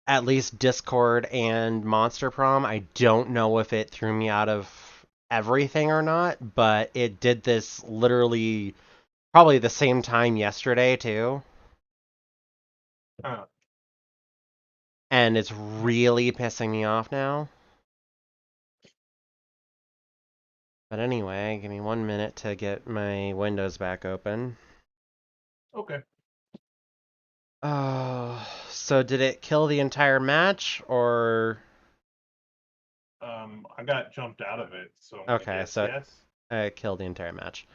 at least Discord and Monster Prom. I don't know if it threw me out of everything or not, but it did this literally probably the same time yesterday too. Uh, And it's really pissing me off now. But anyway, give me 1 minute to get my windows back open. okay. Oh, so did it kill the entire match or I got jumped out of it, so I'm gonna okay, guess so yes. it killed the entire match.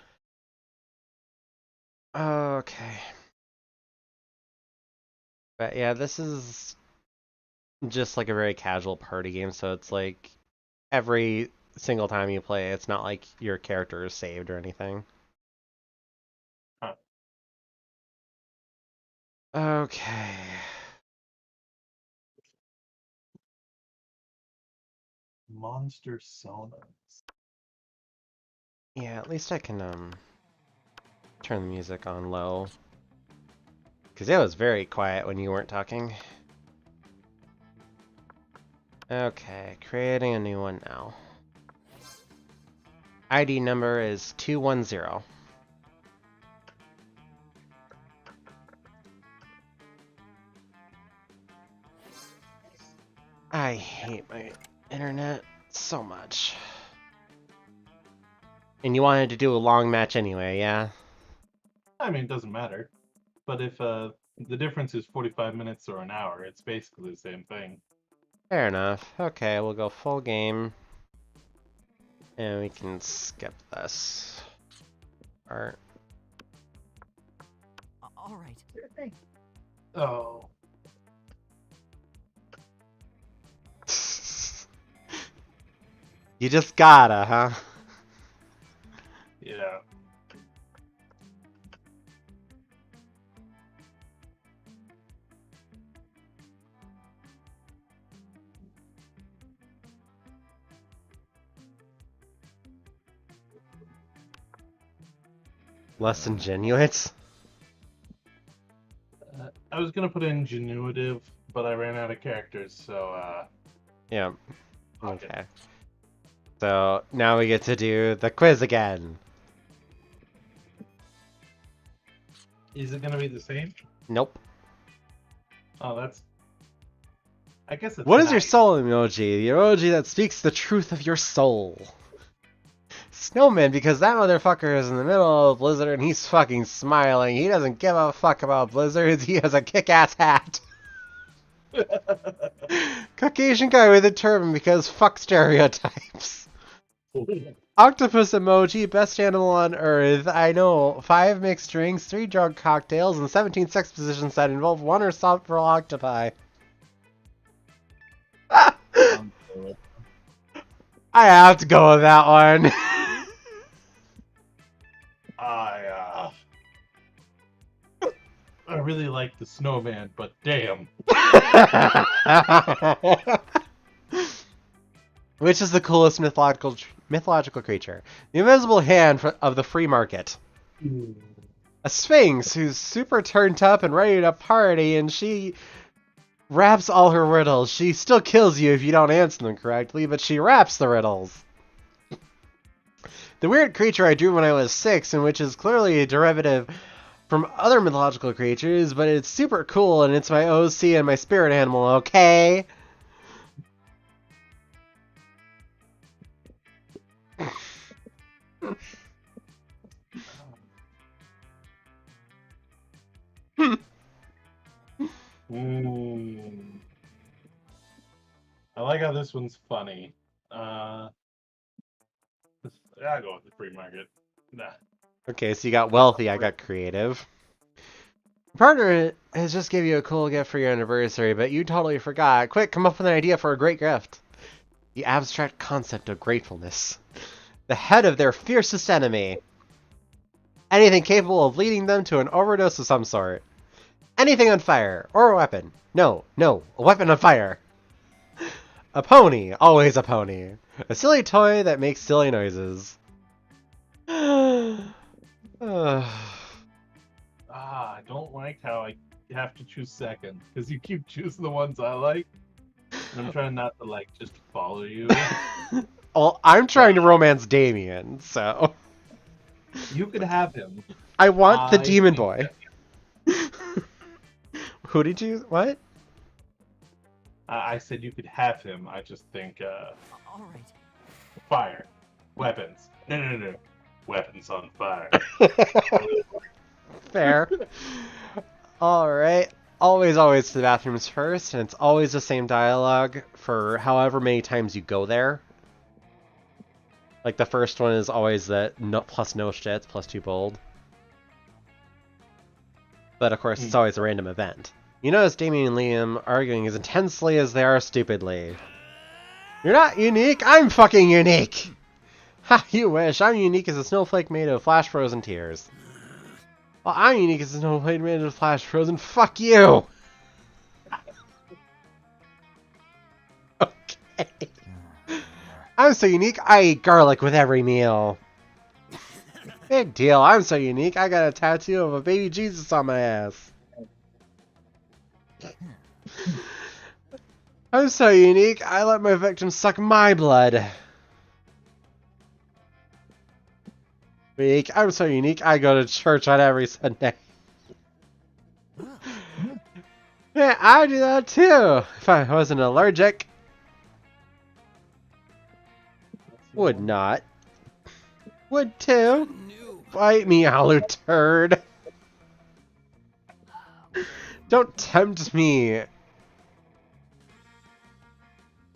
Okay. But yeah, this is just like a very casual party game, so it's like every single time you play, it's not like your character is saved or anything. Huh. Okay. Monster Sonas. Yeah, at least I can turn the music on low. Because it was very quiet when you weren't talking. Okay, creating a new one now. ID number is 210. I hate my internet so much. And you wanted to do a long match anyway, yeah? I mean, it doesn't matter. But if the difference is 45 minutes or an hour, it's basically the same thing. Fair enough. Okay, we'll go full game. And we can skip this part. All right. Oh. You just gotta, huh? Yeah. Less ingenuous? I was gonna put in genuitive, but I ran out of characters, so Yeah. fuck it. Okay. So now we get to do the quiz again. Is it gonna be the same? Nope. Oh, that's. I guess it's. What is your nice. soul emoji? The emoji that speaks the truth of your soul. Snowman, because that motherfucker is in the middle of Blizzard and he's fucking smiling. He doesn't give a fuck about blizzards. He has a kick-ass hat. Caucasian guy with a turban because fuck stereotypes. Octopus emoji, best animal on earth. I know 5 mixed drinks, 3 drug cocktails, and 17 sex positions that involve one or several octopi. I have to go with that one. I I really like the snowman, but damn. Which is the coolest mythological creature? The invisible hand of the free market. A sphinx who's super turned up and ready to party, and she raps all her riddles. She still kills you if you don't answer them correctly, but she raps the riddles. The weird creature I drew when I was 6, and which is clearly a derivative from other mythological creatures, but it's super cool, and it's my OC and my spirit animal, okay? I like how this one's funny. I'll go with the free market. Nah. Okay, so you got wealthy, I got creative. Your partner has just gave you a cool gift for your anniversary, but you totally forgot. Quick, come up with an idea for a great gift. The abstract concept of gratefulness. The head of their fiercest enemy. Anything capable of leading them to an overdose of some sort. Anything on fire, or a weapon. No, a weapon on fire. A pony, always a pony. A silly toy that makes silly noises. I don't like how I you have to choose second because you keep choosing the ones I like. And I'm trying not to like just follow you. Well, I'm trying to romance Damien, so You could have him. I want the I demon think boy. that- Who did you? What? I said you could have him. I just think All right. fire, weapons. No. Weapons on fire. Fair. All right. Always to the bathrooms first, and it's always the same dialogue for however many times you go there. Like the first one is always that no, plus no shits, plus 2 bold. But of course, it's always a random event. You notice Damien and Liam arguing as intensely as they are stupidly. You're not unique, I'm fucking unique! Ha, you wish. I'm unique as a snowflake made of flash frozen tears. Well, I'm unique as a snowflake made of flash frozen. Fuck you! Okay. I'm so unique, I eat garlic with every meal. Big deal, I'm so unique, I got a tattoo of a baby Jesus on my ass. I'm so unique, I let my victims suck my blood. Unique, I'm so unique, I go to church on every Sunday. Yeah, I do that too, if I wasn't allergic. Would not. Would too. Bite me, hollow turd. Don't tempt me.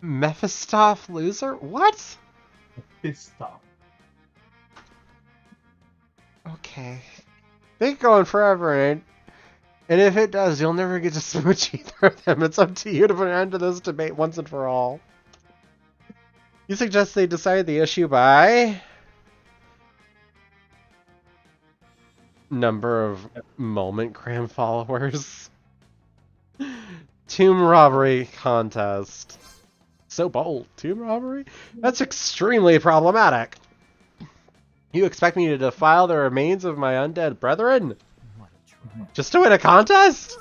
Mephistoph loser? What? Stop. Okay. They go on forever, and if it does, you'll never get to smooch either of them. It's up to you to put an end to this debate once and for all. You suggest they decide the issue by number of moment cram followers. Tomb robbery contest. So bold. Tomb robbery? That's extremely problematic. You expect me to defile the remains of my undead brethren? Just to win a contest?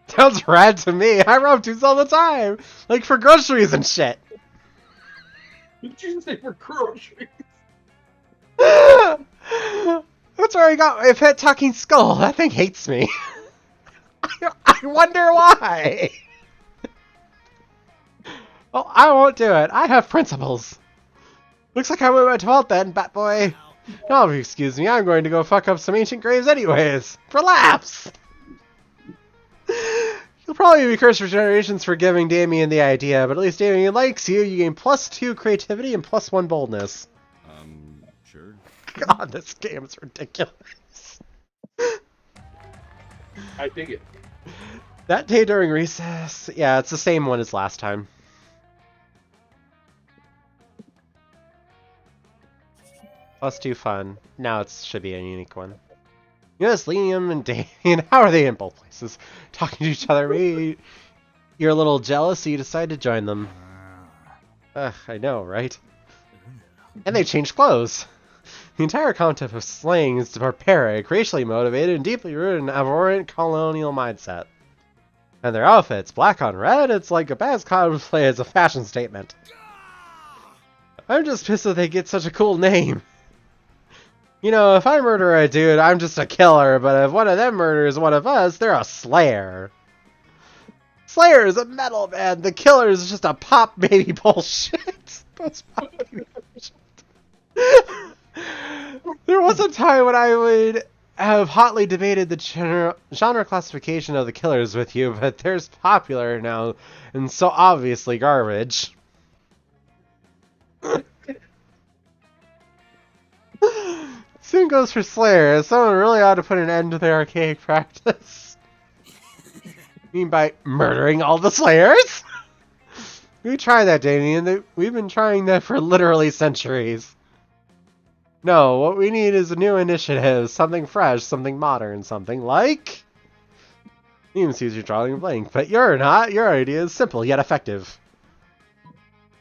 Sounds rad to me. I rob tombs all the time. Like for groceries and shit. Did you say for groceries? That's where I got my pet talking skull. That thing hates me. I wonder why. Well, I won't do it. I have principles. Looks like I went by default then, bat boy. No, excuse me. I'm going to go fuck up some ancient graves anyways. For laughs. You'll probably be cursed for generations for giving Damien the idea, but at least Damien likes you. You gain +2 creativity and +1 boldness. Sure. God, this game is ridiculous. I dig it. That day during recess. Yeah, it's the same one as last time. +2 fun. Now it should be a unique one. Yes, Liam and Damien, how are they in both places? Talking to each other. Maybe you're a little jealous, so you decide to join them. I know, right? And they changed clothes. The entire concept of slaying is barbaric, racially motivated, and deeply rooted in an abhorrent colonial mindset. And their outfits, black on red, it's like a bad cosplay as a fashion statement. I'm just pissed that they get such a cool name. You know, if I murder a dude, I'm just a killer, but if one of them murders one of us, they're a slayer. Slayer is a metal band, the killer is just a pop baby bullshit. Post-pop baby bullshit. There was a time when I would have hotly debated the genre classification of the killers with you, but there's popular now, and so obviously garbage. Soon goes for Slayer. Someone really ought to put an end to their archaic practice. You mean by murdering all the Slayers? We tried that, Damien. We've been trying that for literally centuries. No, what we need is a new initiative. Something fresh, something modern, something like... Liam sees you're drawing a blank, but you're not. Your idea is simple yet effective.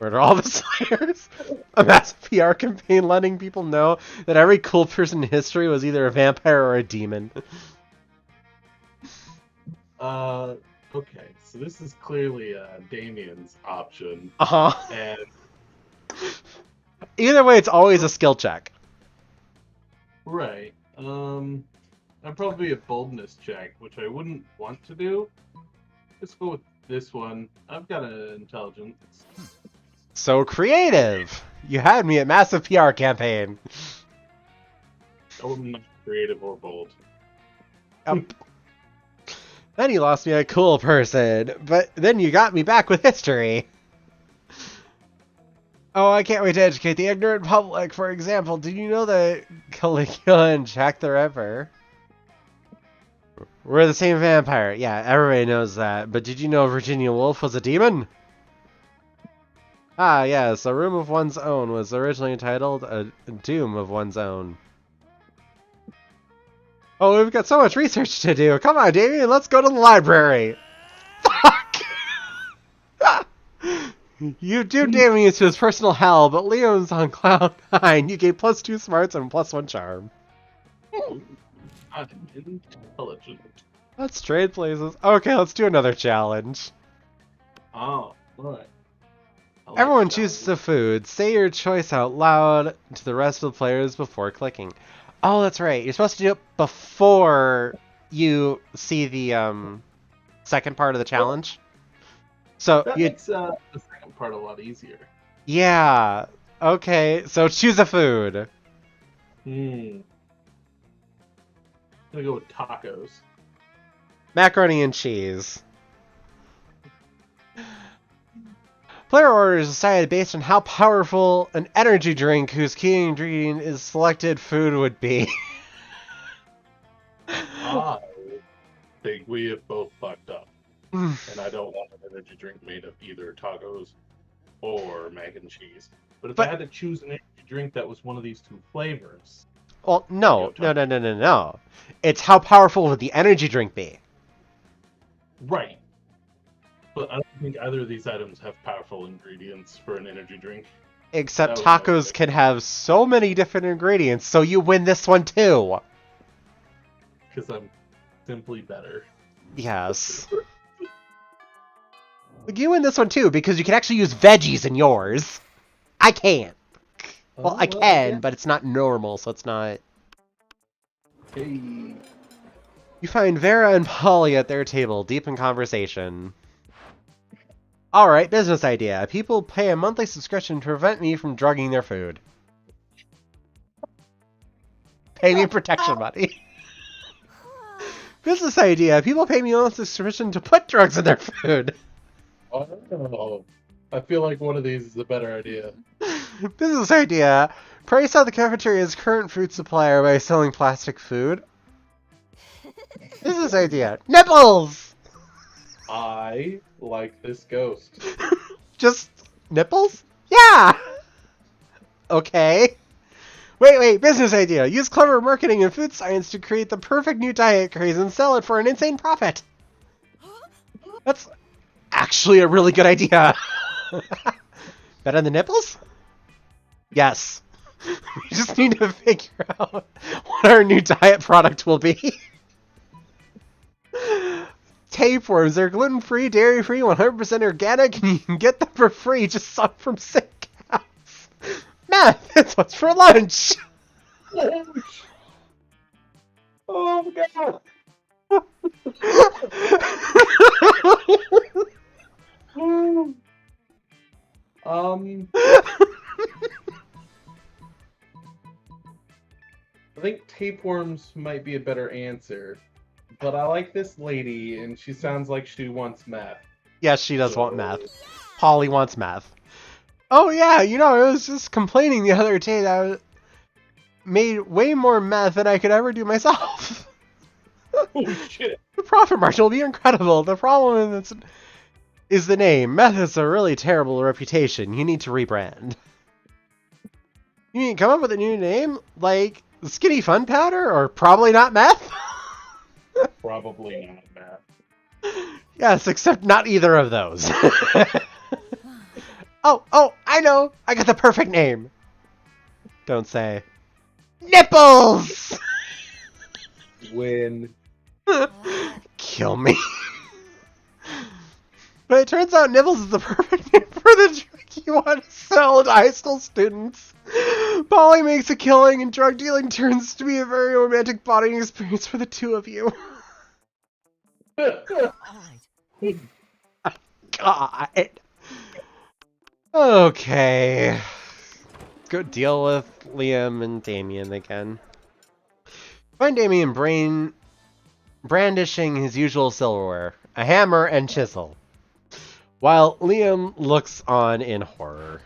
Murder all the Slayers? A massive PR campaign letting people know that every cool person in history was either a vampire or a demon. Okay, so this is clearly Damien's option, Uh-huh. and Either way, it's always a skill check. right. I'd probably a boldness check, which I wouldn't want to do. Let's go with this one. I've got an intelligence. So creative! You had me at massive PR campaign. I'm not creative or bold. Yep. Then you lost me a cool person, but then you got me back with history. Oh, I can't wait to educate the ignorant public. For example, did you know that Caligula and Jack the Ripper were the same vampire? Yeah, everybody knows that. But did you know Virginia Woolf was a demon? Ah, yes, A Room of One's Own was originally entitled A Doom of One's Own. Oh, we've got so much research to do. Come on, Damien, let's go to the library. Fuck! You doomed Damien to his personal hell, but Leon's on cloud 9. You gave +2 smarts and +1 charm. I'm intelligent. Let's trade places. Okay, let's do another challenge. Oh, right. Everyone chooses a food. Say your choice out loud to the rest of the players before clicking. Oh, that's right. You're supposed to do it before you see the second part of the challenge. So That makes the second part a lot easier. Yeah. Okay, so choose a food. I'm gonna go with tacos. Macaroni and cheese. Player order is decided based on how powerful an energy drink whose key ingredient is selected food would be. I think we have both fucked up. And I don't want an energy drink made of either tacos or mac and cheese. But if I had to choose an energy drink that was one of these two flavors... Well, no. It's how powerful would the energy drink be? Right. But I don't think either of these items have powerful ingredients for an energy drink. Except tacos can have so many different ingredients, so you win this one too. Because I'm simply better. Yes. You win this one too, because you can actually use veggies in yours. I can't. Well, I can, but it's not normal, so it's not... Hey. You find Vera and Polly at their table, deep in conversation. Alright, business idea. People pay a monthly subscription to prevent me from drugging their food. Pay me protection money. Business idea. People pay me a monthly subscription to put drugs in their food. Oh, I feel like one of these is a better idea. Business idea. Price out the cafeteria's current food supplier by selling plastic food. Business idea. Nipples! I like this ghost. Just nipples? Yeah! Okay. Wait, business idea. Use clever marketing and food science to create the perfect new diet craze and sell it for an insane profit. That's actually a really good idea. Better than nipples? Yes. We just need to figure out what our new diet product will be. Tapeworms. They're gluten-free, dairy-free, 100% organic, and you can get them for free just sucked from sick cows. Meth! It's what's for lunch! Oh my god! I think tapeworms might be a better answer. But I like this lady, and she sounds like she wants meth. Yes, she does want meth. Polly wants meth. Oh yeah, I was just complaining the other day that I made way more meth than I could ever do myself. Oh shit! The profit margin will be incredible. The problem is the name. Meth has a really terrible reputation. You need to rebrand. You need to come up with a new name? Like Skinny Fun Powder? Or probably not meth? Probably not meth. Yes, except not either of those. Oh, I know! I got the perfect name! Don't say. Nipples! Win. Kill me. But it turns out Nibbles is the perfect name for the drug you want to sell to high school students. Polly makes a killing, and drug dealing turns to be a very romantic bonding experience for the two of you. God. Okay. Let's go deal with Liam and Damien again. Find Damien brandishing his usual silverware, a hammer and chisel, while Liam looks on in horror.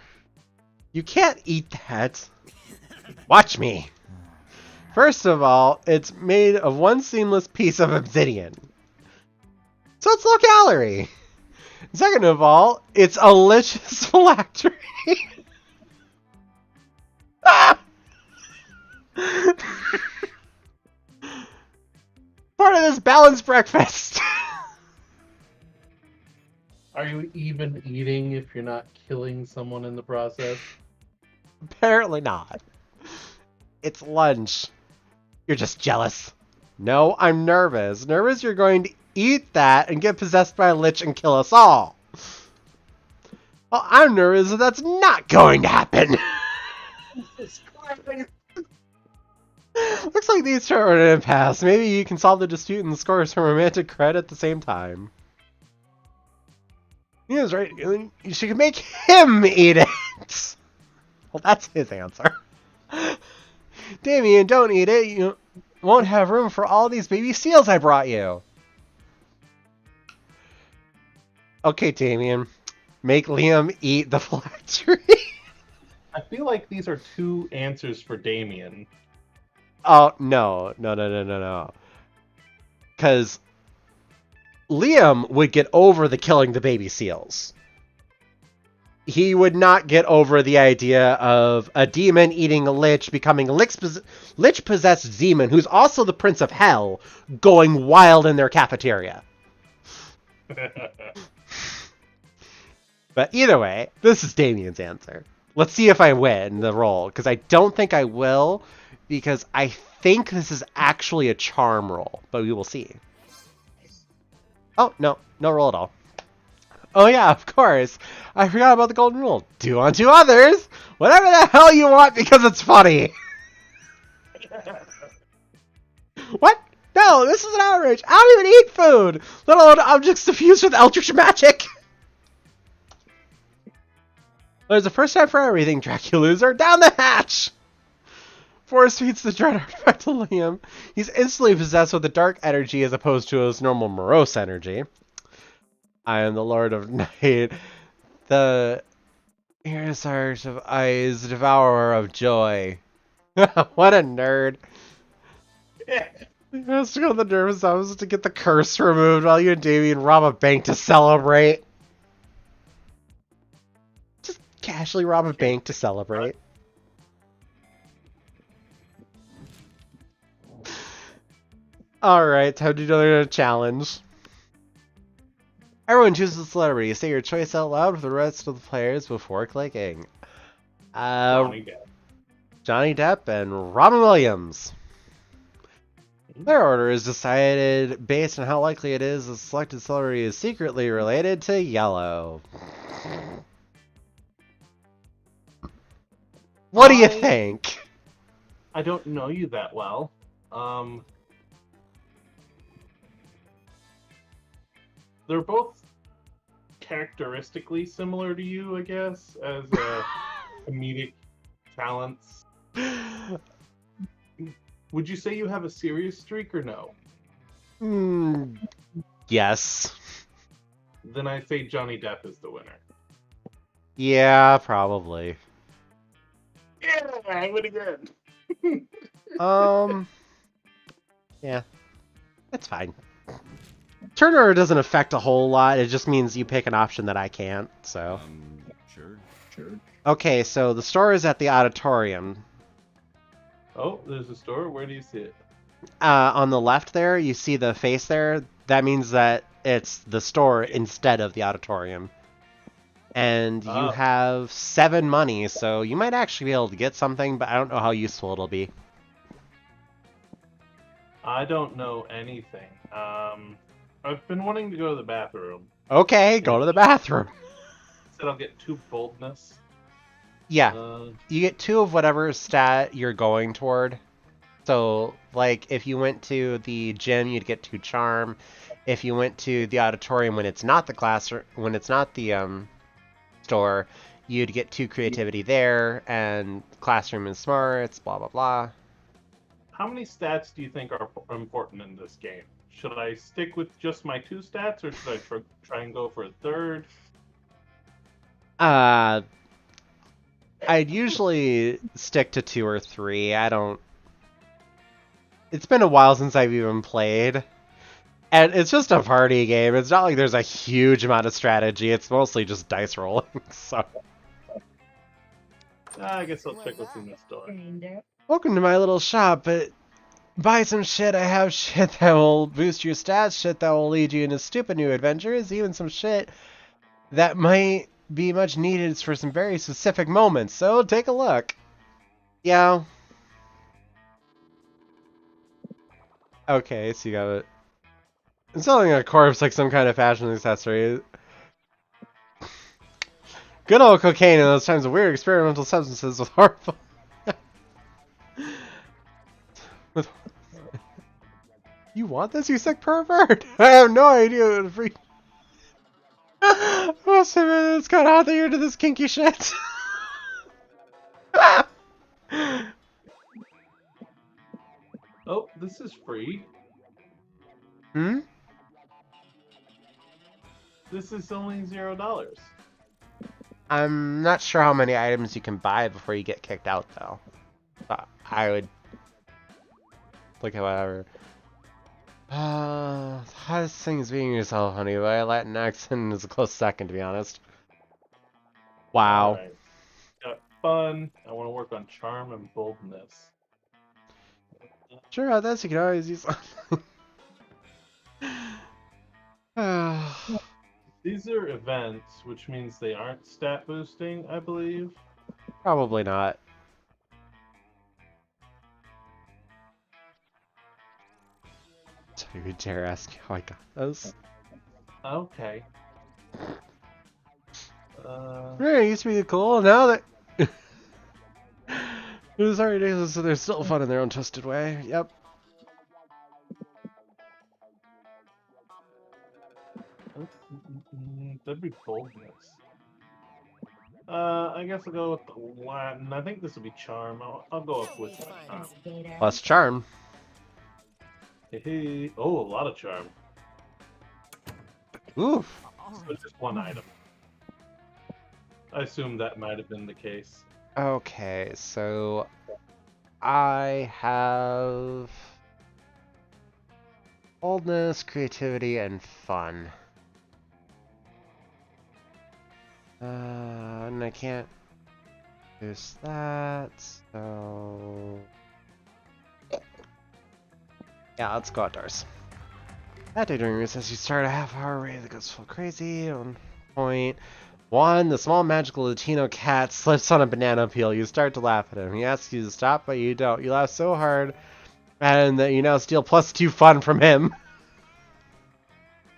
You can't eat that. Watch me. First of all, it's made of one seamless piece of obsidian, so it's low calorie. Second of all, it's a licious phylactery. Part of this balanced breakfast. Are you even eating if you're not killing someone in the process? Apparently not. It's lunch. You're just jealous. No, I'm nervous. Nervous you're going to eat that and get possessed by a lich and kill us all. Well, I'm nervous that that's not going to happen. Looks like these two are in an impasse. Maybe you can solve the dispute and score some romantic credit at the same time. He is right. You should make him eat it. Well, that's his answer. Damien, don't eat it. You won't have room for all these baby seals I brought you. Okay, Damien. Make Liam eat the phylactery. I feel like these are two answers for Damien. Oh, no. Because Liam would get over the killing the baby seals. He would not get over the idea of a demon eating a lich, becoming a lich-possessed demon, who's also the Prince of Hell, going wild in their cafeteria. But either way, this is Damien's answer. Let's see if I win the roll, because I don't think I will, because I think this is actually a charm roll, but we will see. Oh, no roll at all. Oh yeah, of course. I forgot about the golden rule. Do unto others whatever the hell you want because it's funny. What? No, this is an outrage. I don't even eat food, let alone objects suffused with eldritch magic. There's a first time for everything, Draculaser. Down the hatch! Force feeds the dread artifact to Liam. He's instantly possessed with the dark energy as opposed to his normal morose energy. I am the Lord of Night, the Erisart of Eyes, Devourer of Joy. What a nerd. He has to go to the nervous office to get the curse removed while you and Damien rob a bank to celebrate. Just casually rob a bank to celebrate. Alright, time to do another challenge. Everyone chooses a celebrity. Say your choice out loud with the rest of the players before clicking. Johnny Depp and Robin Williams. Their order is decided based on how likely it is the selected celebrity is secretly related to Yellow. What do you think? I don't know you that well. They're both characteristically similar to you, I guess, as comedic talents. Would you say you have a serious streak or no? Yes. Then I say Johnny Depp is the winner. Yeah, probably. Yeah, I win again. Yeah, that's fine. Turn order doesn't affect a whole lot. It just means you pick an option that I can't. So. Sure. Okay, so the store is at the auditorium. Oh, there's a store. Where do you see it? On the left there, you see the face there. That means that it's the store instead of the auditorium. And you have 7 money, so you might actually be able to get something, but I don't know how useful it'll be. I don't know anything. I've been wanting to go to the bathroom. Okay, go to the bathroom. Said I'll get 2 boldness. Yeah, Uh, you get 2 of whatever stat you're going toward. So, like, if you went to the gym, you'd get 2 charm. If you went to the auditorium when it's not the classroom, when it's not the store, you'd get 2 creativity there, and classroom and smarts, blah blah blah. how many stats do you think are important in this game? Should I stick with just my 2 stats, or should I try and go for a third? Uh, I'd usually stick to 2 or 3. I don't. It's been a while since I've even played. And it's just a party game. It's not like there's a huge amount of strategy. It's mostly just dice rolling. So, I guess I'll check what's in the store. welcome to my little shop, but buy some shit. I have shit that will boost your stats, shit that will lead you into stupid new adventures, even some shit that might be much needed for some very specific moments. So, take a look. Yeah. Okay, so you got it. It's selling a corpse like some kind of fashion accessory. Good old cocaine in those times of weird experimental substances with horrible. with... You want this, you sick pervert? I have no idea what to freak. Must admit, it's kind of hot that you're into this kinky shit. Oh, this is free. Hmm? This is only $0. I'm not sure how many items you can buy before you get kicked out, though. But I would look at whatever. Hottest thing is being yourself, honey. By a Latin accent is a close second, to be honest. Wow. All right. Got fun. I want to work on charm and boldness. Sure, about this, you can always use. These are events, which means they aren't stat boosting, I believe. Probably not. So you would dare ask me how I got those? Okay. It used to be cool. Now that it was already days, so they're still fun in their own twisted way. Yep. That'd be boldness. I guess I'll go with the Latin. I think this will be charm. I'll go up with charm. Plus charm. Hey, oh, a lot of charm. Oof. So just one item. I assume that might have been the case. Okay, so I have boldness, creativity, and fun. And I can't use that, so yeah, let's go outdoors. That day during recess, you start a half-hour raid that goes full crazy. On point 1, the small magical Latino cat slips on a banana peel. You start to laugh at him. He asks you to stop, but you don't. You laugh so hard at him that you now steal +2 fun from him.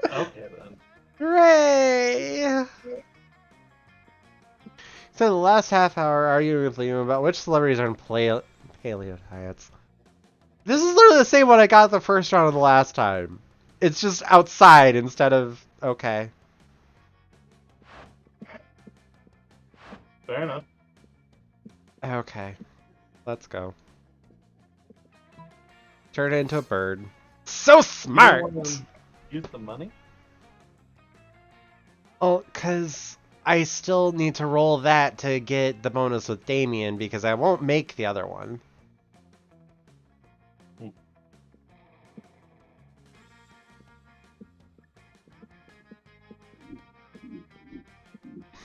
Okay then. Hooray! So the last half hour arguing with Liam about which celebrities are on paleo diets. This is literally the same one I got the first round of the last time. It's just outside instead of okay. Fair enough. Okay. Let's go. Turn it into a bird. So smart! You don't wanna use the money? Oh, because I still need to roll that to get the bonus with Damien because I won't make the other one.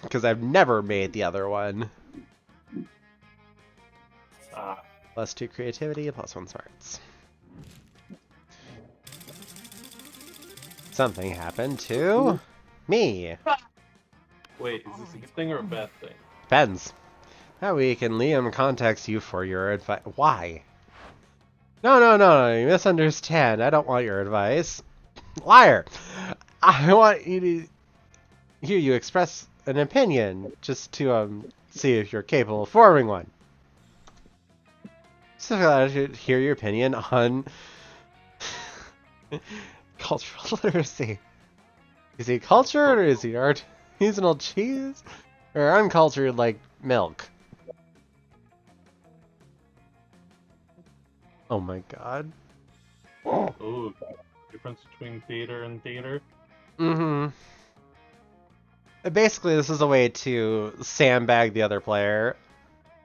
Because I've never made the other one. +2 creativity, +1 smarts. Something happened to me. Wait, is this a good thing or a bad thing? Depends. That week, and Liam contacts you for your advice. Why? No, you misunderstand. I don't want your advice. Liar! I want you to hear you express an opinion, just to, see if you're capable of forming one. So I should hear your opinion on cultural literacy. Is he cultured or is he artisanal cheese? Or uncultured like milk? Oh my god. Ooh, difference between theater and theater. Mm-hmm. Basically, this is a way to sandbag the other player,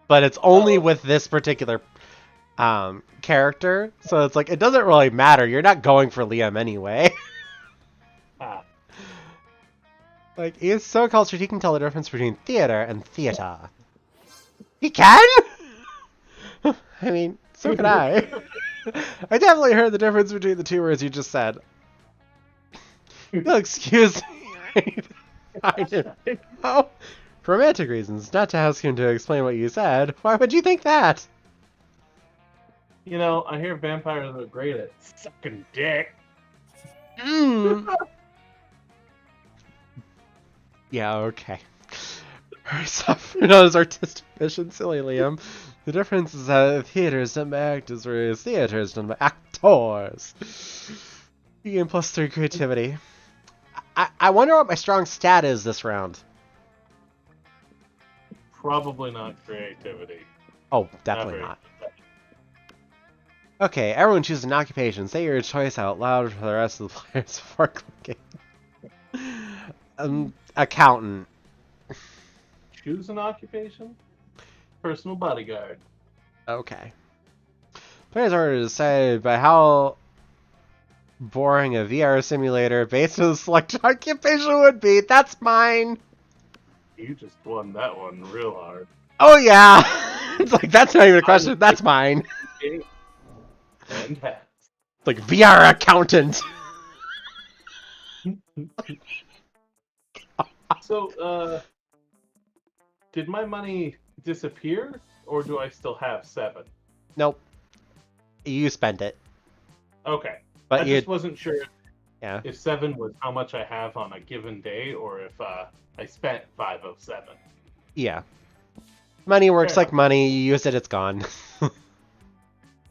but it's only with this particular character. So it's like, it doesn't really matter. You're not going for Liam anyway. Ah. Like, he is so cultured, he can tell the difference between theater and theater. He can? I mean, so can I. I definitely heard the difference between the two words you just said. You'll excuse me. I didn't know. For romantic reasons, not to ask him to explain what you said. Why would you think that? You know, I hear vampires are great at sucking dick. Mm. Yeah, okay. Very suffering on his artistic mission, silly Liam. The difference is that theater is done by actors, whereas theater is done by actors. You gain +3 creativity. I wonder what my strong stat is this round. Probably not creativity. Oh, definitely not. Okay, everyone choose an occupation. Say your choice out loud for the rest of the players before clicking. Accountant. Choose an occupation? Personal bodyguard. Okay. Players are decided by how boring a VR simulator based on the select occupation would be. That's mine. You just won that one real hard. Oh yeah. It's like, that's not even a question. That's mine. And hats. Like VR accountant. So, did my money disappear, or do I still have 7? Nope. You spent it. Okay. But I just wasn't sure yeah. if 7 was how much I have on a given day, or if I spent 5 of 7. Yeah. Money works Fair like money. You use it, it's gone.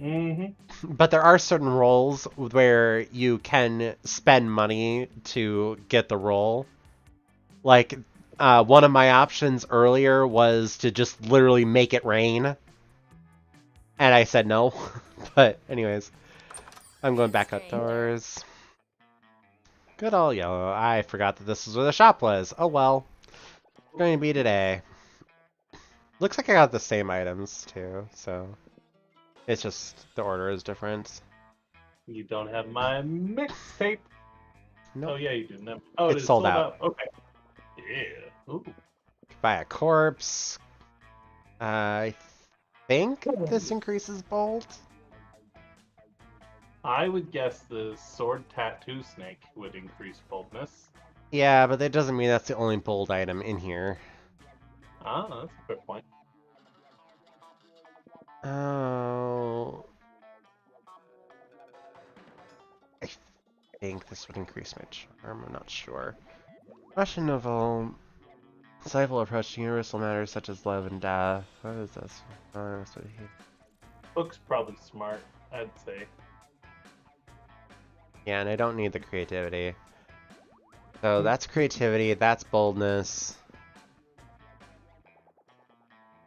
Mm-hmm. But there are certain roles where you can spend money to get the role. Like, one of my options earlier was to just literally make it rain. And I said no. But anyways, I'm going back outdoors. Good old yellow. I forgot that this was where the shop was. Oh well. It's going to be today. Looks like I got the same items too, so it's just the order is different. You don't have my mixtape. Nope. Oh yeah, you do. Never. Oh, It's it is sold out. Okay. Yeah. Ooh. Buy a corpse. I think this increases bold. I would guess the sword tattoo snake would increase boldness. Yeah, but that doesn't mean that's the only bold item in here. Ah, that's a good point. Oh. I think this would increase my charm. I'm not sure. Russian novel. Insightful approach to universal matters such as love and death. What is this? Book's probably smart, I'd say. Yeah, and I don't need the creativity. So that's creativity, that's boldness.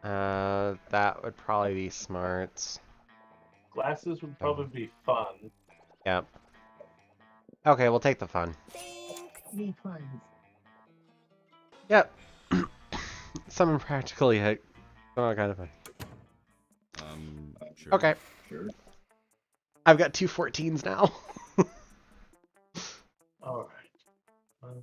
That would probably be smart. Glasses would probably be fun. Yep. Okay, we'll take the fun. Yep. Summon practically hit. Oh, kind of fun. Sure. Okay. Sure. I've got 2 14s now. Alright. Charm.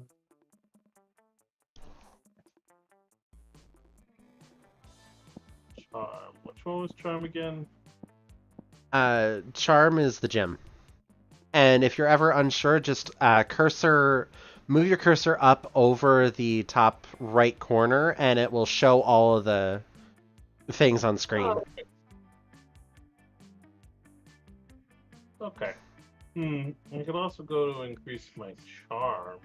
Which one was Charm again? Charm is the gym. And if you're ever unsure, just move your cursor up over the top right corner, and it will show all of the things on screen. Oh, okay. Okay. I can also go to increase my charm.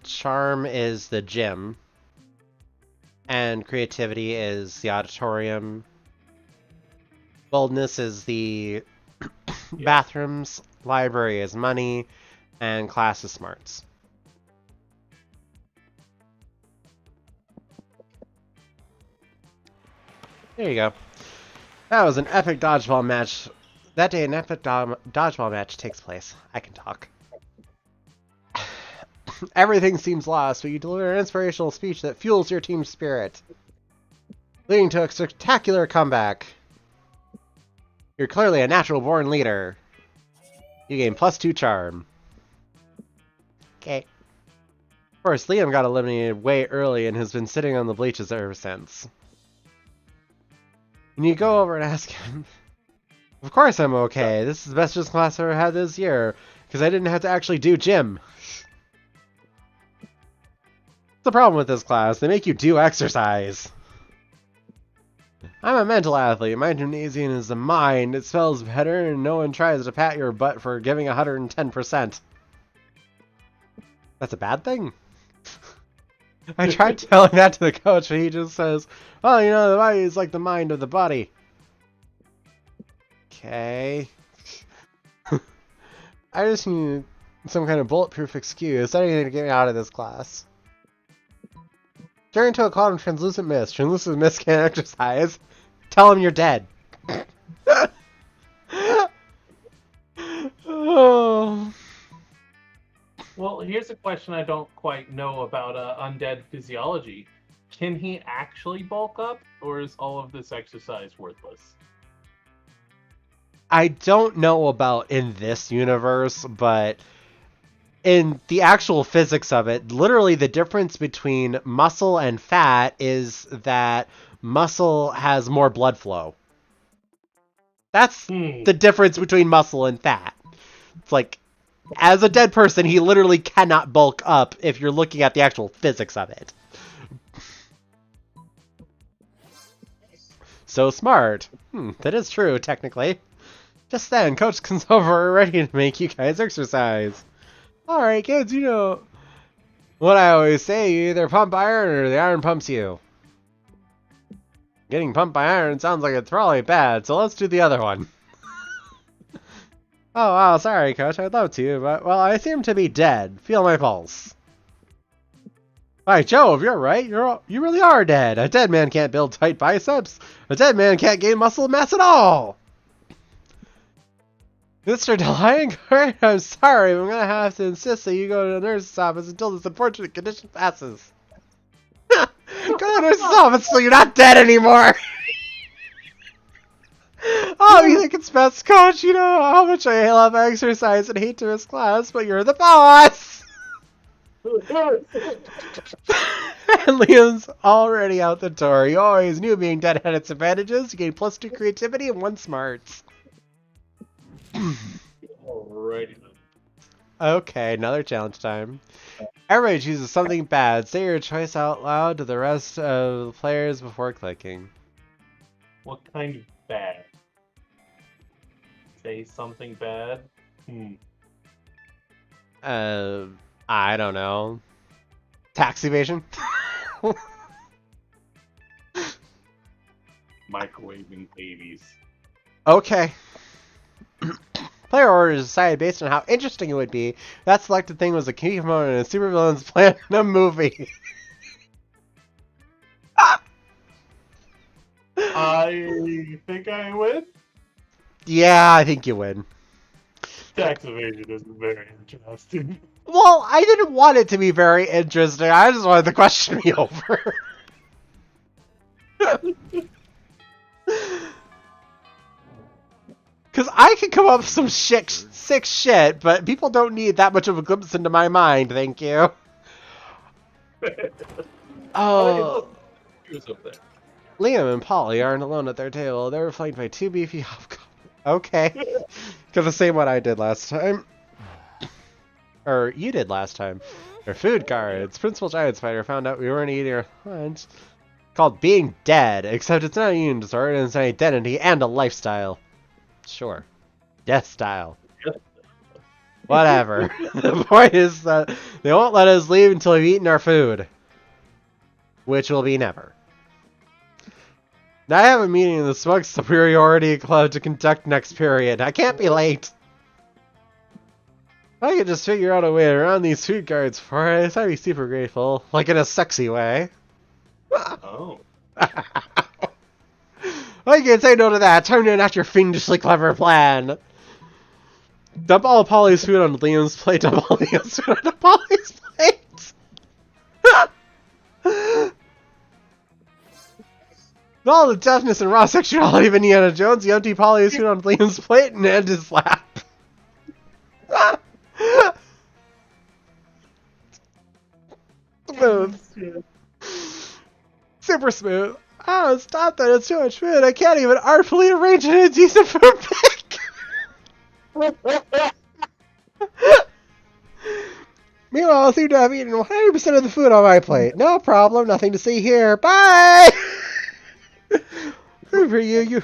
Charm is the gym. And creativity is the auditorium. Boldness is the bathrooms. Library is money. And class is smarts. There you go. That was an epic dodgeball match. That day, an epic dodgeball match takes place. I can talk. Everything seems lost, but you deliver an inspirational speech that fuels your team's spirit, leading to a spectacular comeback. You're clearly a natural-born leader. You gain +2 charm. Okay. Of course, Liam got eliminated way early and has been sitting on the bleachers ever since. And you go over and ask him, of course I'm okay. This is the best gym class I ever had this year, because I didn't have to actually do gym. The problem with this class, they make you do exercise. I'm a mental athlete. My gymnasium is the mind. It smells better, and no one tries to pat your butt for giving 110%. That's a bad thing? I tried telling that to the coach, but he just says, well, you know, the body is like the mind of the body. Okay. I just need some kind of bulletproof excuse, anything to get me out of this class. Turn into a cloud of translucent mist. Translucent mist can't exercise. Tell him you're dead. Oh. Well, here's a question I don't quite know about undead physiology. Can he actually bulk up, or is all of this exercise worthless? I don't know about in this universe, but in the actual physics of it, literally the difference between muscle and fat is that muscle has more blood flow. That's the difference between muscle and fat. It's like, as a dead person, he literally cannot bulk up if you're looking at the actual physics of it. So smart. That is true, technically. Just then, Coach comes over ready to make you guys exercise. Alright, kids, you know what I always say, you either pump iron or the iron pumps you. Getting pumped by iron sounds like it's probably bad, so let's do the other one. Oh, wow, sorry, Coach, I'd love to, but, well, I seem to be dead. Feel my pulse. By Jove, you're right, you really are dead. A dead man can't build tight biceps. A dead man can't gain muscle mass at all. Mr. Delian, I'm sorry, but I'm going to have to insist that you go to the nurse's office until this unfortunate condition passes. Go to the nurse's office so you're not dead anymore! Oh, you think it's best, Coach? You know how much I love exercise and hate to miss class, but you're the boss! And Liam's already out the door. You always knew being dead had its advantages. You gain +2 creativity and 1 smarts. Alrighty then. Okay, another challenge time. Everybody chooses something bad. Say your choice out loud to the rest of the players before clicking. What kind of bad? Say something bad? I don't know. Tax evasion? Microwaving babies. Okay. Player order is decided based on how interesting it would be. That selected thing was a key component in a supervillain's plan in a movie. I think I win. Yeah, I think you win. Tax evasion is very interesting. Well, I didn't want it to be very interesting. I just wanted the question to be over. Because I can come up with some sick shit, but people don't need that much of a glimpse into my mind, thank you. Oh. Liam and Polly aren't alone at their table. They're flanked by 2 beefy hobgoblins. Okay. Because the same one I did last time. Or you did last time. They're food guards. Principal Giant Spider found out we weren't eating our lunch. Called being dead, except it's not a union disorder, and it's an identity and a lifestyle. Sure. Death style. Whatever. The point is that they won't let us leave until we've eaten our food. Which will be never. Now I have a meeting in the Smug Superiority Club to conduct next period. I can't be late. If I could just figure out a way around these food guards for us, I'd be super grateful. Like in a sexy way. Oh. I can't say no to that. Time to enact your fiendishly clever plan. Dump all of Polly's food on Liam's plate. Dump all Liam's food on Polly's plate. With all the deafness and raw sexuality of Indiana Jones, he emptied Polly's food on Liam's plate and ended his lap. Smooth. Super smooth. Oh, stop that. It's too much food. I can't even artfully arrange it in a decent food pick. Meanwhile, I seem to have eaten 100% of the food on my plate. No problem. Nothing to see here. Bye! For you.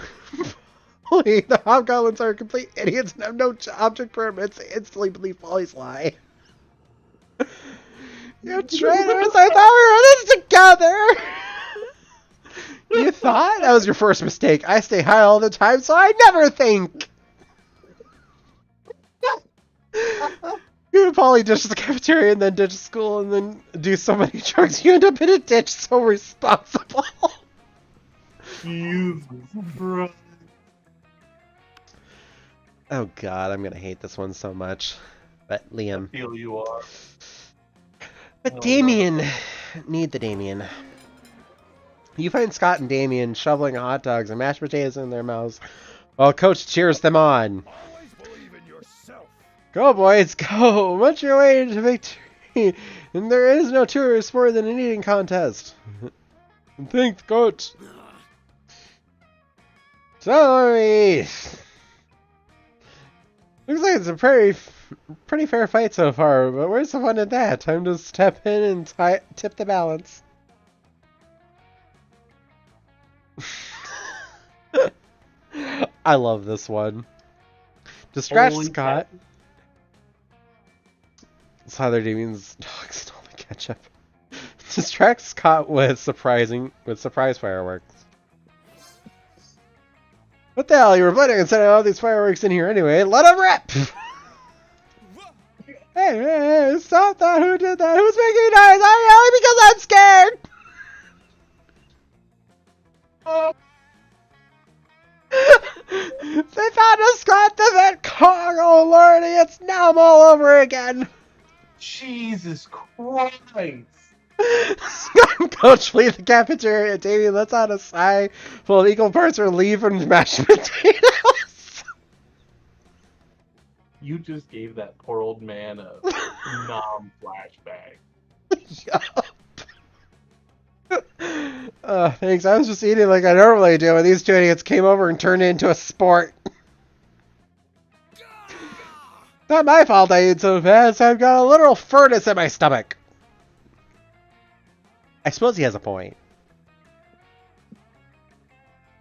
The hobgoblins are complete idiots and have no object permits. They instantly believe Polly's lie. You traitors! I thought we were in this together! You thought? That was your first mistake. I stay high all the time, so I never think! You and Polly ditch the cafeteria and then ditch school and then do so many drugs you end up in a ditch so responsible. Jesus Christ. Oh god, I'm gonna hate this one so much. But Liam. I feel you are. But Damien. Need the Damien. You find Scott and Damien shoveling hot dogs and mashed potatoes in their mouths while Coach cheers them on. Always believe in yourself. Go, boys, go! Munch your way to victory! And there is no tour sport than an eating contest. Thanks, Coach. Sorry. Looks like it's a pretty fair fight so far, but where's the fun in that? Time to step in and tip the balance. I love this one. Distract Holy Scott. It's how their Damien's dog stole the ketchup. Distract Scott with surprise fireworks. What the hell? You were planning on setting all these fireworks in here anyway. Let them rip! Hey, stop that! Who did that? Who's making noise? I'm yelling because I'm scared! They found a Scott the Vet car! Oh lordy, it's now all over again! Jesus Christ! Coach, flee the cafeteria. Damien lets out a sigh full of equal parts relief and mashed potatoes. You just gave that poor old man a non-flashback. Yup. Thanks. I was just eating like I normally do, and these two idiots came over and turned it into a sport. Not my fault I ate so fast. I've got a literal furnace in my stomach. I suppose he has a point.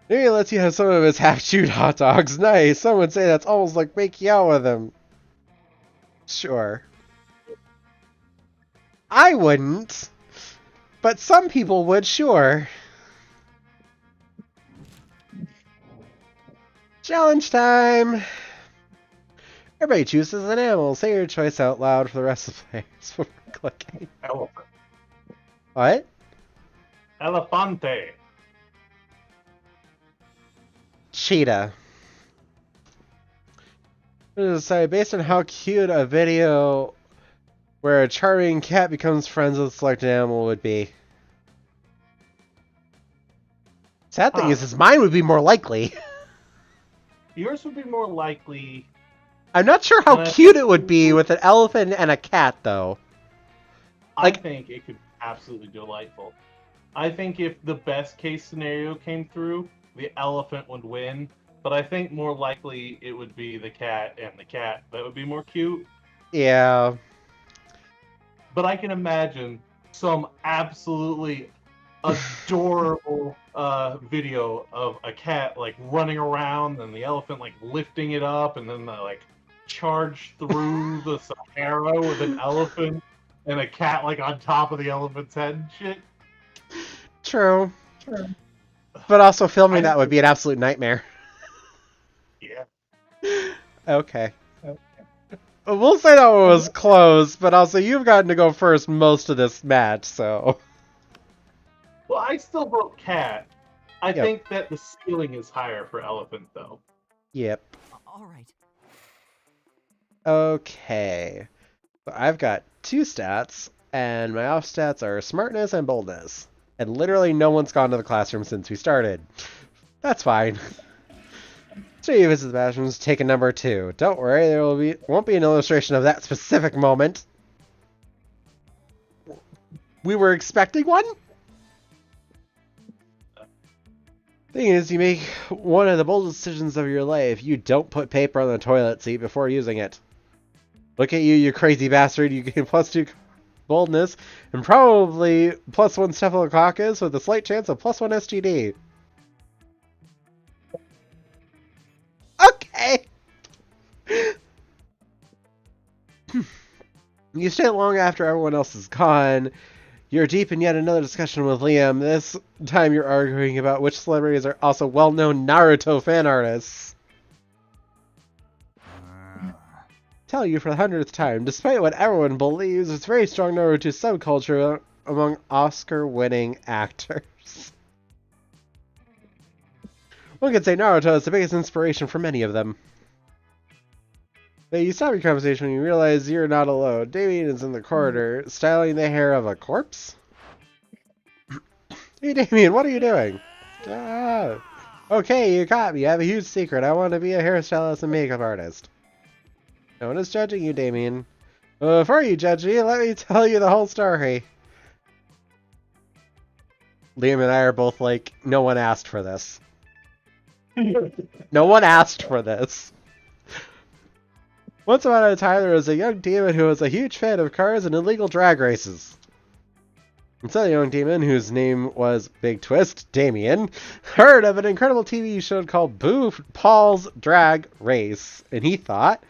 Maybe he lets you have some of his half-chewed hot dogs. Nice. Some would say that's almost like making out with him. Sure. I wouldn't. But some people would, sure. Challenge time! Everybody chooses an animal. Say your choice out loud for the rest of the players before clicking. Elephant. What? Elefante. Cheetah. Say, based on how cute a video where a charming cat becomes friends with a selected animal would be. Sad thing is, mine would be more likely. Yours would be more likely. I'm not sure how cute it would be with an elephant and a cat, though. I think it could be absolutely delightful. I think if the best case scenario came through, the elephant would win. But I think more likely it would be the cat and the cat. That would be more cute. Yeah. But I can imagine some absolutely adorable video of a cat like running around and the elephant like lifting it up and then like charge through the Sahara with an elephant and a cat like on top of the elephant's head and shit. True. But also filming I- that would be an absolute nightmare. Yeah. Okay. We'll say that one was close, but also you've gotten to go first most of this match, so... Well, I still vote cat. I Yep. think that the ceiling is higher for elephant though. Yep. All right. Okay. So I've got 2 stats, and my off stats are smartness and boldness. And literally no one's gone to the classroom since we started. That's fine. So you visit the bathrooms, take a number 2. Don't worry, won't be an illustration of that specific moment. We were expecting one? Thing is, you make one of the boldest decisions of your life. You don't put paper on the toilet seat before using it. Look at you, you crazy bastard. You gain +2 boldness and probably +1 staphylococcus with a slight chance of +1 STD. Okay. You stay long after everyone else is gone. You're deep in yet another discussion with Liam. This time you're arguing about which celebrities are also well-known Naruto fan artists. Tell you for the 100th time, despite what everyone believes, it's very strong Naruto subculture among Oscar-winning actors. One could say Naruto is the biggest inspiration for many of them. But you stop your conversation when you realize you're not alone. Damien is in the corridor, styling the hair of a corpse? Hey Damien, what are you doing? Ah. Okay, you caught me. I have a huge secret. I want to be a hairstylist and makeup artist. No one is judging you, Damien. Before you judge me, let me tell you the whole story. Liam and I are both like, no one asked for this. No one asked for this. Once upon a time, there was a young demon who was a huge fan of cars and illegal drag races. And so the young demon, whose name was Big Twist, Damien, heard of an incredible TV show called Boo Paul's Drag Race. And he thought,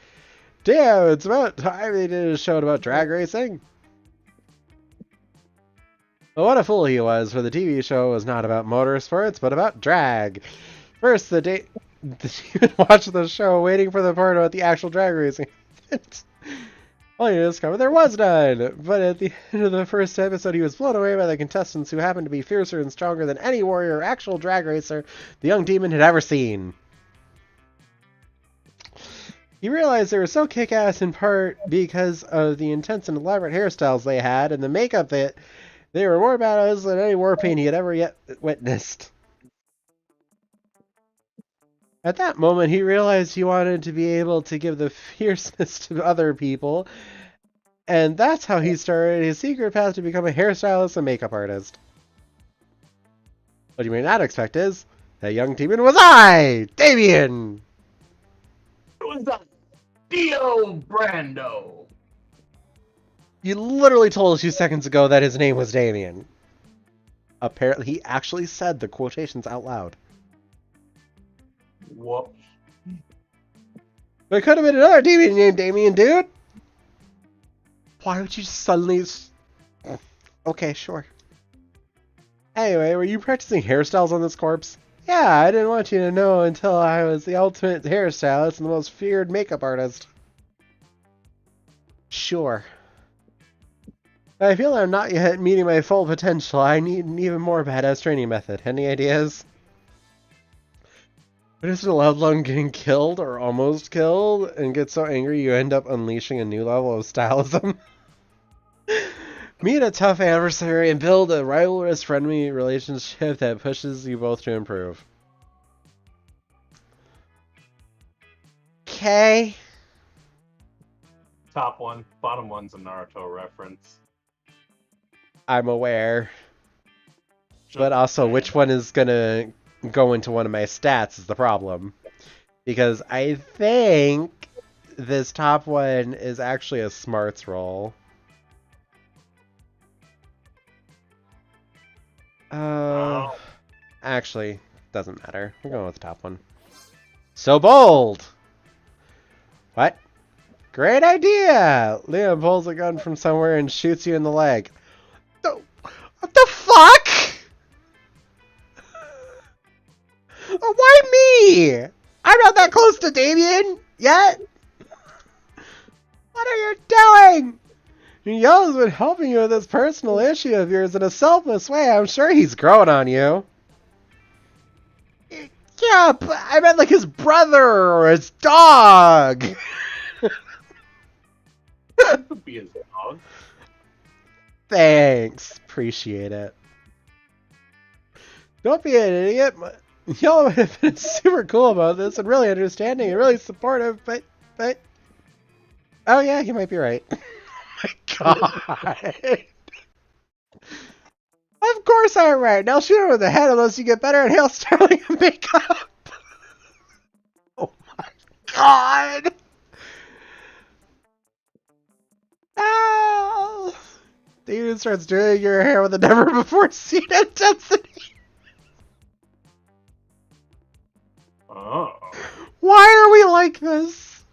damn, it's about time they did a show about drag racing. But what a fool he was, for the TV show was not about motorsports, but about drag. First, the demon watched the show, waiting for the part about the actual drag racing. Only to discover there was none. But at the end of the first episode, he was blown away by the contestants, who happened to be fiercer and stronger than any warrior or actual drag racer the young demon had ever seen. He realized they were so kick-ass in part because of the intense and elaborate hairstyles they had and the makeup that they were more badass than any war paint he had ever yet witnessed. At that moment, he realized he wanted to be able to give the fierceness to other people, and that's how he started his secret path to become a hairstylist and makeup artist. What you may not expect is, that young demon was I, Damien! It was the Dio Brando. You literally told us 2 seconds ago that his name was Damien. Apparently, he actually said the quotations out loud. Whoops. There could have been another demon named Damien, dude! Why would you suddenly... Okay, sure. Anyway, were you practicing hairstyles on this corpse? Yeah, I didn't want you to know until I was the ultimate hairstylist and the most feared makeup artist. Sure. I feel I'm not yet meeting my full potential. I need an even more badass training method. Any ideas? What is a loved one getting killed or almost killed and get so angry you end up unleashing a new level of stylism? Meet a tough adversary and build a rivalrous friendly relationship that pushes you both to improve. Okay. Top one, bottom one's a Naruto reference. I'm aware. But also, which one is gonna go into one of my stats is the problem. Because I think this top one is actually a smarts roll. Oh. Actually, doesn't matter. We're going with the top one. So bold! What? Great idea! Liam pulls a gun from somewhere and shoots you in the leg. What the fuck? Why me? I'm not that close to Damien yet. What are you doing? Yo's been helping you with this personal issue of yours in a selfless way. I'm sure he's grown on you. Yeah, but I meant like his brother or his dog. That could be his dog. Thanks. Appreciate it. Don't be an idiot. Y'all would have been super cool about this and really understanding and really supportive, but... Oh yeah, you might be right. Oh my god. Of course I'm right. Now shoot him in the head unless you get better at hairstyling and makeup. Oh my god. Ow. David starts doing your hair with a never before seen intensity. Oh. Why are we like this?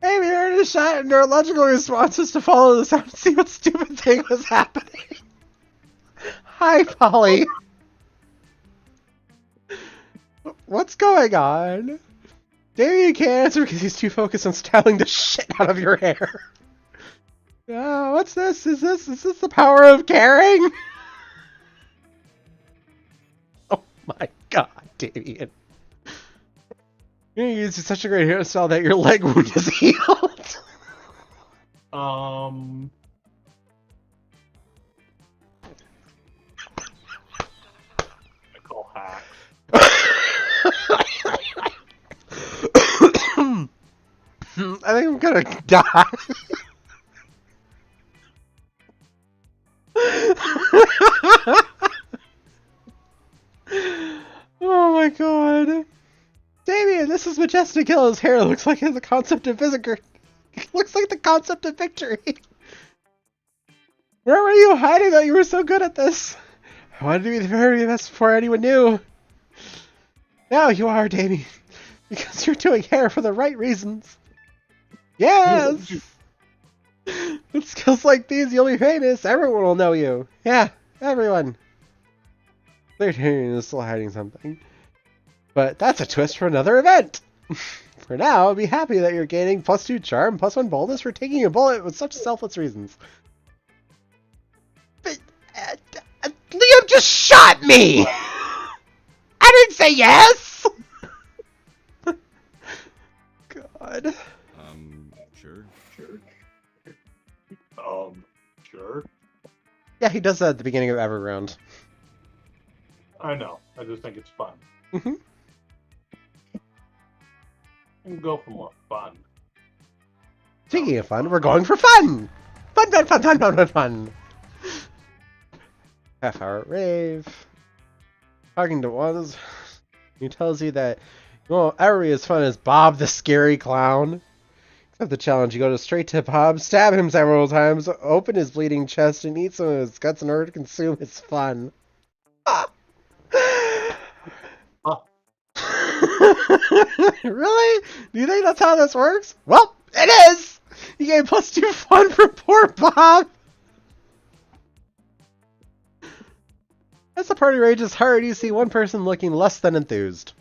Maybe you're a shot at neurological responses to follow this out and see what stupid thing was happening. Hi, Polly. What's going on? Maybe you can't answer because he's too focused on styling the shit out of your hair. Oh, what's this? Is this the power of caring? Oh my god, Damien. You used such a great hairstyle that your leg wound is healed. I call hacks. I think I'm gonna die. Oh my god. Damien, this is Majestic Hill. His hair looks like the concept of looks like the concept of victory. Where were you hiding that you were so good at this? I wanted to be the very best before anyone knew. Now you are, Damien. Because you're doing hair for the right reasons. Yes! With skills like these, you'll be famous. Everyone will know you. Yeah, everyone. Damien is still hiding something. But that's a twist for another event. For now, I'll be happy that you're gaining +2 charm, +1 boldness for taking a bullet with such selfless reasons. But, Liam just shot me! I didn't say yes! God. Sure. Sure. Yeah, he does that at the beginning of every round. I know. I just think it's fun. Mm-hmm. You can go for more fun. Speaking of fun, we're going for fun! Fun! Half-hour rave. Talking to ones. He tells you that you won't ever be as fun as Bob the Scary Clown. Accept the challenge. You go straight to Bob, stab him several times, open his bleeding chest, and eat some of his guts in order to consume his fun. Ah. Oh. Really? Do you think that's how this works? Well, it is! You get +2 fun for poor Bob! As the party rages hard, you see one person looking less than enthused.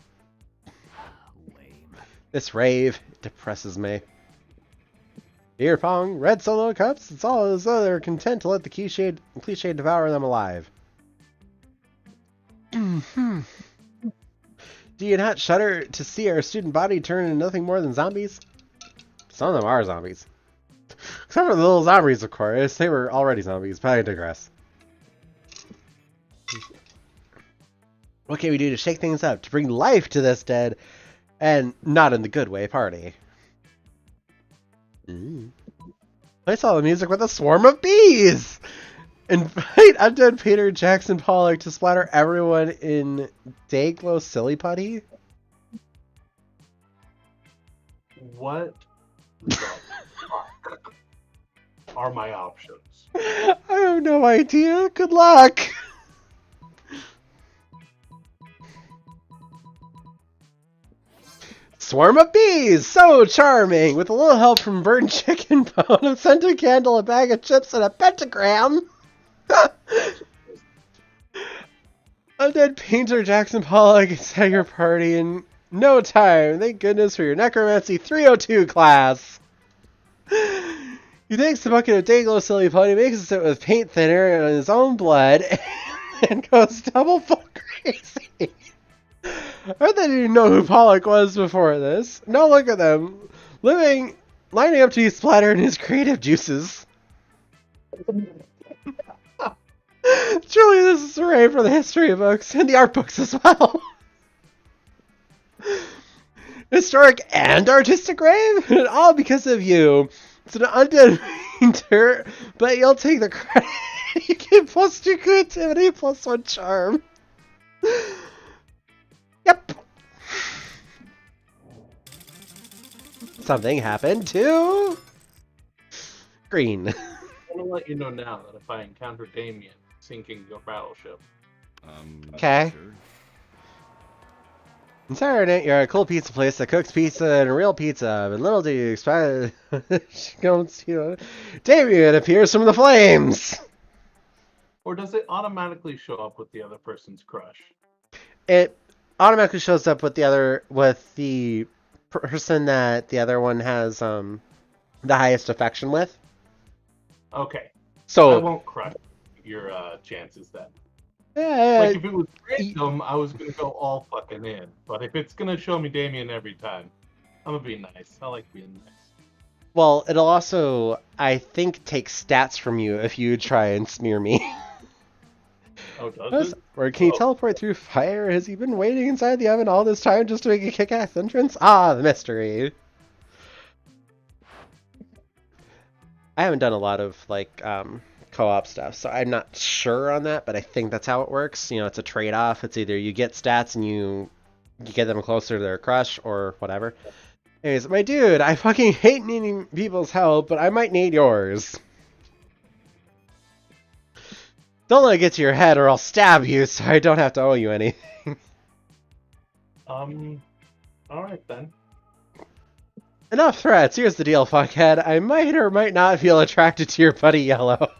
Lame. This rave depresses me. Beer pong, red solo cups, it's all as though they're content to let the cliche devour them alive. Do you not shudder to see our student body turn into nothing more than zombies? Some of them are zombies. Except for the little zombies, of course. They were already zombies, but I digress. What can we do to shake things up, to bring life to this dead, and not in the good way, party? Place all the music with a swarm of bees! Invite undead Peter Jackson Pollock to splatter everyone in Dayglow Silly Putty? What the fuck are my options? I have no idea. Good luck! swarm of bees! So charming! With a little help from burned chicken bone, a scented candle, a bag of chips, and a pentagram! Undead painter Jackson Pollock is at your party in no time. Thank goodness for your Necromancy 302 class! He takes the bucket of Dayglow Silly Pony, mixes it with paint thinner and his own blood, and goes double full crazy. I didn't even know who Pollock was before this. Now look at them, lining up to be splattered in his creative juices. Truly, this is hooray for the history books and the art books as well. Historic and artistic rave, and all because of you. It's an undead painter, but you'll take the credit. You get +2 creativity, +1 charm. Yep. Something happened to Green. I want to let you know now that if I encounter Damien sinking your battleship. Okay. Sure. In Saturday, you're at a cool pizza place that cooks pizza and real pizza, but little do you expect Damien appears from the flames. Or does it automatically show up with the other person's crush? It automatically shows up with the person that the other one has the highest affection with. Okay. So I won't crush your chances then. Yeah, like if it was random, I was gonna go all fucking in. But if it's gonna show me Damien every time, I'm gonna be nice. I like being nice. well, it'll also, I think, take stats from you if you try and smear me. Oh, does it? Or can you teleport through fire? Has he been waiting inside the oven all this time just to make a kick-ass entrance? Ah, the mystery. I haven't done a lot of, like, co-op stuff, so I'm not sure on that, but I think that's how it works. You know, it's a trade-off. It's either you get stats and you get them closer to their crush or whatever. Anyways, my dude, I fucking hate needing people's help, but I might need yours. Don't let it get to your head or I'll stab you so I don't have to owe you anything. Alright then. Enough threats. Here's the deal, fuckhead. I might or might not feel attracted to your buddy Yellow.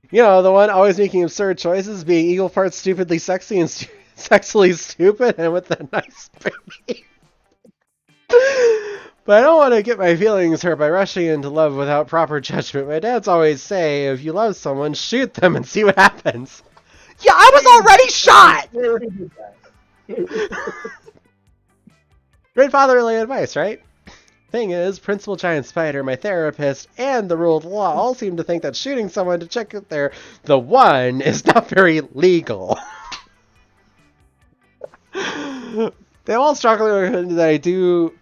You know, the one always making absurd choices, being equal parts stupidly sexy and sexily stupid, and with a nice baby. But I don't want to get my feelings hurt by rushing into love without proper judgment. My dad's always say, if you love someone, shoot them and see what happens. Yeah, I was already shot! Great fatherly advice, right? Thing is, Principal Giant Spider, my therapist, and the rule of law all seem to think that shooting someone to check if they're the one is not very legal. They all strongly recommend that I do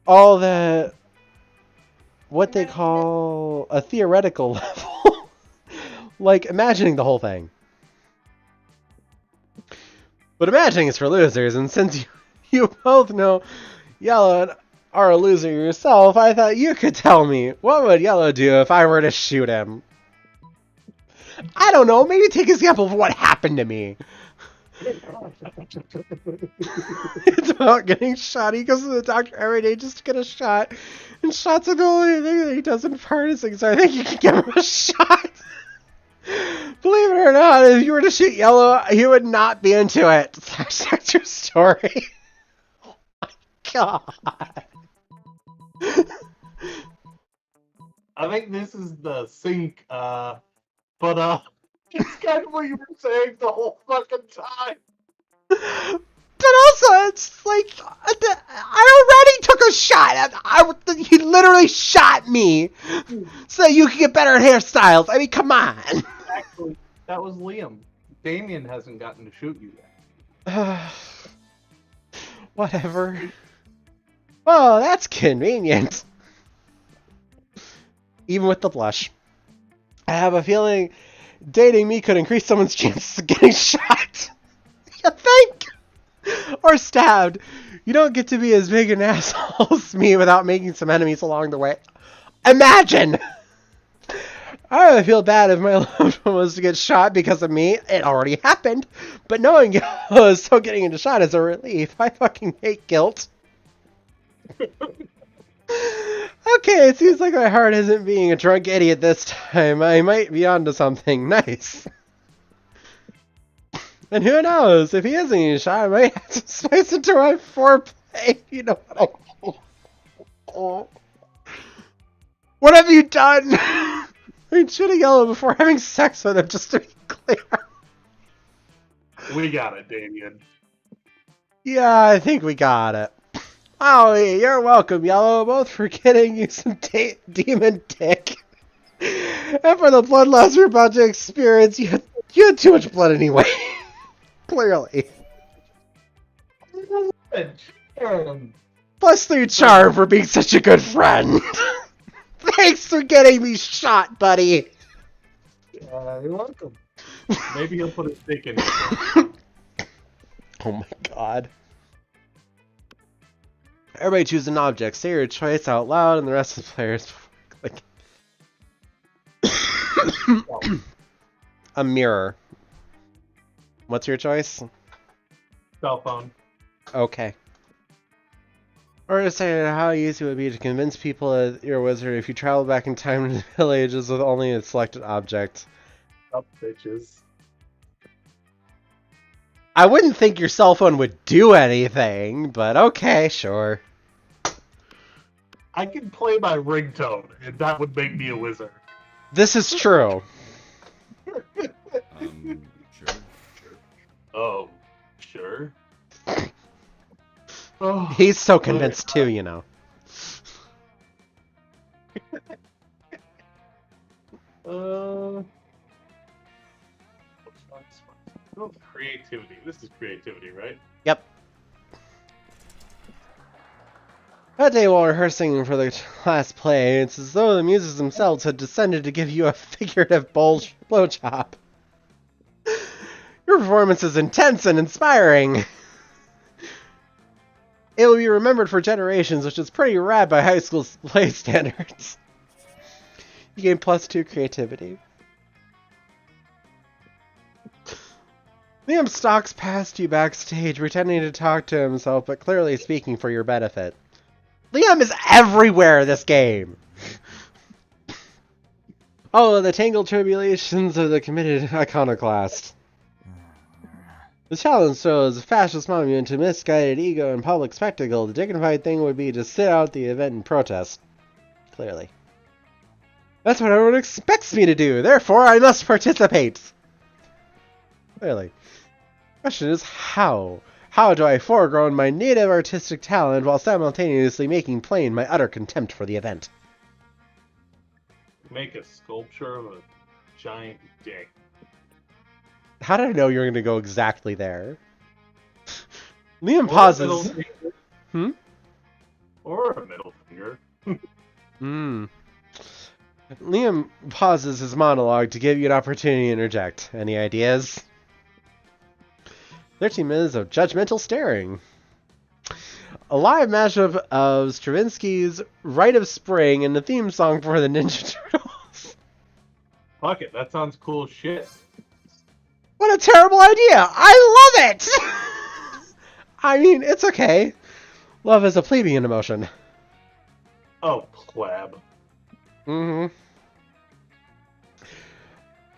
all the what they call a theoretical level. Like imagining the whole thing. But imagining is for losers, and since you both know Yellow are a loser yourself, I thought you could tell me, what would Yellow do if I were to shoot him? I don't know, maybe take an example of what happened to me. It's about getting shot. He goes to the doctor every day just to get a shot. And shots are the only thing that he does in harnessing, so I think you can give him a shot. Believe it or not, if you were to shoot Yellow, he would not be into it. That's your story. Oh my god. I think this is the sync, but it's kind of what you were saying the whole fucking time. But also, it's like, I already took a shot. He literally shot me so that you could get better hairstyles. I mean, come on. Actually, that was Liam. Damien hasn't gotten to shoot you yet. Whatever. Oh, that's convenient. Even with the blush. I have a feeling dating me could increase someone's chances of getting shot. You think? Or stabbed. You don't get to be as big an asshole as me without making some enemies along the way. Imagine! I would feel bad if my loved one was to get shot because of me. It already happened. But knowing Yellow is still getting into shot is a relief. I fucking hate guilt. Okay, it seems like my heart isn't being a drunk idiot this time. I might be onto something nice. And who knows, if he isn't getting shot, I might have to spice into my foreplay. You know what I mean? What have you done? I mean, shooting Yellow before having sex with him, just to be clear. We got it, Damien. Yeah, I think we got it. Oh, you're welcome, Yellow, both for getting you some demon dick. And for the bloodlust you're about to experience, you had too much blood anyway. Clearly. +3 charm for being such a good friend. Thanks for getting me shot, buddy. You're welcome. Maybe he'll put his dick in. Oh my god. Everybody choose an object. Say your choice out loud, and the rest of the players click. A mirror. What's your choice? Cell phone. Okay. Or to say how easy it would be to convince people that you're a wizard if you travel back in time to the Middle Ages with only a selected object. Up, bitches. I wouldn't think your cell phone would do anything, but okay, sure. I can play my ringtone, and that would make me a wizard. This is true. Sure. Oh, sure. Oh, He's so convinced too, you know. Creativity. This is creativity, right? Yep. That day while rehearsing for the class play, it's as though the muses themselves had descended to give you a figurative blowjob. Your performance is intense and inspiring. It will be remembered for generations, which is pretty rad by high school play standards. You gain +2 creativity. Liam stalks past you backstage, pretending to talk to himself, but clearly speaking for your benefit. Liam is everywhere this game! Oh, the tangled tribulations of the committed iconoclast. The challenge shows a fascist monument to misguided ego and public spectacle. The dignified thing would be to sit out the event and protest. Clearly. That's what everyone expects me to do, therefore I must participate! Clearly. Question is, how? How do I foreground my native artistic talent while simultaneously making plain my utter contempt for the event? Make a sculpture of a giant dick. How did I know you were going to go exactly there? Liam pauses. Or a middle finger. Liam pauses his monologue to give you an opportunity to interject. Any ideas? 13 minutes of judgmental staring. A live mashup of Stravinsky's Rite of Spring and the theme song for the Ninja Turtles. Fuck it, that sounds cool as shit. What a terrible idea! I love it! I mean, it's okay. Love is a plebeian emotion. Oh, pleb. Mm-hmm.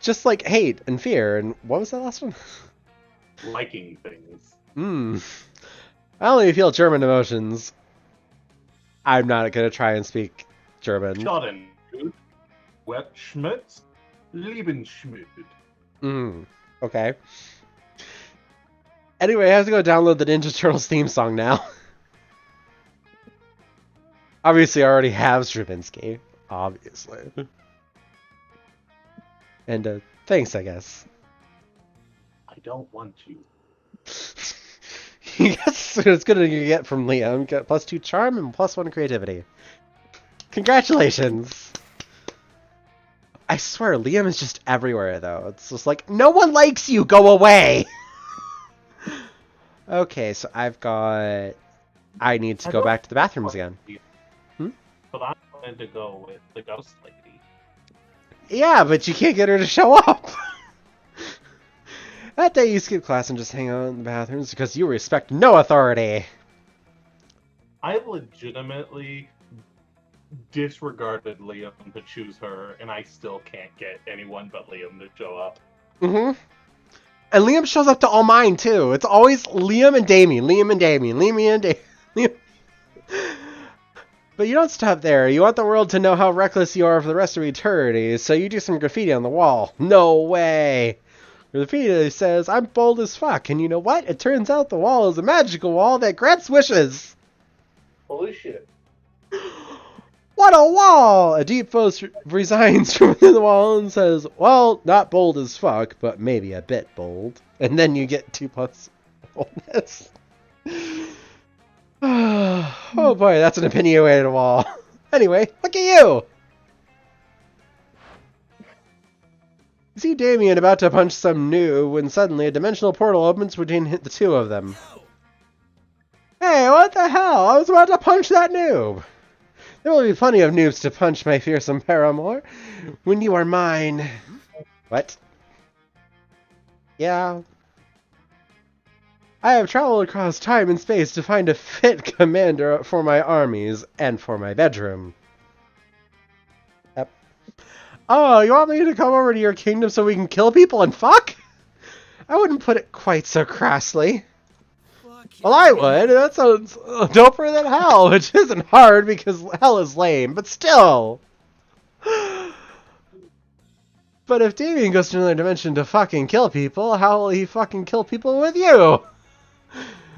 Just like hate and fear, and what was that last one? Liking things. I only feel German emotions. I'm not gonna try and speak German. Schadenfreude, Wetschmitz, Lebensschmied. Okay. Anyway, I have to go download the Ninja Turtles theme song now. Obviously, I already have Stravinsky. Obviously. And, thanks, I guess. I don't want you. That's as good as you get from Liam. Get +2 charm and +1 creativity. Congratulations! I swear, Liam is just everywhere, though. It's just like, no one likes you! Go away! Okay, so I've got... I need to go back to the bathrooms again. But I wanted to go with the ghost lady. Yeah, but you can't get her to show up. That day you skip class and just hang out in the bathrooms because you respect no authority. I legitimately disregarded Liam to choose her, and I still can't get anyone but Liam to show up. Mm-hmm. And Liam shows up to all mine, too. It's always Liam and Damien, Liam and Damien, Liam and Damien. But you don't stop there. You want the world to know how reckless you are for the rest of eternity, so you do some graffiti on the wall. No way! The graffiti says, I'm bold as fuck, and you know what? It turns out the wall is a magical wall that grants wishes! Holy shit. What a wall! A deep voice resigns from within the wall and says, well, not bold as fuck, but maybe a bit bold. And then you get 2+ boldness. Oh boy, that's an opinionated wall. Anyway, look at you! You see Damien about to punch some noob when suddenly a dimensional portal opens between the two of them. Hey, what the hell? I was about to punch that noob! There will be plenty of noobs to punch my fearsome paramour when you are mine. What? Yeah. I have traveled across time and space to find a fit commander for my armies and for my bedroom. Yep. Oh, you want me to come over to your kingdom so we can kill people and fuck? I wouldn't put it quite so crassly. Well, I would. That sounds doper than hell, which isn't hard because hell is lame, but still. But if Damien goes to another dimension to fucking kill people, how will he fucking kill people with you?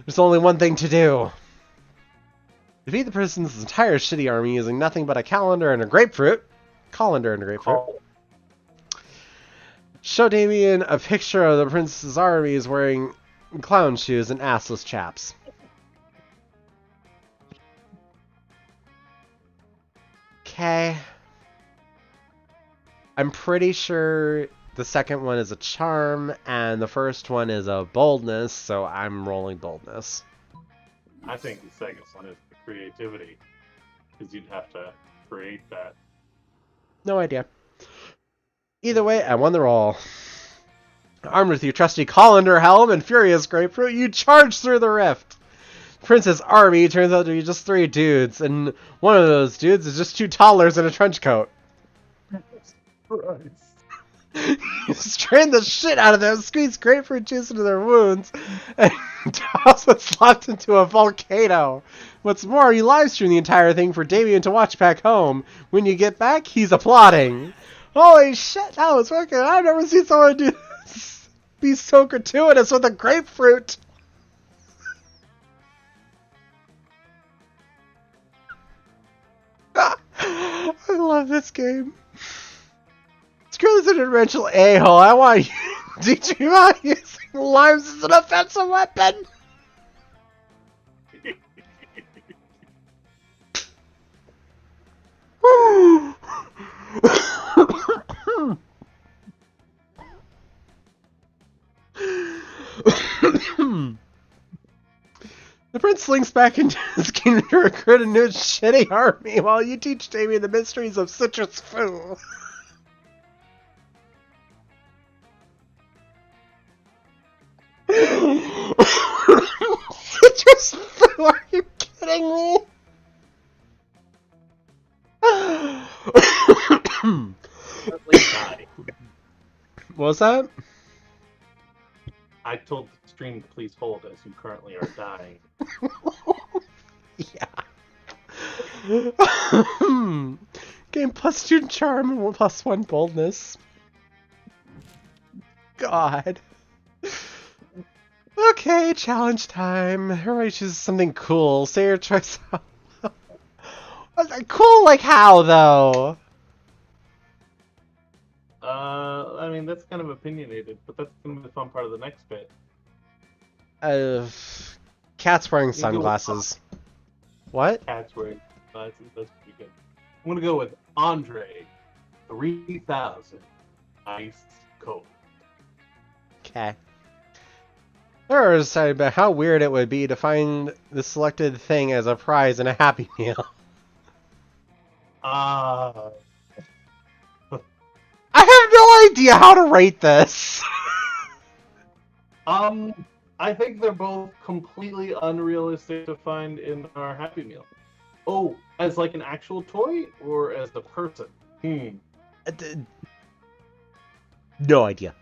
There's only one thing to do. Defeat the person's entire shitty army using nothing but a calendar and a grapefruit. Colander and a grapefruit. Show Damien a picture of the prince's armies wearing clown shoes and assless chaps. Okay. I'm pretty sure the second one is a charm, and the first one is a boldness, so I'm rolling boldness. I think the second one is the creativity, because you'd have to create that. No idea. Either way, I won the roll. Armed with your trusty colander helm and furious grapefruit, you charge through the rift. Prince's army turns out to be just 3 dudes, and one of those dudes is just 2 toddlers in a trench coat. Christ. You strain the shit out of them, squeeze grapefruit juice into their wounds, and toss what's left into a volcano. What's more, you live stream the entire thing for Damien to watch back home. When you get back, he's applauding. Holy shit, that was working. I've never seen someone do this. Be so gratuitous with a grapefruit. I love this game. Screw this interdimensional a-hole. I want you to teach me about using limes as an offensive weapon. The prince slinks back into his kingdom to recruit a new shitty army while you teach Damien the mysteries of citrus foo. Citrus foo? Are you kidding me? What was that? I told the stream to please hold as you currently are dying. Yeah. Game +2 charm and +1 boldness. God. Okay, challenge time. Everybody chooses something cool. Say your choice. Cool like how, though? I mean, that's kind of opinionated, but that's going to be the fun part of the next bit. Cat's wearing sunglasses. What? Cat's wearing sunglasses. That's pretty good. I'm going to go with Andre 3000 Ice Cold. Okay. I was decided about how weird it would be to find the selected thing as a prize in a Happy Meal. idea how to rate this. I think they're both completely unrealistic to find in our Happy Meal. Oh, as like an actual toy or as a person? No idea.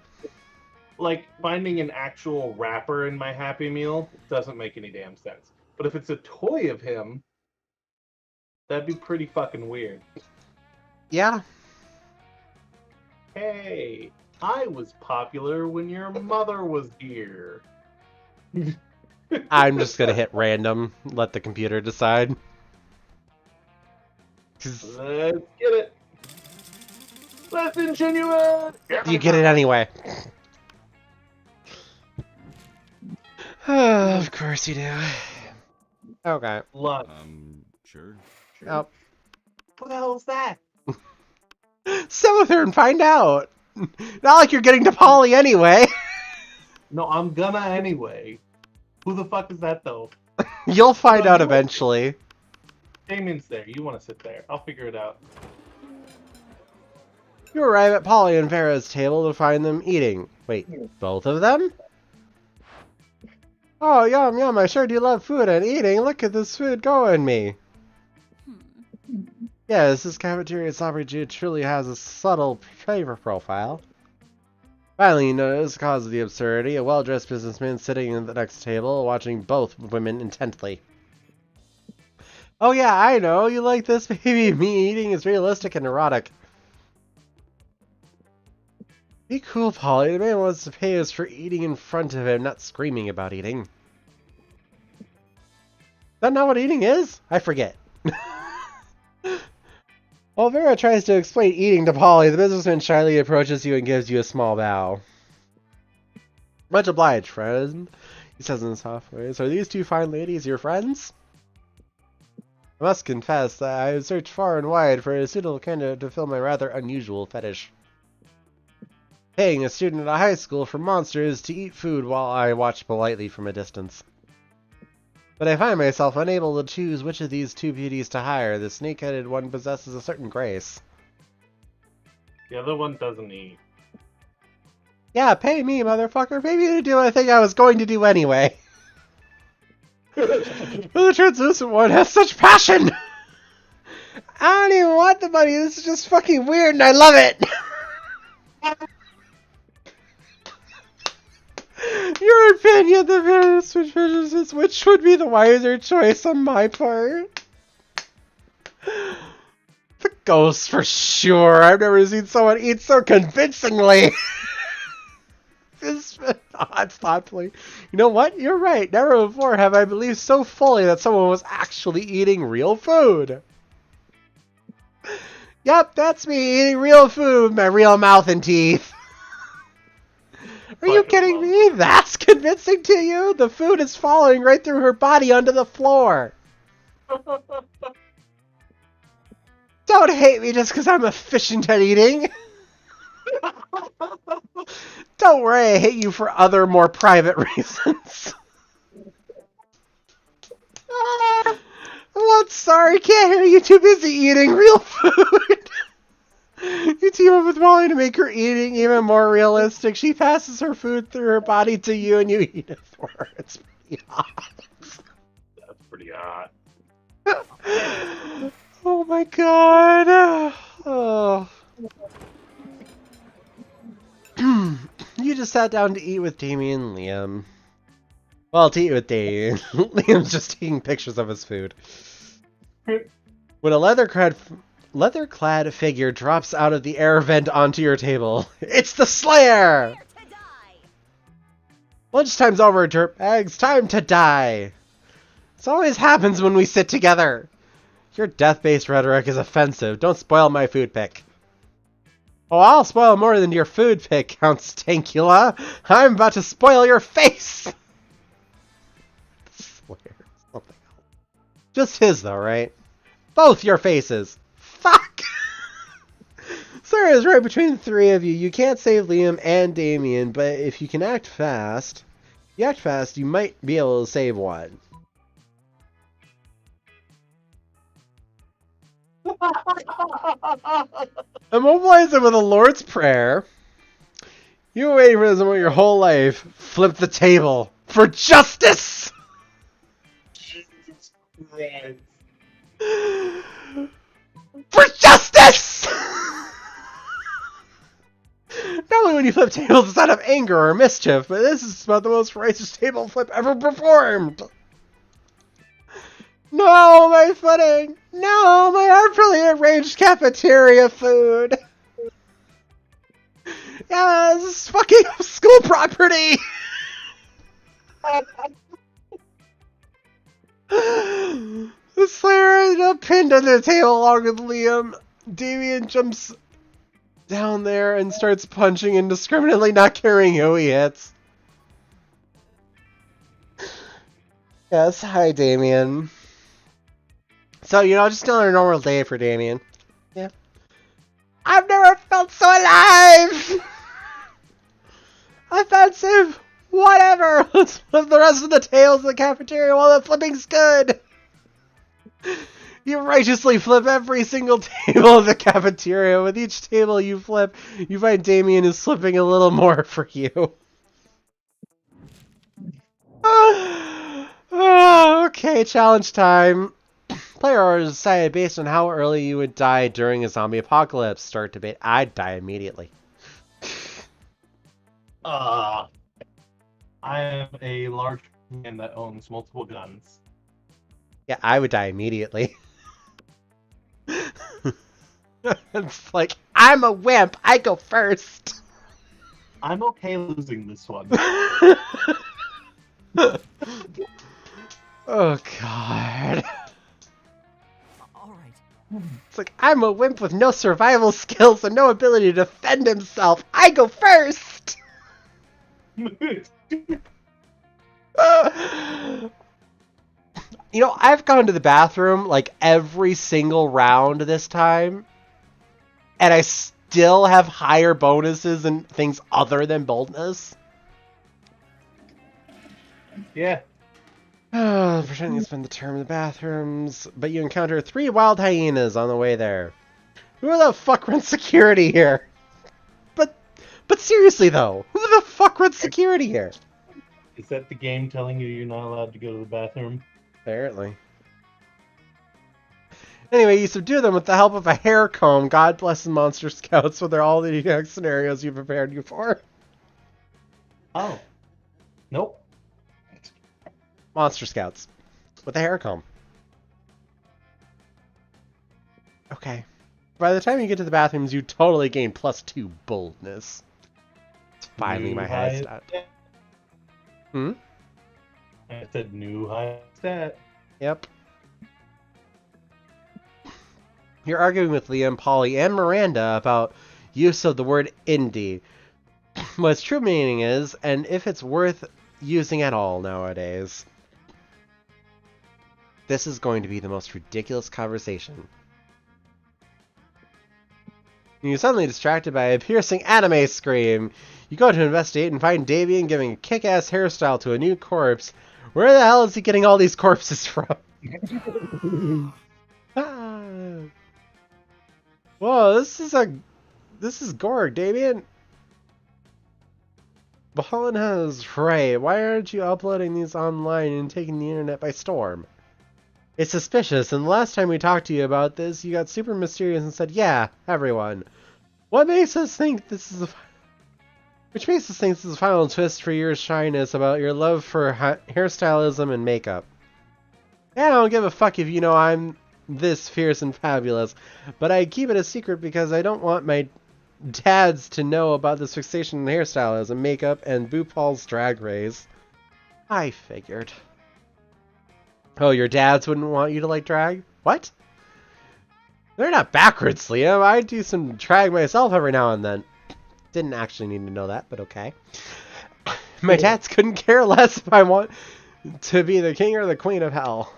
Like, finding an actual wrapper in my Happy Meal doesn't make any damn sense. But if it's a toy of him, that'd be pretty fucking weird. Yeah. Hey, I was popular when your mother was here. I'm just gonna hit random, let the computer decide. Let's get it. Let's ingenuous. You get it anyway. Of course you do. Okay. Lunch. Sure. Oh. What the hell's that? Sit with her and find out. Not like you're getting to Polly anyway. No, I'm gonna anyway. Who the fuck is that though? You'll find out eventually. Damien's there. You want to sit there? I'll figure it out. You arrive at Polly and Vera's table to find them eating. Wait, both of them? Oh, yum, yum, I sure do love food and eating. Look at this food going me. Yes, this cafeteria sovereignty truly has a subtle flavor profile. Finally, you notice the cause of the absurdity. A well-dressed businessman sitting at the next table, watching both women intently. Oh yeah, I know. You like this, baby. Me eating is realistic and erotic. Be cool, Polly. The man wants to pay us for eating in front of him, not screaming about eating. Is that not what eating is? I forget. While Vera tries to explain eating to Polly, the businessman shyly approaches you and gives you a small bow. Much obliged, friend, he says in a soft voice. Are these two fine ladies your friends? I must confess that I have searched far and wide for a suitable candidate to fill my rather unusual fetish. Paying a student at a high school for monsters to eat food while I watch politely from a distance. But I find myself unable to choose which of these two beauties to hire. The snake-headed one possesses a certain grace. The other one doesn't eat. Yeah, pay me, motherfucker. Pay me to do a thing I was going to do anyway. The translucent one has such passion! I don't even want the money. This is just fucking weird and I love it! Your opinion, the various which would be the wiser choice on my part? The ghost for sure. I've never seen someone eat so convincingly. This odds thoughtfully. You know what? You're right. Never before have I believed so fully that someone was actually eating real food. Yep, that's me eating real food with my real mouth and teeth. Are you kidding me? That's convincing to you? The food is falling right through her body onto the floor. Don't hate me just because I'm efficient at eating. Don't worry, I hate you for other, more private reasons. What? Sorry, can't hear you. Too busy eating real food. You team up with Molly to make her eating even more realistic. She passes her food through her body to you and you eat it for her. It's pretty hot. That's pretty hot. Oh my god. Oh. You just sat down to eat with Damien and Liam. Well, to eat with Damien. Liam's just taking pictures of his food. When a leather-clad figure drops out of the air vent onto your table. It's the Slayer! Lunchtime's over, dirtbags. Time to die. This always happens when we sit together. Your death-based rhetoric is offensive. Don't spoil my food pick. Oh, I'll spoil more than your food pick, Count Stankula. I'm about to spoil your face! Slayer. Something else. Just his, though, right? Both your faces. Fuck! Sarah is right between the three of you. You can't save Liam and Damien, but if you can act fast, you might be able to save one. Immobilize him with a Lord's Prayer. You were waiting for this moment your whole life. Flip the table for justice! Jesus Christ. For justice! Not only when you flip tables, it's out of anger or mischief, but this is about the most righteous table flip ever performed. No, my footing! No, my artfully arranged cafeteria food! Yeah, this is fucking school property! The Slayer ended up pinned under the table along with Liam. Damien jumps down there and starts punching indiscriminately, not caring who he hits. Yes, hi Damien. So, just another normal day for Damien. Yeah. I've never felt so alive! Offensive! Whatever! Let's flip the rest of the tails in the cafeteria while the flipping's good! You righteously flip every single table in the cafeteria. With each table you flip, you find Damien is slipping a little more for you. Okay, challenge time. Player orders decided based on how early you would die during a zombie apocalypse. Start debate. I'd die immediately. I am a large man that owns multiple guns. Yeah, I would die immediately. It's like, I'm a wimp. I go first. I'm okay losing this one. Oh, God. Alright. It's like, I'm a wimp with no survival skills and no ability to defend himself. I go first! I've gone to the bathroom like every single round this time, and I still have higher bonuses and things other than boldness. Yeah. Pretending to spend the term in the bathrooms, but you encounter 3 wild hyenas on the way there. Who the fuck runs security here? But seriously though, who the fuck runs security here? Is that the game telling you you're not allowed to go to the bathroom? Apparently. Anyway, you subdue them with the help of a hair comb. God bless the Monster Scouts for all the next scenarios you prepared you for. Oh. Nope. Monster Scouts. With a hair comb. Okay. By the time you get to the bathrooms, you totally gain +2 boldness. It's finally my highest stat. Hmm? I said new high stat. Yep. You're arguing with Liam, Polly, and Miranda about use of the word indie. What its true meaning is, and if it's worth using at all nowadays. This is going to be the most ridiculous conversation. You're suddenly distracted by a piercing anime scream. You go to investigate and find Davian giving a kick-ass hairstyle to a new corpse. Where the hell is he getting all these corpses from? Whoa, this is Gorg, Davian. Balan has right. Why aren't you uploading these online and taking the internet by storm? It's suspicious, and the last time we talked to you about this, you got super mysterious and said, yeah, everyone. What makes us think this is Which makes us think this is a final twist for your shyness about your love for hairstylism and makeup. Yeah, I don't give a fuck if you know I'm this fierce and fabulous, but I keep it a secret because I don't want my dads to know about this fixation in hairstylism, makeup, and RuPaul's Drag Race. I figured. Oh, your dads wouldn't want you to like drag? What? They're not backwards, Liam. I do some drag myself every now and then. Didn't actually need to know that, but okay. My dads couldn't care less if I want to be the king or the queen of hell.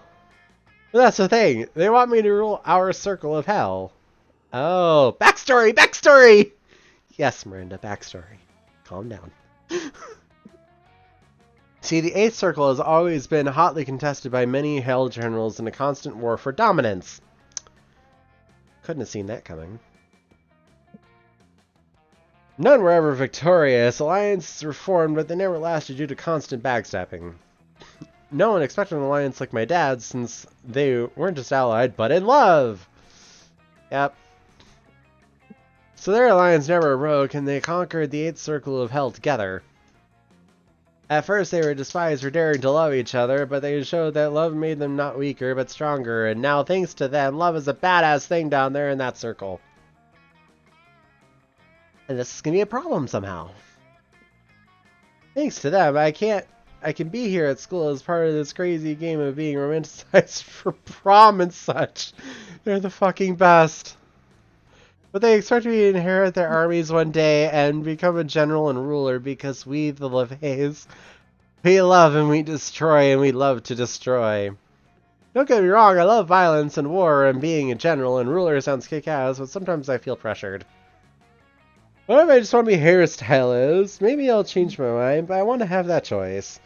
But that's the thing. They want me to rule our circle of hell. Oh, backstory! Backstory! Yes, Miranda, backstory. Calm down. See, the 8th Circle has always been hotly contested by many hell generals in a constant war for dominance. Couldn't have seen that coming. None were ever victorious. Alliances were formed, but they never lasted due to constant backstabbing. No one expected an alliance like my dad's, since they weren't just allied, but in love! Yep. So their alliance never broke, and they conquered the 8th circle of hell together. At first they were despised for daring to love each other, but they showed that love made them not weaker, but stronger, and now thanks to them, love is a badass thing down there in that circle. And this is gonna be a problem somehow. Thanks to them, I can be here at school as part of this crazy game of being romanticized for prom and such. They're the fucking best. But they expect me to inherit their armies one day and become a general and ruler because we, the LaVeys, we love and we destroy and we love to destroy. Don't get me wrong, I love violence and war and being a general and ruler sounds kick-ass, but sometimes I feel pressured. What if I just want to be hairstylist? Maybe I'll change my mind, but I want to have that choice.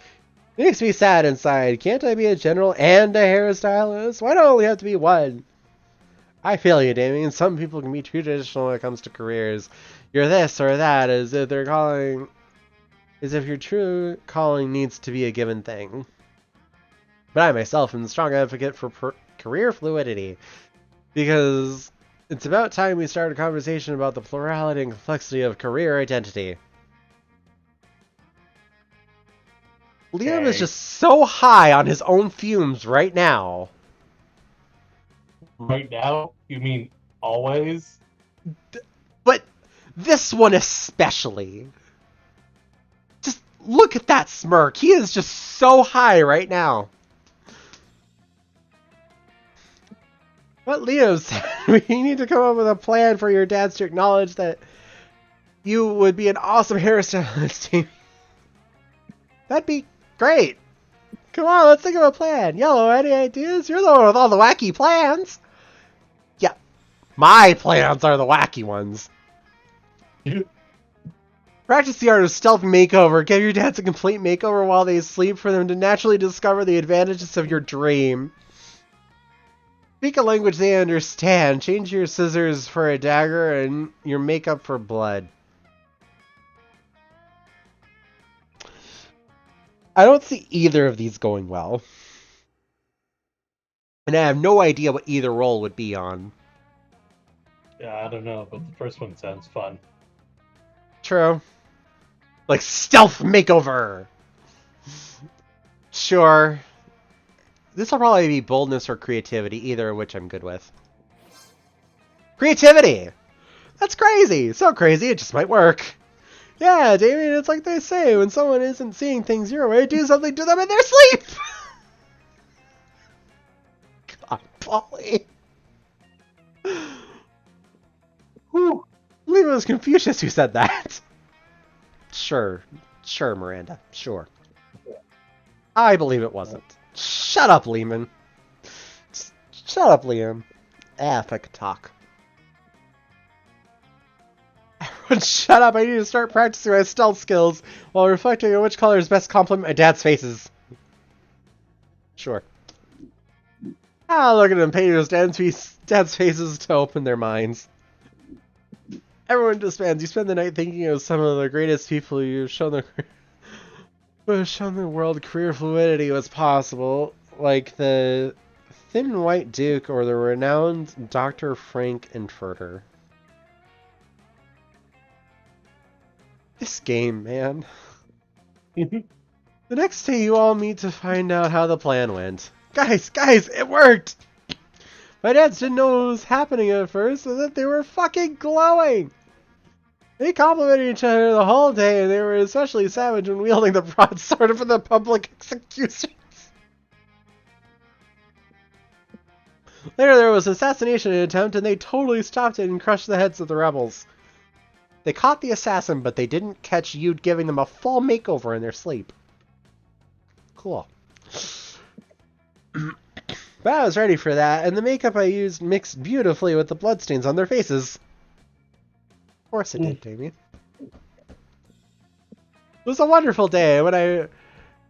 It makes me sad inside. Can't I be a general and a hairstylist? Why do I only have to be one? I feel you, Damien. Some people can be too traditional when it comes to careers. You're this or that, as if your true calling needs to be a given thing. But I myself am a strong advocate for career fluidity, because it's about time we start a conversation about the plurality and complexity of career identity. Liam is just so high on his own fumes right now. Right now? You mean always? But this one especially. Just look at that smirk. He is just so high right now. What Leo said, we need to come up with a plan for your dads to acknowledge that you would be an awesome hairstylist team. That'd be great. Come on, let's think of a plan. Yellow, any ideas? You're the one with all the wacky plans. Yeah, my plans are the wacky ones. Practice the art of stealth makeover. Give your dads a complete makeover while they sleep for them to naturally discover the advantages of your dream. Speak a language they understand. Change your scissors for a dagger and your makeup for blood. I don't see either of these going well. And I have no idea what either role would be on. Yeah, I don't know, but the first one sounds fun. True. Like stealth makeover! Sure. This will probably be boldness or creativity, either of which I'm good with. Creativity! That's crazy! So crazy, it just might work. Yeah, Damien, it's like they say, when someone isn't seeing things your way, do something to them in their sleep! God, Polly. Whew. I believe it was Confucius who said that. Sure, Miranda, sure. I believe it wasn't. Shut up, Lehman. Shut up, Liam. If I could talk. Everyone shut up, I need to start practicing my stealth skills while reflecting on which colors best complement my dad's faces. Sure. Look at them painting his dad's faces to open their minds. Everyone disbands. You spend the night thinking of some of the greatest people you've shown the world career fluidity was possible, like the Thin White Duke or the renowned Dr. Frank Infurter. This game, man. The next day you all meet to find out how the plan went. Guys, it worked! My dads didn't know what was happening at first, so that they were fucking glowing! They complimented each other the whole day, and they were especially savage when wielding the broadsword for the public executions. Later there was an assassination attempt, and they totally stopped it and crushed the heads of the rebels. They caught the assassin, but they didn't catch you giving them a full makeover in their sleep. Cool. But I was ready for that, and the makeup I used mixed beautifully with the bloodstains on their faces. Of course it did, Damien. It was a wonderful day. When I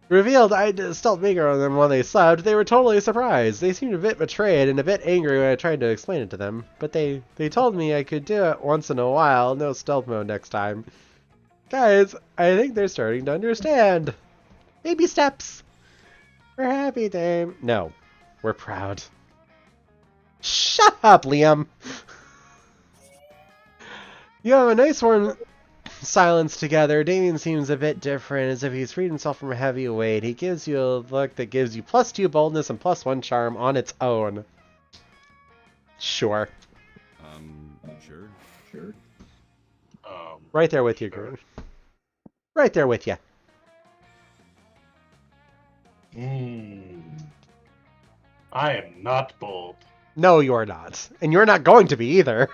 Revealed I stealth maker on them while they slept, they were totally surprised. They seemed a bit betrayed and a bit angry when I tried to explain it to them. But they told me I could do it once in a while, no stealth mode next time. Guys, I think they're starting to understand. Baby steps. We're happy, Dame. No, we're proud. Shut up, Liam. You have a nice warm silence together. Damien seems a bit different, as if he's freed himself from a heavy weight. He gives you a look that gives you +2 boldness and +1 charm on its own. Sure. Sure. Right there with you, Groon. Right there with you. I am not bold. No, you're not. And you're not going to be either.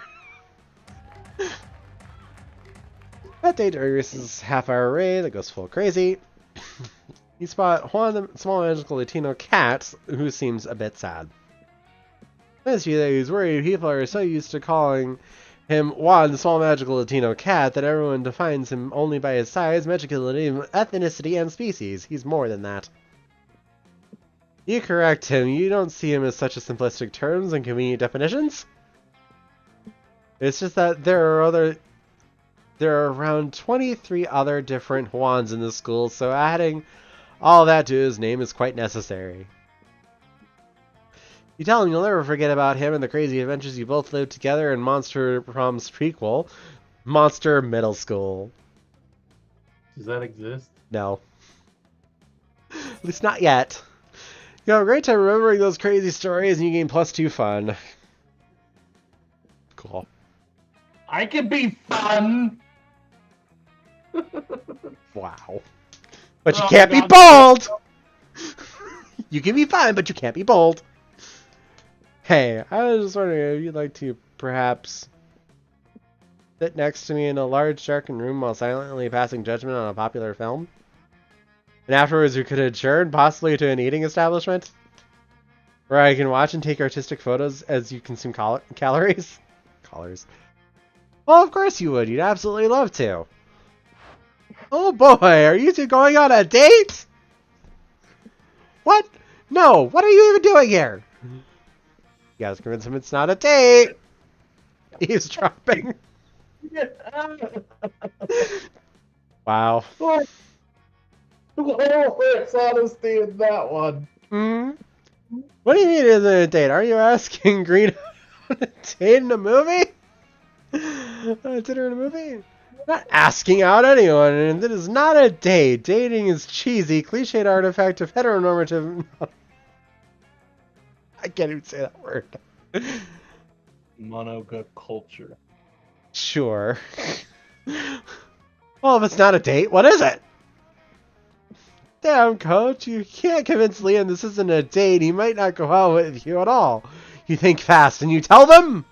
That day during Reese's half-hour raid that goes full crazy, you spot Juan, the small magical Latino cat, who seems a bit sad. As you that he's worried, people are so used to calling him Juan, the small magical Latino cat, that everyone defines him only by his size, magicality, ethnicity, and species. He's more than that. You correct him. You don't see him as such a simplistic terms and convenient definitions. It's just that there are around 23 other different Juans in the school, so adding all that to his name is quite necessary. You tell him you'll never forget about him and the crazy adventures you both lived together in Monster Prom's prequel, Monster Middle School. Does that exist? No. At least not yet. You have a great time remembering those crazy stories and you gain +2 fun. Cool. I can be fun! Wow. But you can't be bold! You can be fine, but you can't be bold. Hey, I was just wondering if you'd like to perhaps sit next to me in a large darkened room while silently passing judgment on a popular film? And afterwards we could adjourn, possibly to an eating establishment? Where I can watch and take artistic photos as you consume calories? Callers. Well, of course you would. You'd absolutely love to. Oh boy, are you two going on a date? What? No, what are you even doing here? You gotta convince him it's not a date. Eavesdropping. Wow. It's honesty in that one. What do you mean it isn't a date? Are you asking Green on a date in a movie? Dinner in a movie? I'm not asking out anyone, and it is not a date. Dating is cheesy, cliched artifact of heteronormative... I can't even say that word. Monoga culture. Sure. Well, if it's not a date, what is it? Damn, coach, you can't convince Liam this isn't a date. He might not go out with you at all. You think fast and you tell them?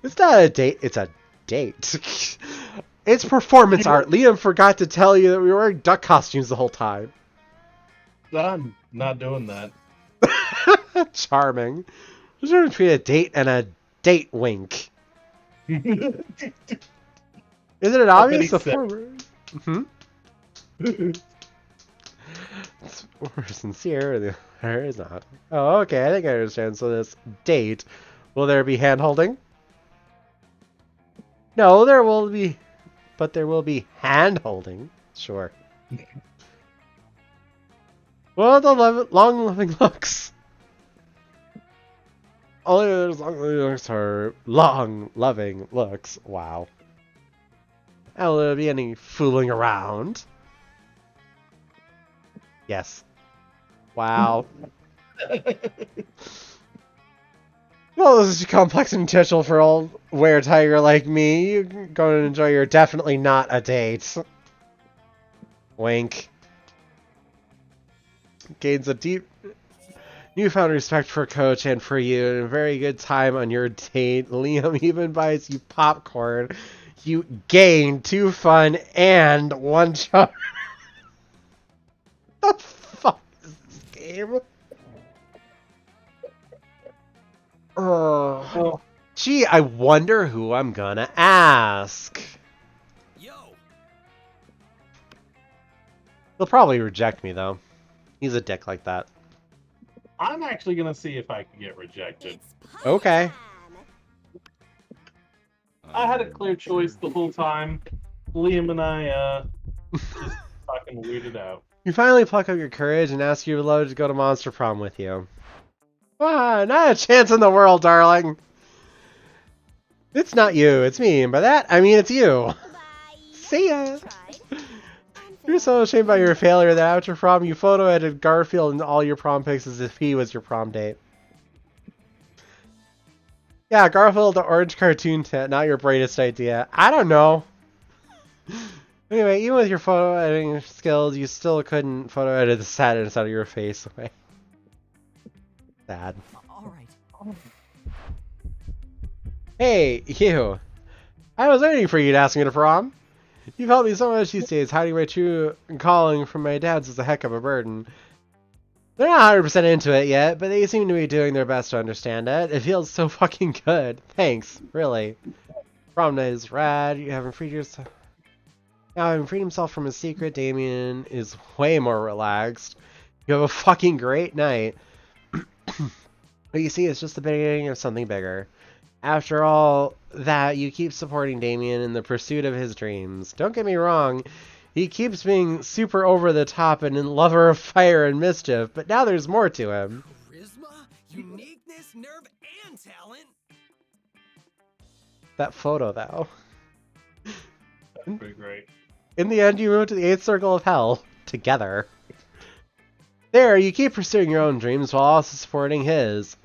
It's not a date, it's a date. It's performance art. Liam forgot to tell you that we were wearing duck costumes the whole time. Done. Not doing that. Charming. There's no between a date and a date wink. Isn't it obvious? The former. It's more sincere, the other is not. Oh, okay, I think I understand. So this date, will there be hand holding? No, there will be, but there will be hand holding. Sure. Well, the long loving looks. Only those long loving looks are long loving looks. Wow. And will there be any fooling around? Yes. Wow. Well, this is complex and potential for old were-tiger like me. You're going to enjoy your definitely not a date. Wink. Gains a deep newfound respect for Coach and for you, and a very good time on your date. Liam even buys you popcorn. You gain 2 fun and 1 charm. What the fuck is this game? Gee, I wonder who I'm gonna ask. Yo. He'll probably reject me, though. He's a dick like that. I'm actually gonna see if I can get rejected. Okay. I had a clear choice the whole time. Liam and I just fucking weirded out. You finally pluck up your courage and ask your beloved to go to Monster Prom with you. Ah, not a chance in the world, darling. It's not you, it's me, and by that, I mean it's you. See ya. You're so ashamed by your failure that after prom, you photo edited Garfield in all your prom pics as if he was your prom date. Yeah, Garfield, the orange cartoon tent, not your brightest idea. I don't know. Anyway, even with your photo editing skills, you still couldn't photo edit the sadness out of your face away. Sad. Alright. Hey, you. I was waiting for you to ask me to prom. You've helped me so much these days. Hiding my true calling from my dad's is a heck of a burden. They're not 100% into it yet, but they seem to be doing their best to understand it. It feels so fucking good. Thanks, really. Prom night is rad. You haven't freed yourself. Now, having freed himself from his secret, Damien is way more relaxed. You have a fucking great night. But you see, it's just the beginning of something bigger. After all that, you keep supporting Damien in the pursuit of his dreams. Don't get me wrong, he keeps being super over the top and a lover of fire and mischief, but now there's more to him. Charisma, uniqueness, nerve, and talent. That photo, though. That's pretty great. In the end, you move to the 8th circle of hell. Together. There, you keep pursuing your own dreams while also supporting his.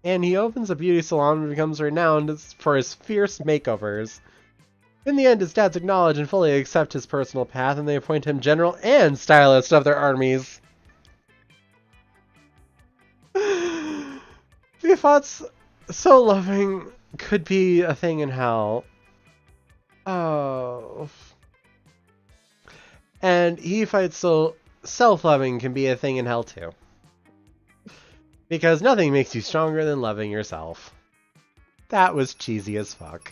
And he opens a beauty salon and becomes renowned for his fierce makeovers. In the end, his dads acknowledge and fully accept his personal path, and they appoint him general and stylist of their armies. The thoughts so loving could be a thing in hell. Oh. And he fights so self-loving can be a thing in hell too. Because nothing makes you stronger than loving yourself. That was cheesy as fuck.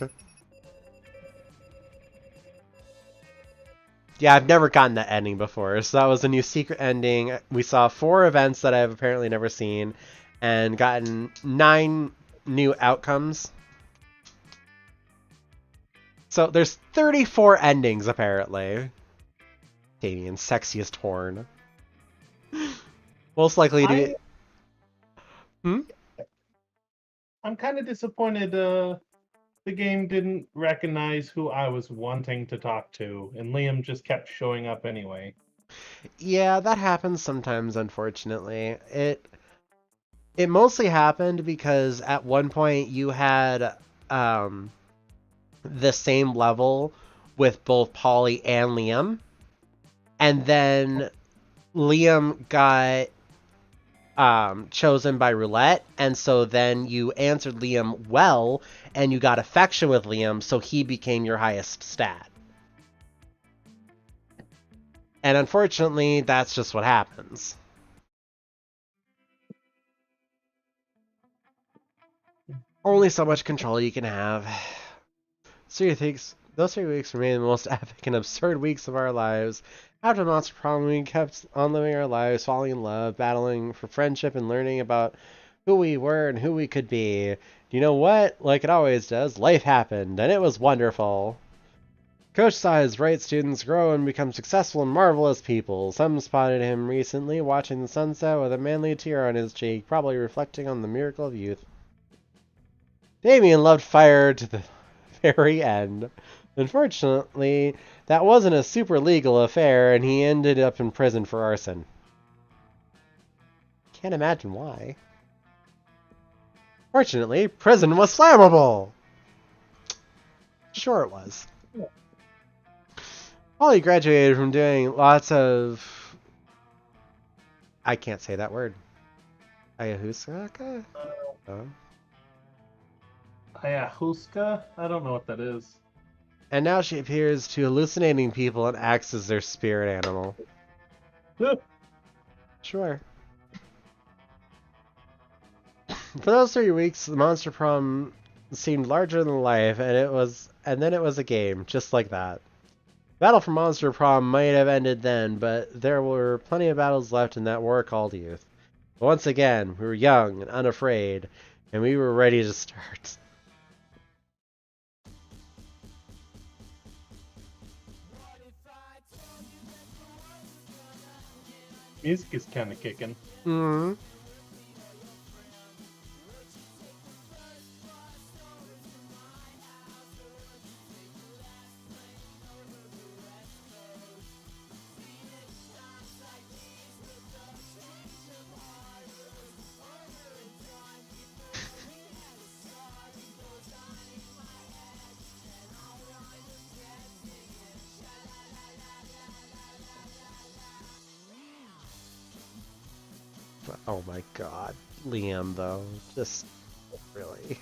Yeah, I've never gotten that ending before, so that was a new secret ending. We saw 4 events that I've apparently never seen, and gotten 9 new outcomes. So there's 34 endings, apparently. Damien's sexiest horn. Most likely to be... I'm kind of disappointed the game didn't recognize who I was wanting to talk to, and Liam just kept showing up anyway. Yeah, that happens sometimes, unfortunately. It mostly happened because at one point you had the same level with both Polly and Liam, and then Liam got chosen by roulette, and so then you answered Liam well, and you got affection with Liam, so he became your highest stat. And unfortunately, that's just what happens. Only so much control you can have. So you think those 3 weeks remain the most epic and absurd weeks of our lives. After Monster Prom, we kept on living our lives, falling in love, battling for friendship, and learning about who we were and who we could be. You know what? Like it always does, life happened, and it was wonderful. Coach saw his bright students grow and become successful and marvelous people. Some spotted him recently watching the sunset with a manly tear on his cheek, probably reflecting on the miracle of youth. Damien loved fire to the very end. Unfortunately, that wasn't a super legal affair, and he ended up in prison for arson. Can't imagine why. Fortunately, prison was flammable! Sure it was. Polly graduated from doing lots of... I can't say that word. Ayahuasca? Oh. Ayahuasca? I don't know what that is. And now she appears to hallucinating people and acts as their spirit animal. Sure. For those 3 weeks, the Monster Prom seemed larger than life, and then it was a game, just like that. Battle for Monster Prom might have ended then, but there were plenty of battles left in that war called youth. But once again, we were young and unafraid, and we were ready to start. Music is kind of kicking. Mm-hmm. Oh my god. Liam, though. Just really.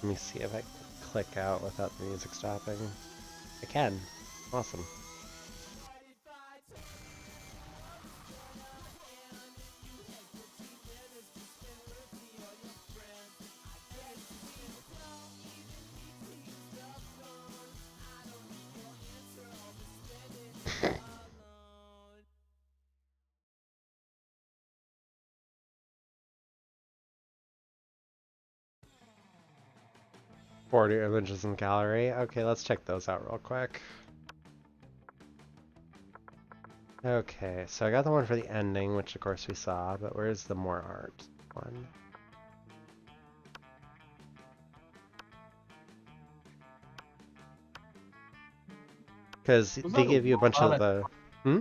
Let me see if I can click out without the music stopping. I can. Awesome. Border images in gallery. Okay, let's check those out real quick. Okay, so I got the one for the ending, which of course we saw, but where's the more art one? Because they give you a bunch of the... Hmm?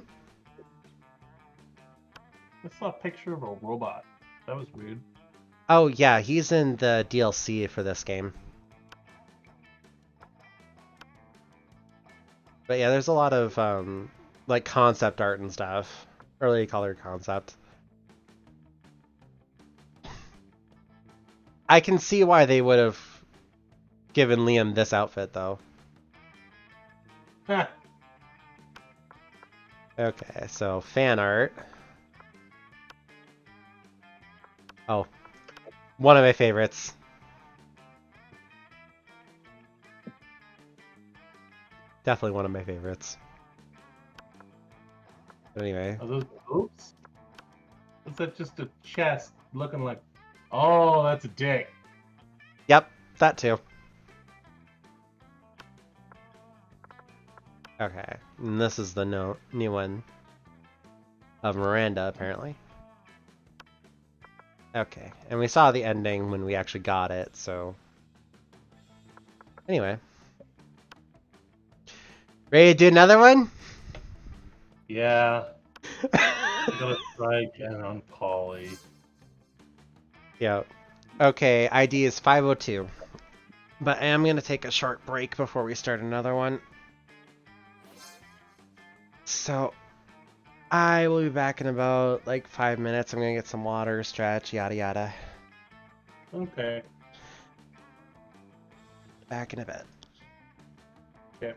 I saw a picture of a robot. That was weird. Oh yeah, he's in the DLC for this game. But yeah, there's a lot of like concept art and stuff. Early colored concept. I can see why they would have given Liam this outfit though. Okay, so fan art. Oh, one of my favorites. Definitely one of my favorites. But anyway. Are those boobs? Is that just a chest looking like... Oh, that's a dick. Yep, that too. Okay, and this is the new one of Miranda, apparently. Okay, and we saw the ending when we actually got it, so... Anyway. Ready to do another one? Yeah. I gotta try again on Polly. Yep. Okay, ID is 502. But I am going to take a short break before we start another one. So, I will be back in about, like, 5 minutes. I'm going to get some water, stretch, yada yada. Okay. Back in a bit. Okay.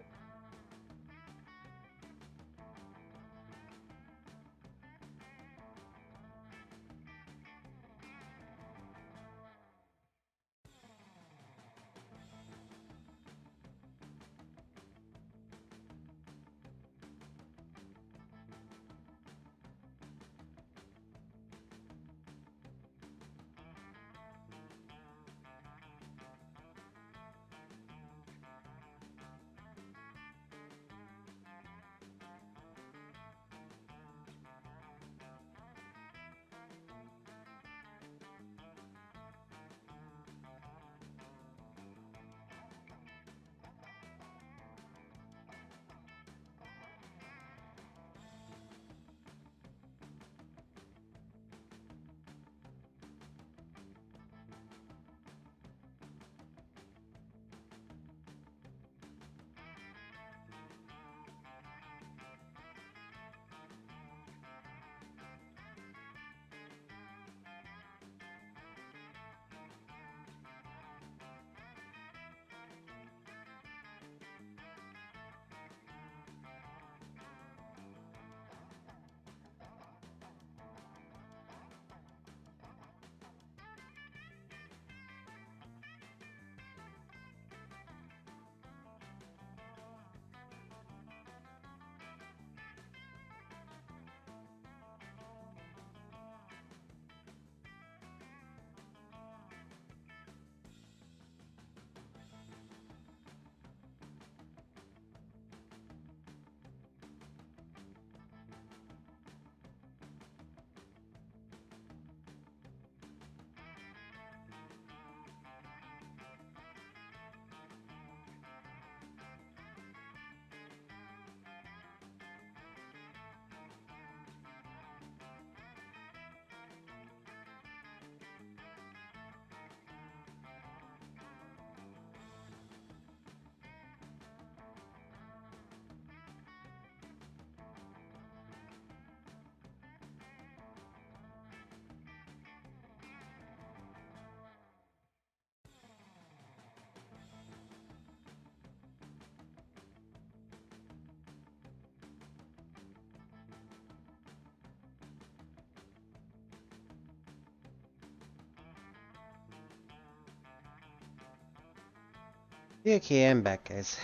Okay, I'm back, guys.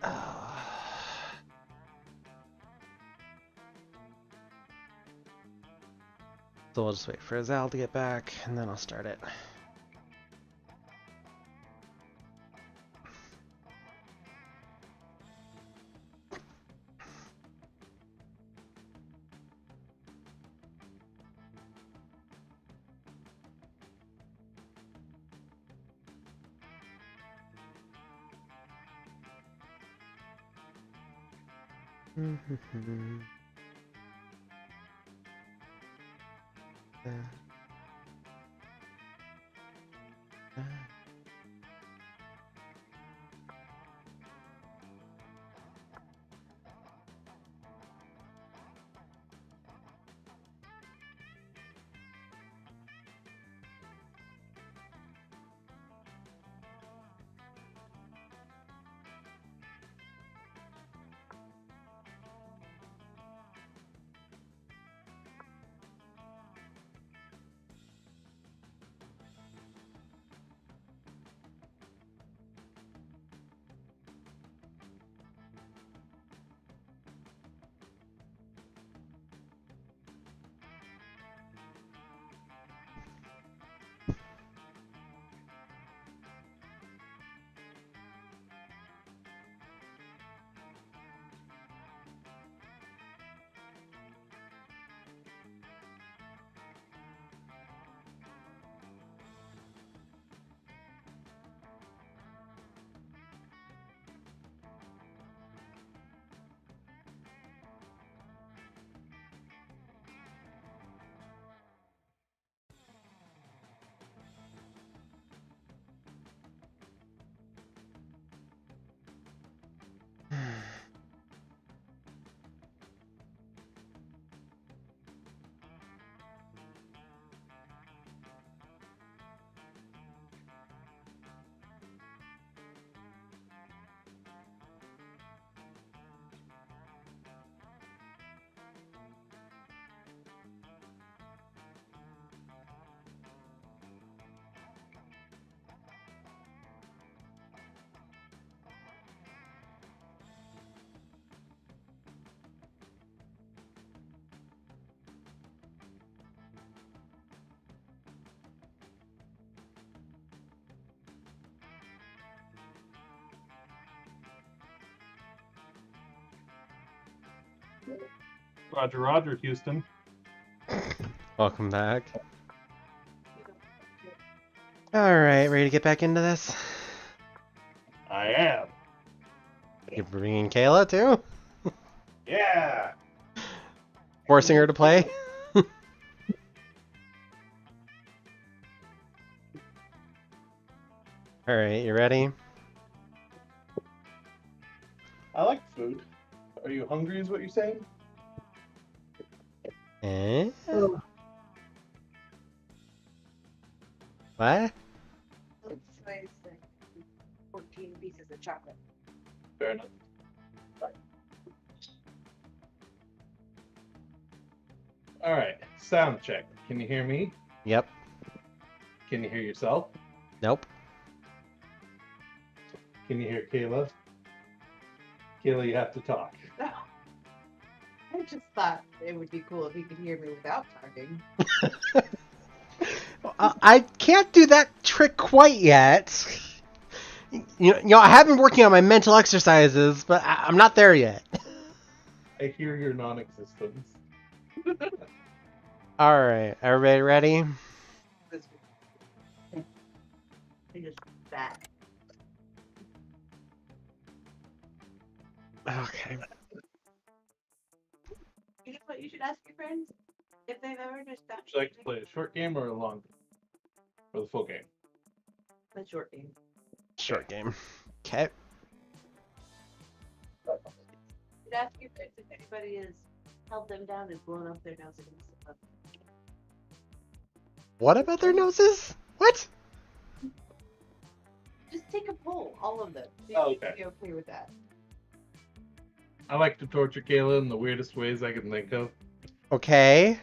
Oh. So we'll just wait for Zal to get back, and then I'll start it. Roger, Roger, Houston. Welcome back. Alright, ready to get back into this? I am. You're bringing Kayla too? Yeah. Forcing her to play? Alright, you ready? I like food. Are you hungry? Is what you're saying? Eh? What? Let's say 14 pieces of chocolate. Fair enough. All right. Sound check. Can you hear me? Yep. Can you hear yourself? Nope. Can you hear Kayla? Kayla, you have to talk. No. I just thought it would be cool if you could hear me without talking. I can't do that trick quite yet. You know, I have been working on my mental exercises, but I'm not there yet. I hear your non-existence. Alright, everybody ready? I just that. Okay. You know what you should ask your friends? If they've ever just done Would you like to play a short game or a long game? Or the full game? a short game. Short game. Okay. You should ask your friends if anybody has held them down and blown up their nose against the button. What about their noses? What? Just take a poll, all of them. See Oh, if okay. you'd be okay with that. I like to torture Kayla in the weirdest ways I can think of. Okay.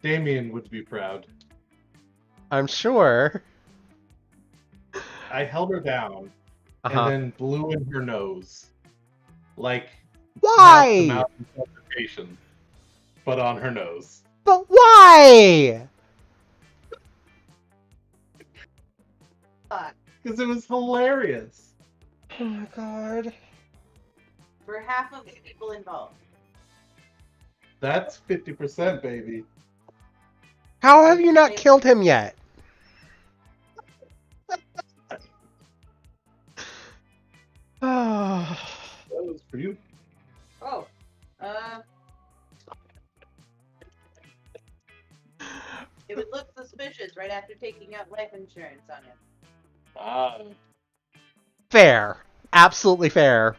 Damien would be proud. I'm sure. I held her down and Uh-huh. then blew in her nose. Like Why? mouth-to-mouth resuscitation, but on her nose. But why? Fuck. Because it was hilarious. Oh my god. For half of the people involved. That's 50%, baby. How have you not killed him yet? Oh. That was for you. Oh. It would look suspicious right after taking out life insurance on him. Fair. Absolutely fair.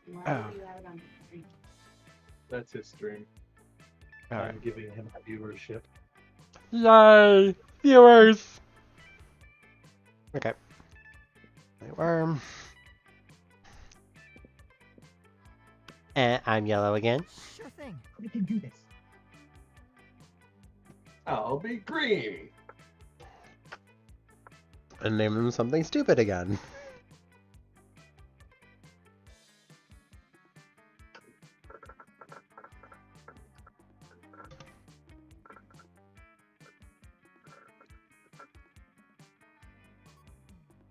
Why Oh. do you have it on the screen? That's his stream. Alright. I'm giving him viewership. Yay! Viewers! Okay. Worm. And I'm yellow again. Sure thing. We can do this. I'll be green. And name them something stupid again.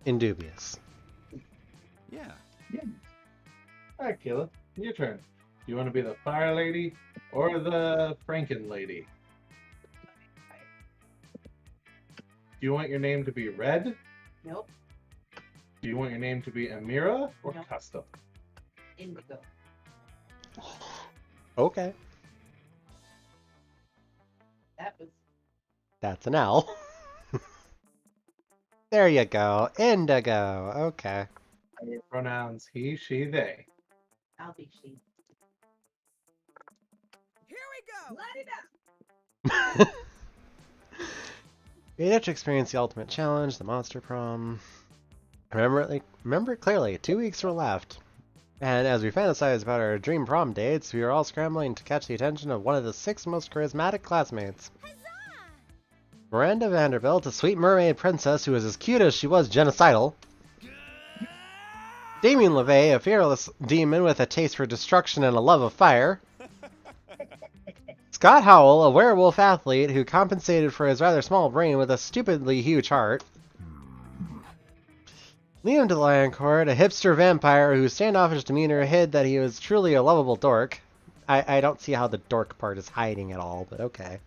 Indubious. Yeah. Alright, Kayla, your turn. Do you want to be the fire lady or the Franken lady? Do you want your name to be Red? Nope. Do you want your name to be Amira or Nope. Custom? Indigo. Okay. That was That's an L. There you go. Indigo. Okay. Your pronouns he, she, they. I'll be she. Here we go. Light it up. You get to experience the ultimate challenge, the monster prom. Remember it clearly. 2 weeks were left. And as we fantasize about our dream prom dates, we are all scrambling to catch the attention of one of the 6 most charismatic classmates. Miranda Vanderbilt, a sweet mermaid princess who was as cute as she was genocidal. Damien LeVay, a fearless demon with a taste for destruction and a love of fire. Scott Howell, a werewolf athlete who compensated for his rather small brain with a stupidly huge heart. Liam DeLioncourt, a hipster vampire whose standoffish demeanor hid that he was truly a lovable dork. I don't see how the dork part is hiding at all, but okay.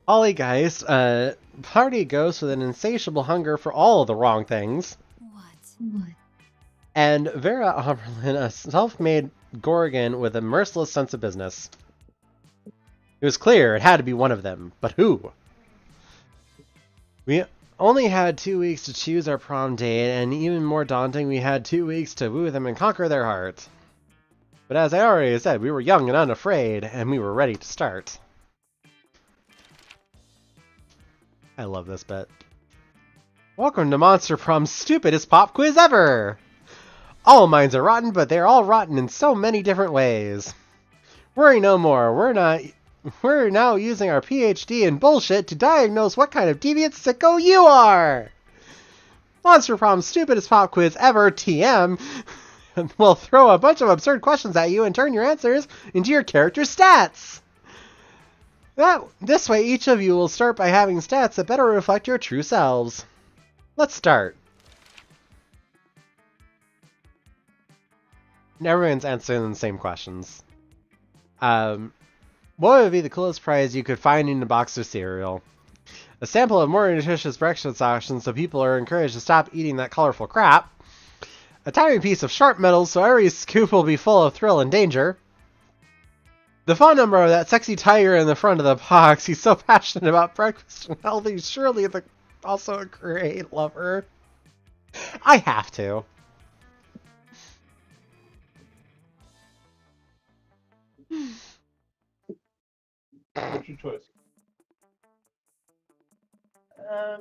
Ollie Geist, a party ghost with an insatiable hunger for all of the wrong things. What? And Vera Oberlin, a self-made Gorgon with a merciless sense of business. It was clear it had to be one of them, but who? We only had 2 weeks to choose our prom date, and even more daunting, we had 2 weeks to woo them and conquer their heart. But as I already said, we were young and unafraid, and we were ready to start. I love this bit. Welcome to Monster Prom's stupidest pop quiz ever! All minds are rotten, but they're all rotten in so many different ways. Worry no more, we're now using our PhD in bullshit to diagnose what kind of deviant sicko you are! Monster Prom's stupidest pop quiz ever, TM, will throw a bunch of absurd questions at you and turn your answers into your character's stats! This way, each of you will start by having stats that better reflect your true selves. Let's start. Everyone's answering the same questions. What would be the coolest prize you could find in a box of cereal? A sample of more nutritious breakfast options so people are encouraged to stop eating that colorful crap. A tiny piece of sharp metal so every scoop will be full of thrill and danger. The phone number of that sexy tiger in the front of the box. He's so passionate about breakfast and healthy. Surely also a great lover. I have to. What's your choice? I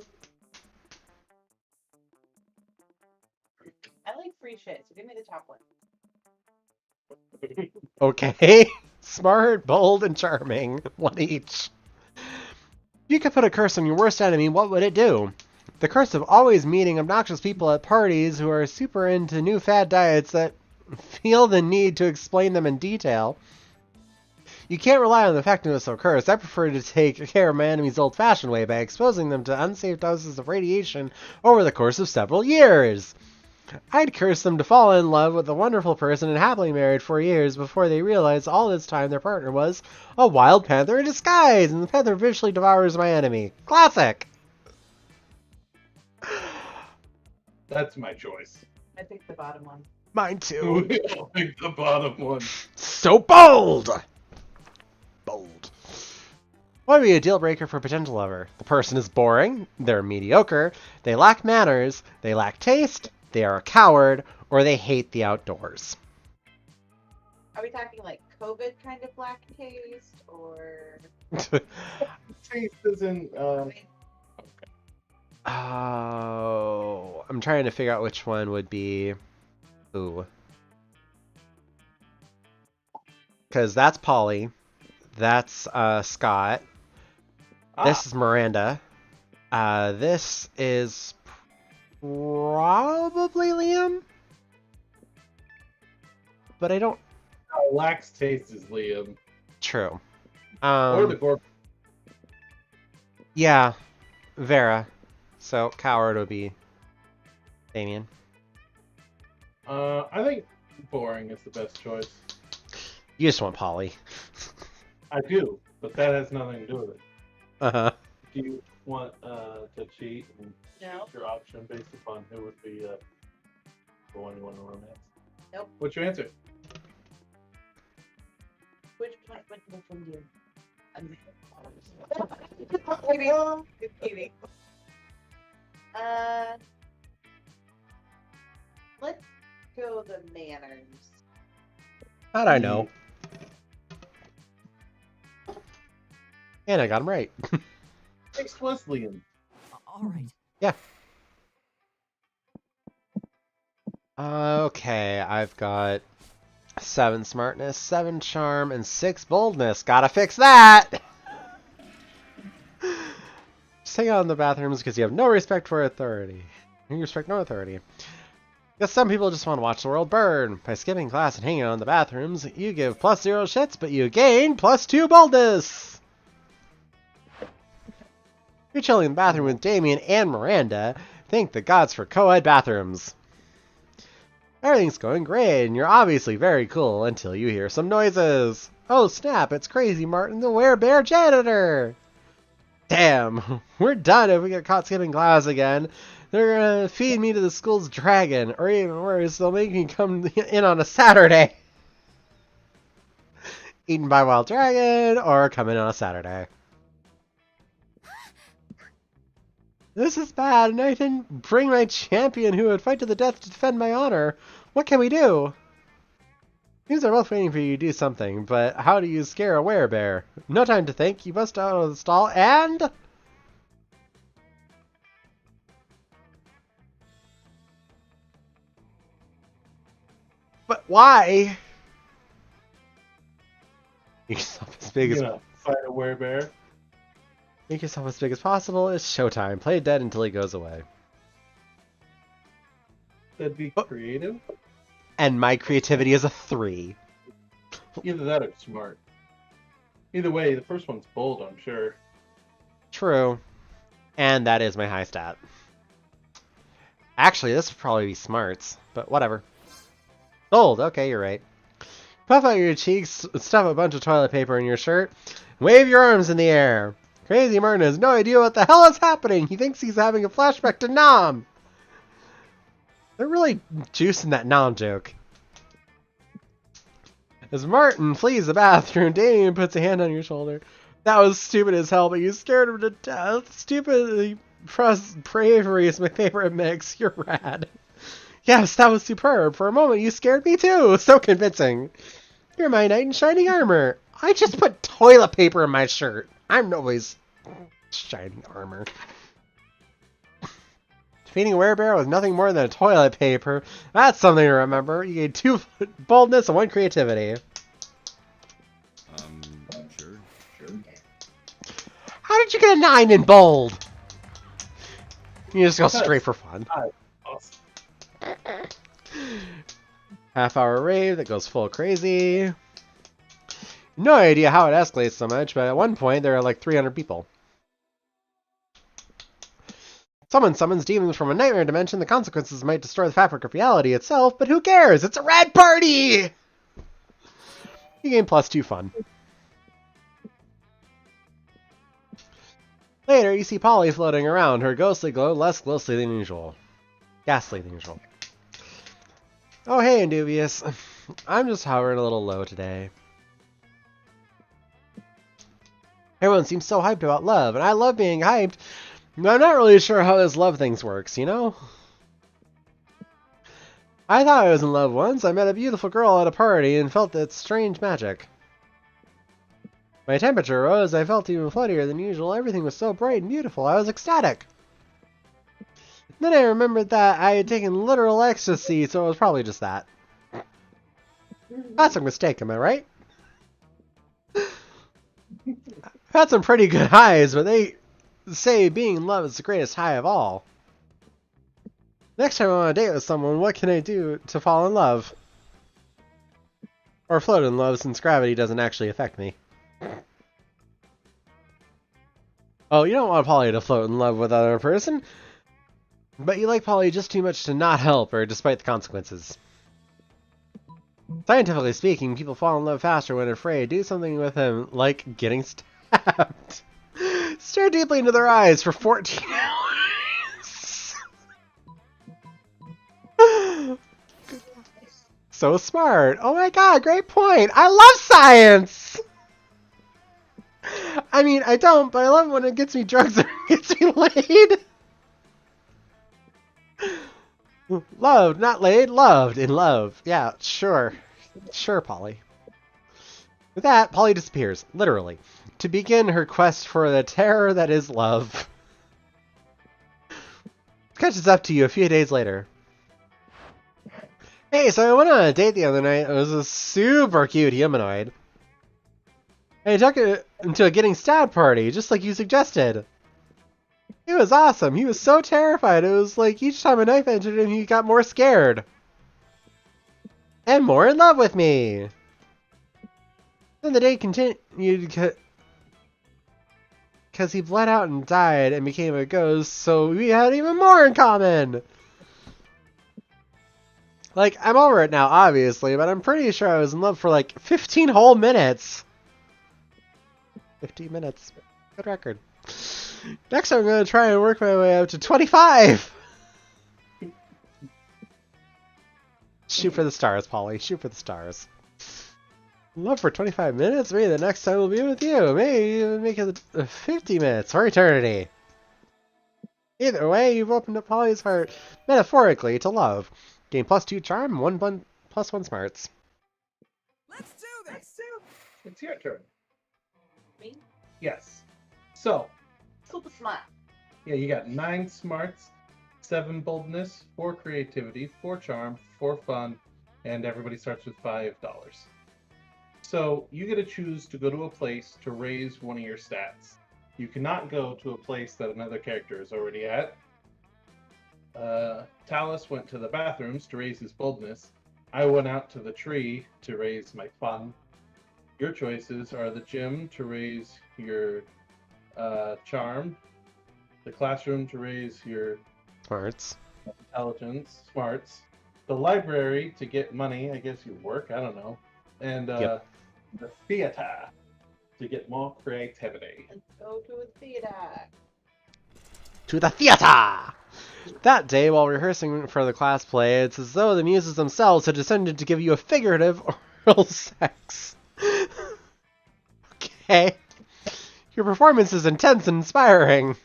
like free shit, so give me the top one. Okay. Smart, bold, and charming. One each. If you could put a curse on your worst enemy, what would it do? The curse of always meeting obnoxious people at parties who are super into new fad diets that feel the need to explain them in detail. You can't rely on the effectiveness of a curse. I prefer to take care of my enemies old-fashioned way by exposing them to unsafe doses of radiation over the course of several years. I'd curse them to fall in love with a wonderful person and happily married for years before they realized all this time their partner was a wild panther in disguise, and the panther visually devours my enemy. Classic! That's my choice. I think the bottom one. Mine too. I'll pick the bottom one. So bold! Bold. What would be a deal breaker for a potential lover? The person is boring, they're mediocre, they lack manners, they lack taste, they are a coward, or they hate the outdoors. Are we talking like COVID kind of black taste, or? Taste isn't. Oh, I'm trying to figure out which one would be. Ooh. Because that's Polly. That's Scott. This is Miranda. This is probably Liam. But I don't. Lax taste is Liam. True. Or the Gorp. Yeah, Vera. So coward would be Damien. I think boring is the best choice. You just want Polly. I do, but that has nothing to do with it. Uh-huh. Do you want to cheat and No. choose your option based upon who would be the one you want to romance? Nope. What's your answer? Which one do you? I'm kidding. Just kidding. Let's go the manners. How'd I know? And I got him right. Next was Liam. All right. Yeah. Okay, I've got 7 smartness, 7 charm, and 6 boldness. Gotta fix that! Just hang out in the bathrooms because you have no respect for authority. You respect no authority. Guess some people just want to watch the world burn. By skipping class and hanging out in the bathrooms, you give +0 shits, but you gain +2 boldness! You're chilling in the bathroom with Damien and Miranda. Thank the gods for co-ed bathrooms. Everything's going great, and you're obviously very cool until you hear some noises. Oh snap, it's Crazy Martin, the werebear janitor! Damn, we're done if we get caught skipping class again. They're gonna feed me to the school's dragon, or even worse, they'll make me come in on a Saturday. Eaten by wild dragon, or come in on a Saturday. This is bad, and I didn't bring my champion who would fight to the death to defend my honor. What can we do? Seems they're both waiting for you to do something, but how do you scare a werebear? No time to think. You bust out of the stall and... But why? Make yourself as big as... Fight a werebear. Make yourself as big as possible. It's showtime. Play dead until he goes away. That'd be creative. And my creativity is a 3. Either that or smart. Either way, the first one's bold, I'm sure. True. And that is my high stat. Actually, this would probably be smarts, but whatever. Bold, okay, you're right. Puff out your cheeks, stuff a bunch of toilet paper in your shirt, wave your arms in the air. Crazy Martin has no idea what the hell is happening. He thinks he's having a flashback to Nom. They're really juicing that Nom joke. As Martin flees the bathroom, Damien puts a hand on your shoulder. That was stupid as hell, but you scared him to death. Stupidly bravery is my favorite mix. You're rad. Yes, that was superb. For a moment, you scared me too. So convincing. You're my knight in shining armor. I just put toilet paper in my shirt. I'm nobody's shining armor. Defeating a werebear with nothing more than a toilet paper. That's something to remember. You gain 2 boldness and 1 creativity. Why'd you get a 9 in bold? You just go straight for fun. Awesome. Half-hour rave that goes full crazy. No idea how it escalates so much, but at one point there are like 300 people. Someone summons demons from a nightmare dimension. The consequences might destroy the fabric of reality itself, but who cares? It's a rad party! You gain +2 fun. Later, you see Polly floating around, her ghostly glow less ghostly than usual. Ghastly than usual. Oh hey, Indubious. I'm just hovering a little low today. Everyone seems so hyped about love, and I love being hyped, but I'm not really sure how this love thing works, you know? I thought I was in love once. I met a beautiful girl at a party and felt that strange magic. My temperature rose, I felt even floatier than usual. Everything was so bright and beautiful, I was ecstatic. Then I remembered that I had taken literal ecstasy, so it was probably just that. That's a mistake, am I right? I've had some pretty good highs, but they say being in love is the greatest high of all. Next time I'm on a date with someone, what can I do to fall in love? Or float in love, since gravity doesn't actually affect me. Oh, you don't want Polly to float in love with another person, but you like Polly just too much to not help her despite the consequences. Scientifically speaking, people fall in love faster when afraid. Do something with him, like getting stabbed. Stare deeply into their eyes for 14 hours. So smart. Oh my god, great point. I love science! I mean, I don't, but I love it when it gets me drugs or gets me laid. Loved, not laid, loved, in love. Yeah, sure. Sure, Polly. With that, Polly disappears, literally, to begin her quest for the terror that is love. Catches up to you a few days later. Hey, so I went on a date the other night. It was a super cute humanoid. And I took it to a getting stabbed party, just like you suggested. It was awesome. He was so terrified. It was like each time a knife entered him, he got more scared. And more in love with me. Then the day continued because he bled out and died and became a ghost, so we had even more in common. Like, I'm over it now, obviously, but I'm pretty sure I was in love for like 15 whole minutes. 15 minutes. Good record. Next I'm going to try and work my way up to 25! Shoot for the stars, Polly. Shoot for the stars. Love for 25 minutes? Maybe the next time we'll be with you. Maybe even make it 50 minutes for eternity. Either way, you've opened up Polly's heart, metaphorically, to love. Gain +2 charm, +1 smarts. Let's do this. It's your turn. Me? Yes. So, Super smart. yeah, you got 9 smarts, 7 boldness, 4 creativity, 4 charm, 4 fun, and everybody starts with $5. So you get to choose to go to a place to raise one of your stats. You cannot go to a place that another character is already at. Talus went to the bathrooms to raise his boldness. I went out to the tree to raise my fun. Your choices are the gym to raise your charm, the classroom to raise your Smarts. intelligence, smarts, the library to get money, I guess you work, I don't know, and Yep. the theater to get more creativity. Let's go to a theater. To the theater! That day, while rehearsing for the class play, it's as though the muses themselves had descended to give you a figurative oral sex. Okay. Your performance is intense and inspiring.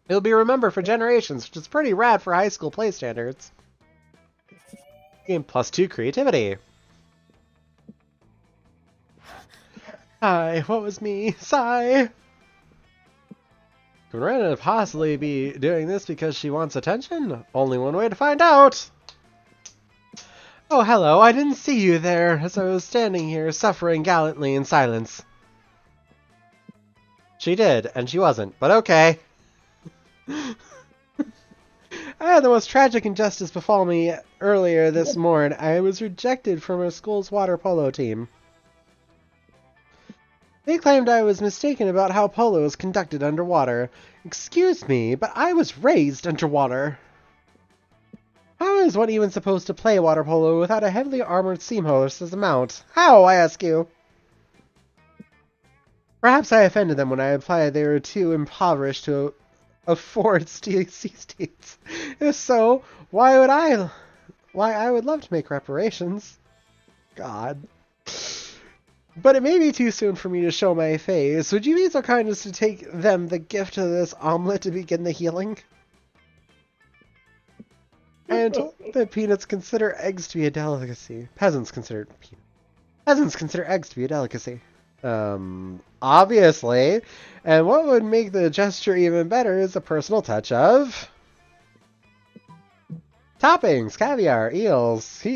It'll be remembered for generations, which is pretty rad for high school play standards. Gain +2 creativity. Sigh, what was me? Sigh! Could Miranda possibly be doing this because she wants attention? Only one way to find out! Oh, hello, I didn't see you there as I was standing here suffering gallantly in silence. She did, and she wasn't, but okay. I had the most tragic injustice befall me earlier this morning. I was rejected from our school's water polo team. They claimed I was mistaken about how polo is conducted underwater. Excuse me, but I was raised underwater. How is one even supposed to play water polo without a heavily armored seamhorse as a mount? How, I ask you? Perhaps I offended them when I implied they were too impoverished to afford sea states. If so, why I would love to make reparations. God. But it may be too soon for me to show my face. Would you be so kind as to take them the gift of this omelet to begin the healing? And that peanuts consider eggs to be a delicacy. Peasants consider eggs to be a delicacy. Obviously. And what would make the gesture even better is a personal touch of toppings, caviar, eels,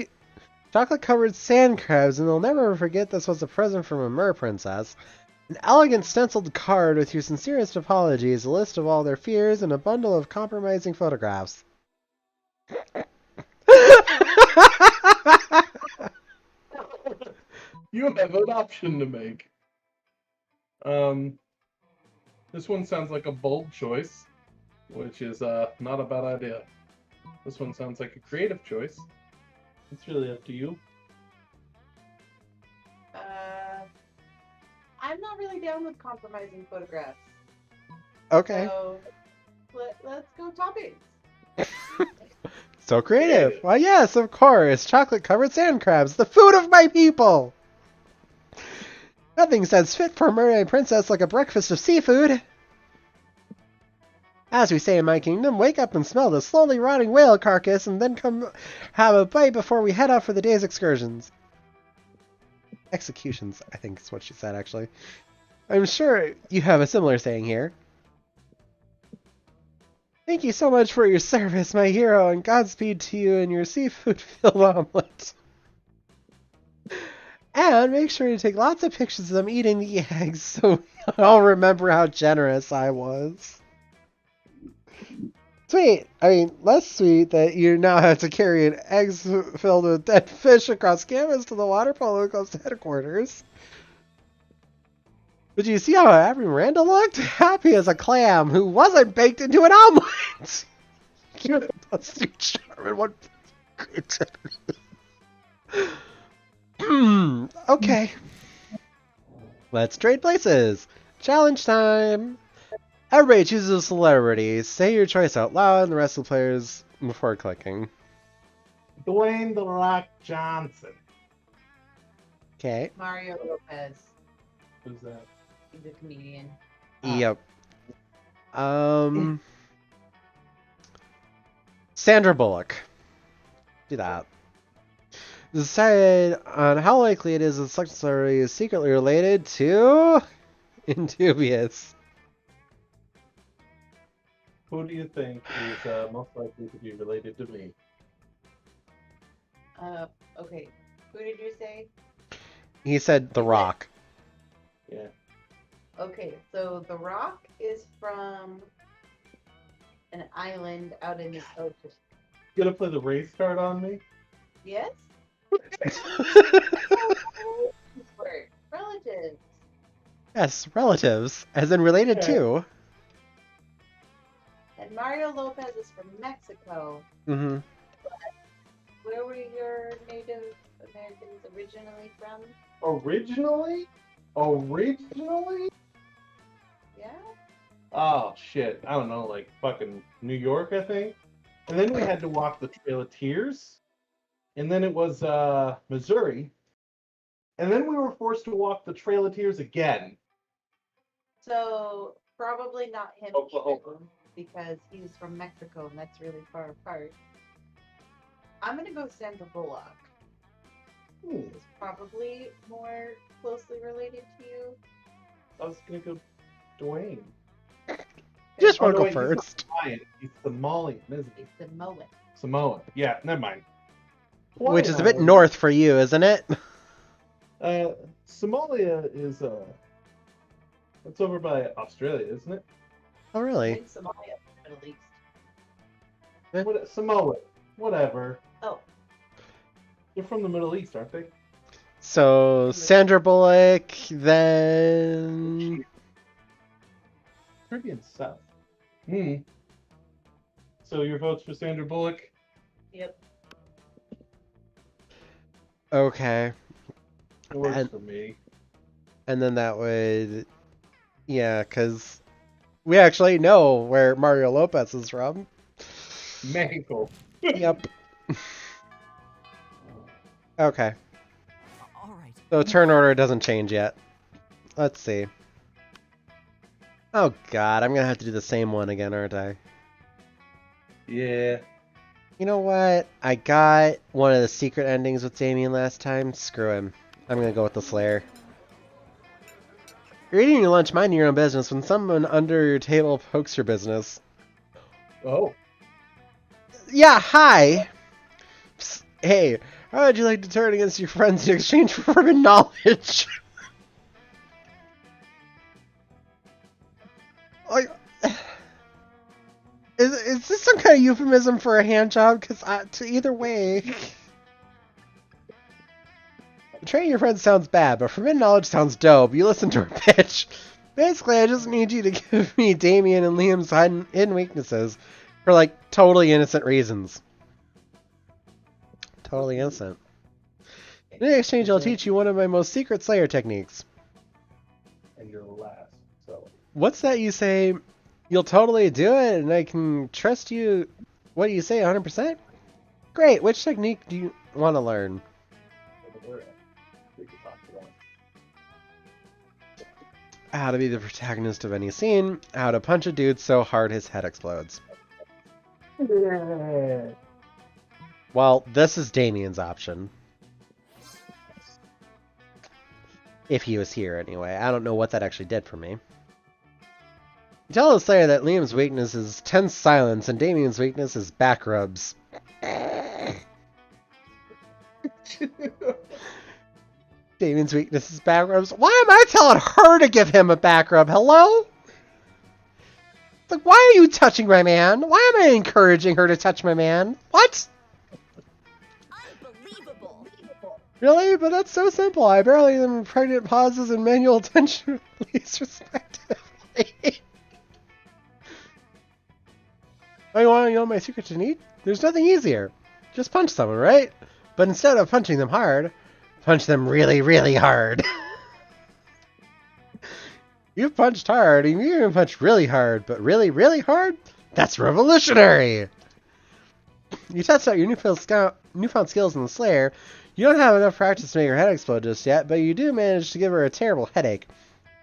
chocolate-covered sand crabs, and they'll never forget this was a present from a mer princess. An elegant stenciled card with your sincerest apologies, a list of all their fears, and a bundle of compromising photographs. You have an option to make. This one sounds like a bold choice, which is not a bad idea. This one sounds like a creative choice. It's really up to you. I'm not really down with compromising photographs. Okay. So let's go toppings. So creative. Well, yes, of course. Chocolate-covered sand crabs, the food of my people. Nothing says fit for a mermaid princess like a breakfast of seafood. As we say in my kingdom, wake up and smell the slowly rotting whale carcass and then come have a bite before we head out for the day's excursions. Executions, I think is what she said, actually. I'm sure you have a similar saying here. Thank you so much for your service, my hero, and Godspeed to you and your seafood-filled omelet. And make sure to take lots of pictures of them eating the eggs so we all remember how generous I was. Sweet. I mean, less sweet that you now have to carry an eggs filled with dead fish across campus to the water polo club's headquarters. But you see how happy Miranda looked? Happy as a clam who wasn't baked into an omelet. That's too charming. What? Okay. Let's trade places. Challenge time. Everybody chooses a celebrity. Say your choice out loud and the rest of the players before clicking. Dwayne "The Rock" Johnson. Okay. Mario Lopez. Who's that? He's a comedian. Yep. Sandra Bullock. Do that. Decide on how likely it is that such a celebrity is secretly related to Indubious. Who do you think is most likely to be related to me? Okay. Who did you say? He said The Rock. Yeah. Okay, so The Rock is from an island out in the ocean. You gonna play the race card on me? Yes? Relatives. Yes, relatives, as in related to. And Mario Lopez is from Mexico. Mm-hmm. Where were your Native Americans originally from? Originally? Originally? Yeah? Oh shit! I don't know, like fucking New York, I think. And then we had to walk the Trail of Tears. And then it was Missouri. And then we were forced to walk the Trail of Tears again. So probably not him Oklahoma. either, because he's from Mexico and that's really far apart. I'm gonna go Sandra Bullock. Who's probably more closely related to you. I was gonna go Dwayne. Just want to go wait, first. He's Somalian, isn't he? It's Samoan. Samoan. Yeah, never mind. Which is a bit north for you, isn't it? Somalia is It's over by Australia, isn't it? Oh, I really? think Somalia, Middle East. What, Samoa. Whatever. Oh, They're from the Middle East, aren't they? So, Sandra Bullock, then... Caribbean South. Hmm. So your vote's for Sandra Bullock? yep. Okay. It works And- for me. And then that would... Yeah, because we actually know where Mario Lopez is from. Mexico. Yep. Okay. All right. So turn order doesn't change yet. Let's see. Oh god, I'm gonna have to do the same one again, aren't I? Yeah. You know what? I got one of the secret endings with Damien last time. Screw him. I'm gonna go with the Slayer. You're eating your lunch, minding your own business, when someone under your table pokes your business. Oh. Yeah, hi! Psst, hey, how would you like to turn against your friends in exchange for forbidden knowledge? Like, is this some kind of euphemism for a hand job? Because to either way... Betraying your friends sounds bad, but forbidden knowledge sounds dope. You listen to her pitch. Basically, I just need you to give me Damien and Liam's hidden weaknesses for, like, totally innocent reasons. Totally innocent. In exchange, I'll teach you one of my most secret Slayer techniques. And you're last, so. What's that you say? You'll totally do it, and I can trust you. What do you say, 100%? Great. Which technique do you want to learn? We can talk about it. How to be the protagonist of any scene. How to punch a dude so hard his head explodes. Well, this is Damien's option. If he was here, anyway. I don't know what that actually did for me. You tell the Slayer that Liam's weakness is tense silence and Damien's weakness is back rubs. Damien's weakness is back rubs. Why am I telling her to give him a back rub? Hello? It's like, why are you touching my man? Why am I encouraging her to touch my man? What? Unbelievable. Really? But that's so simple. I barely am pregnant pauses and manual tension release respectively. Oh, you want to know my secret technique? There's nothing easier. Just punch someone, right? But instead of punching them hard, punch them really, really hard. You've punched hard, and you even punched really hard, but really, really hard? That's revolutionary! You test out your newfound skills in the Slayer. You don't have enough practice to make her head explode just yet, but you do manage to give her a terrible headache.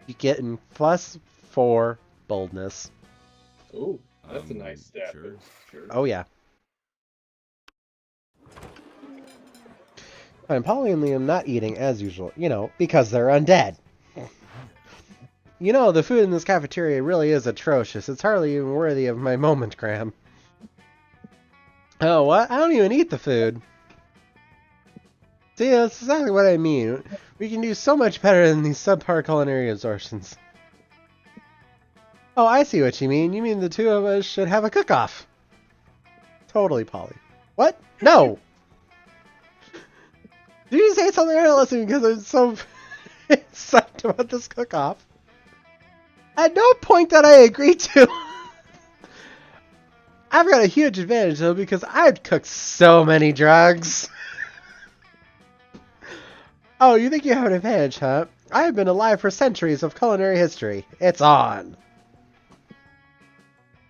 You get in +4 boldness. Ooh, that's a nice stat. Sure. Oh, yeah. Find Polly and Liam not eating as usual, because they're undead. The food in this cafeteria really is atrocious. It's hardly even worthy of my moment, Graham. Oh, what? I don't even eat the food. See, that's exactly what I mean. We can do so much better than these subpar culinary absorptions. Oh, I see what you mean. You mean the two of us should have a cook-off. Totally, Polly. What? No! Did you say something I don't listen because I'm so excited about this cook-off? At no point that I agreed to. I've got a huge advantage, though, because I've cooked so many drugs. Oh, you think you have an advantage, huh? I've been alive for centuries of culinary history. It's on.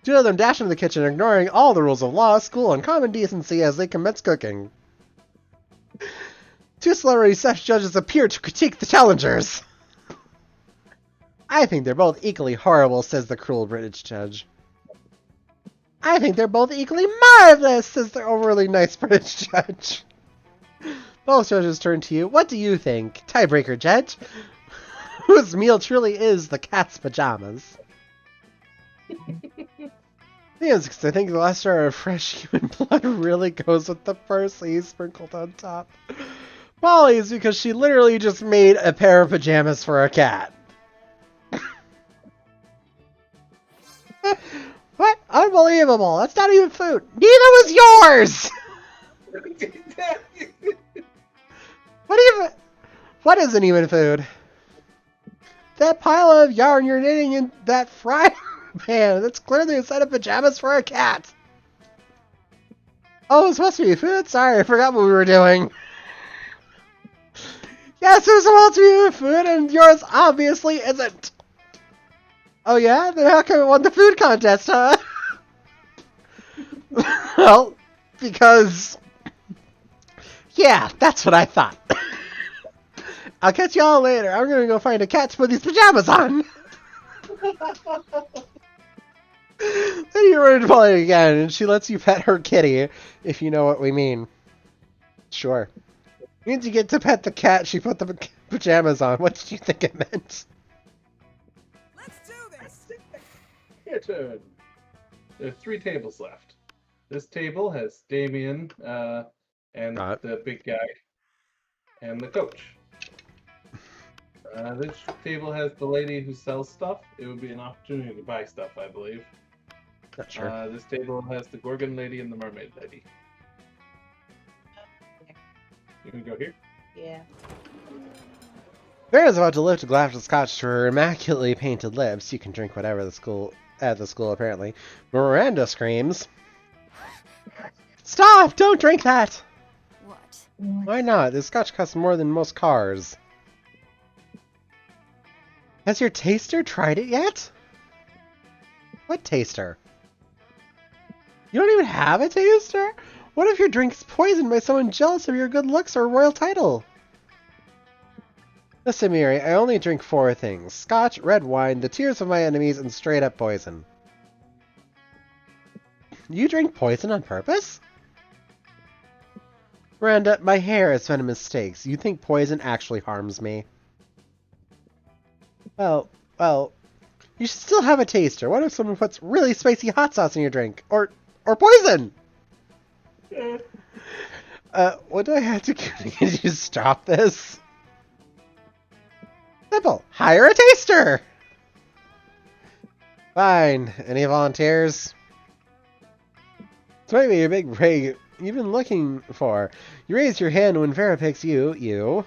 Two of them dash into the kitchen, ignoring all the rules of law, school, and common decency as they commence cooking. Two celebrity chef judges appear to critique the challengers. I think they're both equally horrible, says the cruel British judge. I think they're both equally marvelous, says the overly nice British judge. Both judges turn to you. What do you think? Tiebreaker judge. Whose meal truly is the cat's pajamas. Yes, I think the last jar of fresh human blood really goes with the parsley sprinkled on top. Molly's because she literally just made a pair of pajamas for a cat. unredeemable. That's not even food. Neither was yours. What isn't even food? That pile of yarn you're knitting in that frying pan. That's clearly a set of pajamas for a cat. Oh, it's supposed to be food? Sorry, I forgot what we were doing. Yes, it was supposed to be food, and yours obviously isn't. Oh yeah? Then how come it won the food contest, huh? Well, because... Yeah, that's what I thought. I'll catch y'all later. I'm gonna go find a cat to put these pajamas on. Then you run into Polly again, and she lets you pet her kitty, if you know what we mean. Sure. Means you get to pet the cat she put the pajamas on. What did you think it meant? Let's do this. Your turn. There's 3 tables left. This table has Damien, and the big guy, and the coach. This table has the lady who sells stuff. It would be an opportunity to buy stuff, I believe. Not sure. This table has the Gorgon lady and the mermaid lady. You can go here. Yeah. Vera's about to lift a glass of scotch to her immaculately painted lips. You can drink whatever at the school, apparently. Miranda screams, "Stop! Don't drink that!" What? Why not? This scotch costs more than most cars. Has your taster tried it yet? What taster? You don't even have a taster? What if your drink's poisoned by someone jealous of your good looks or royal title? Listen, Miri, I only drink 4 things. Scotch, red wine, the tears of my enemies, and straight-up poison. You drink poison on purpose? Miranda, my hair has been a mistake. You think poison actually harms me? Well, you should still have a taster. What if someone puts really spicy hot sauce in your drink? Or poison? What do I have to do to get you to stop this? Simple. Hire a taster! Fine. Any volunteers? This might be your big break you've been looking for. You raise your hand when Vera picks you.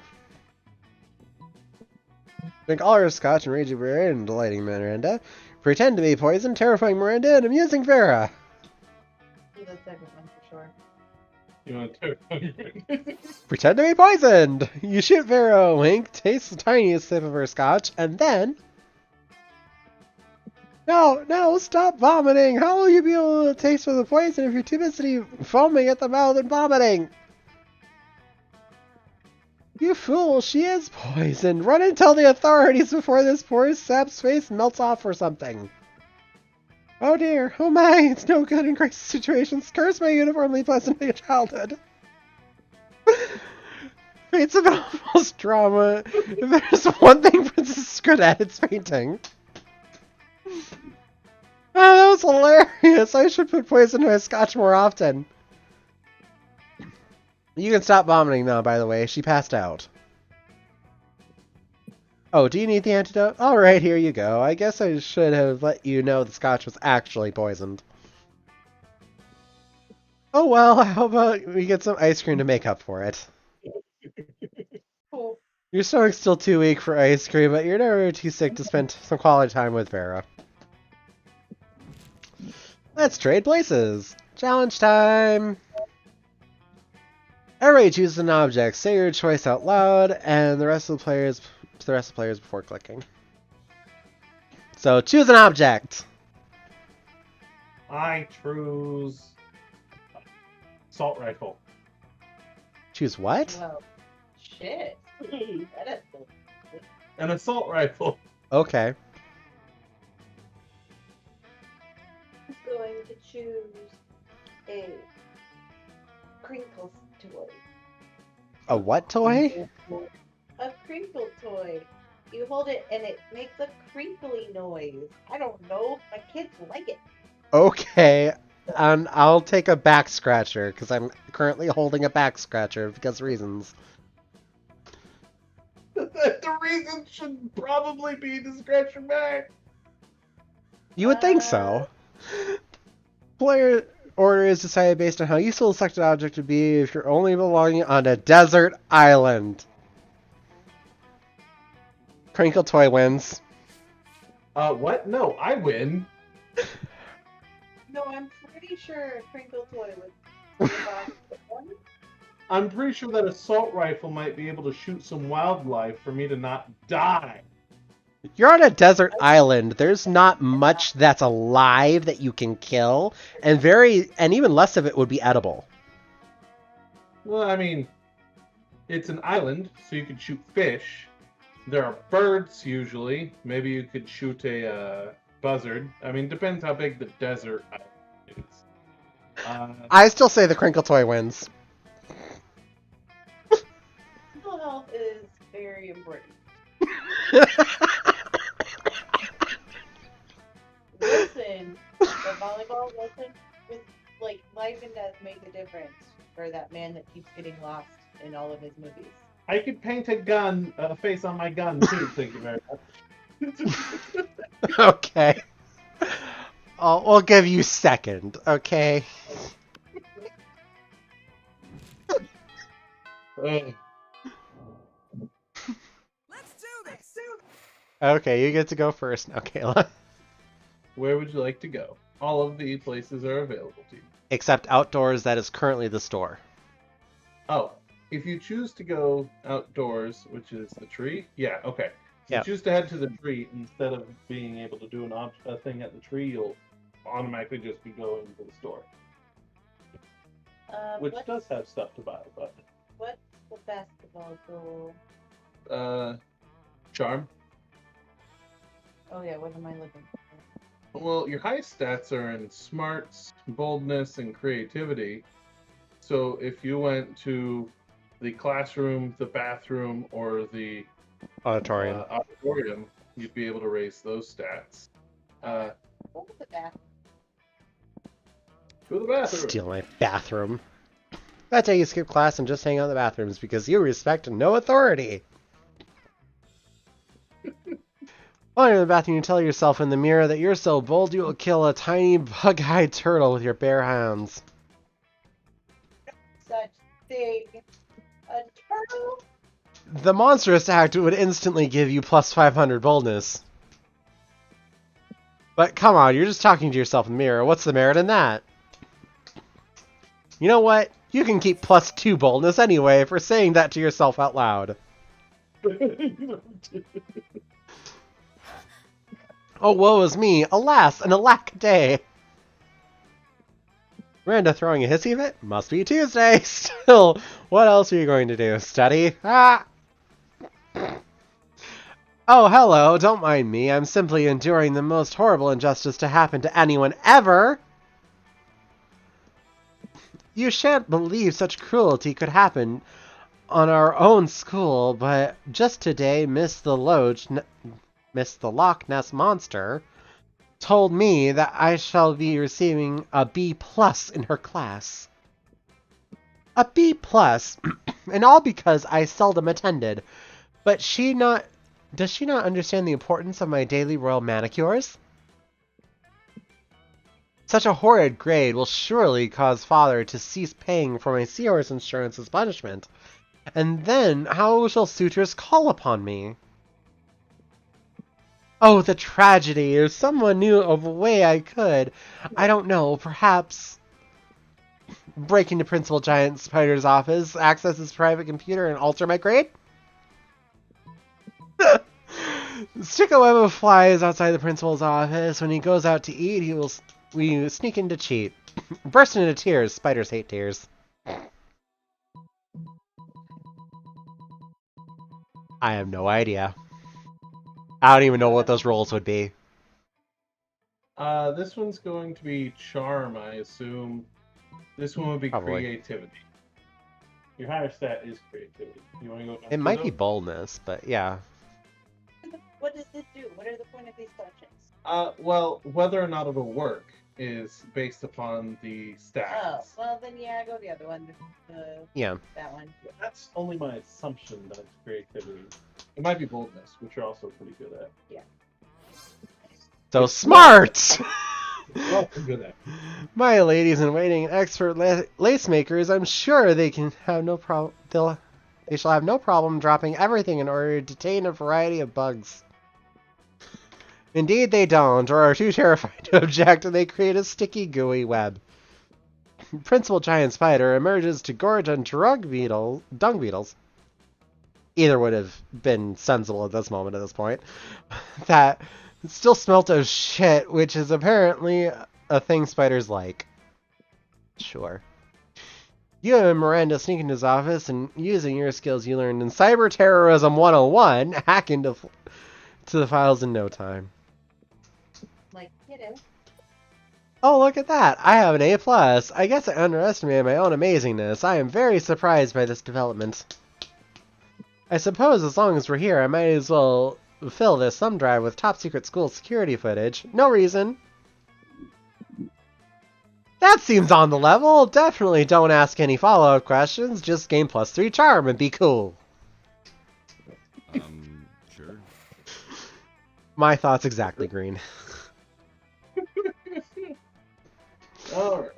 Drink all her scotch and rage your Vera and delighting Miranda. Pretend to be poisoned, terrifying Miranda, and amusing Vera. Do the second one for sure. You want to? Pretend to be poisoned! You shoot Vera a wink, taste the tiniest sip of her scotch, and then... No, stop vomiting! How will you be able to taste for the poison if you're too busy foaming at the mouth and vomiting? You fool, she is poisoned! Run and tell the authorities before this poor sap's face melts off or something! Oh dear, oh my, it's no good in crisis situations. Curse my uniformly pleasant childhood. Fates of almost drama. If there's one thing Princess is good at, it's fainting. Oh, that was hilarious. I should put poison in my scotch more often. You can stop vomiting now, by the way. She passed out. Oh, do you need the antidote? Alright, here you go. I guess I should have let you know the scotch was actually poisoned. Oh well, how about we get some ice cream to make up for it? Cool. Your stomach's still too weak for ice cream, but you're never too sick to spend some quality time with Vera. Let's trade places! Challenge time! Everybody chooses an object. Say your choice out loud, and the rest of the players before clicking. So choose an object. I choose assault rifle. Choose what? Well, shit. That is An assault rifle. Okay. I'm going to choose a crinkle toy. A what toy? A crinkle toy. You hold it and it makes a crinkly noise. I don't know. My kids like it. Okay. And I'll take a back scratcher, because I'm currently holding a back scratcher because reasons. The reason should probably be to scratch your back. You would think so. player order is decided based on how useful the selected object would be if you're only belonging on a desert island. Crinkle Toy wins. What? No, I win. No, I'm pretty sure Crinkle Toy would survive the one. I'm pretty sure that assault rifle might be able to shoot some wildlife for me to not die. You're on a desert island. There's not much that's alive that you can kill, and even less of it would be edible. Well, I mean, it's an island, so you could shoot fish. There are birds usually. Maybe you could shoot a buzzard. I mean, depends how big the desert island is. I still say the Crinkle Toy wins. Mental health is very important. Listen, the volleyball lesson was like life and death make the difference for that man that keeps getting lost in all of his movies. I could paint a face on my gun too. Thank you very much. Okay. We'll give you second, okay? Let's do this. Okay, you get to go first now, Kayla. Where would you like to go? All of the places are available to you. Except outdoors, that is currently the store. Oh, if you choose to go outdoors, which is the tree, yeah, okay. If you choose to head to the tree, instead of being able to do a thing at the tree, you'll automatically just be going to the store. Which does have stuff to buy, but... What's the basketball goal? Charm. Oh yeah, what am I looking for? Well, your highest stats are in smarts, boldness, and creativity. So if you went to the classroom, the bathroom, or the auditorium, you'd be able to raise those stats. What was the bathroom? Go to the bathroom. Steal my bathroom. That's how you skip class and just hang out in the bathrooms because you respect no authority. While you're in the bathroom, you tell yourself in the mirror that you're so bold you will kill a tiny bug-eyed turtle with your bare hands. Such thing. A turtle? The monstrous act would instantly give you plus 500 boldness. But come on, you're just talking to yourself in the mirror. What's the merit in that? You know what? You can keep plus 2 boldness anyway for saying that to yourself out loud. Oh, woe is me. Alas, and alack a day. Miranda throwing a hissy fit? Must be Tuesday. Still, what else are you going to do? Study? Ah! Oh, hello. Don't mind me. I'm simply enduring the most horrible injustice to happen to anyone ever. You shan't believe such cruelty could happen on our own school, but just today, Miss the Loch Ness Monster told me that I shall be receiving a B+ in her class. A B+, and all because I seldom attended. But does she not understand the importance of my daily royal manicures? Such a horrid grade will surely cause father to cease paying for my seahorse insurance as punishment. And then, how shall suitors call upon me? Oh, the tragedy! If someone knew of a way I could, I don't know, perhaps break into Principal Giant Spider's office, access his private computer, and alter my grade? Stick a web of flies outside the principal's office. When he goes out to eat, we sneak in to cheat. Burst into tears. Spiders hate tears. I have no idea. I don't even know what those roles would be. This one's going to be charm, I assume. This one would be creativity. Your higher stat is creativity. You want to go? It might be boldness, but yeah. What does this do? What are the point of these questions? Well, whether or not it'll work is based upon the stats. Oh, well then yeah, go the other one. Yeah. That one. That's only my assumption that it's creativity. It might be boldness, which you're also pretty good at. Yeah. So smart! Oh, we're good at. My ladies in waiting and expert lace makers, I'm sure they can have no problem. They shall have no problem dropping everything in order to detain a variety of bugs. Indeed, they don't, or are too terrified to object, and they create a sticky, gooey web. Principal Giant Spider emerges to gorge on dung beetles. Either would have been sensible at this moment, at this point. That still smelt of shit, which is apparently a thing spiders like. Sure. You and Miranda sneak into his office and, using your skills you learned in Cyber Terrorism 101, hack into to the files in no time. Like, you know. Oh, look at that! I have an A+. I guess I underestimated my own amazingness. I am very surprised by this development. I suppose as long as we're here, I might as well fill this thumb drive with top-secret school security footage. No reason. That seems on the level. Definitely don't ask any follow-up questions. Just gain +3 charm and be cool. Sure. My thoughts exactly, Green. All right.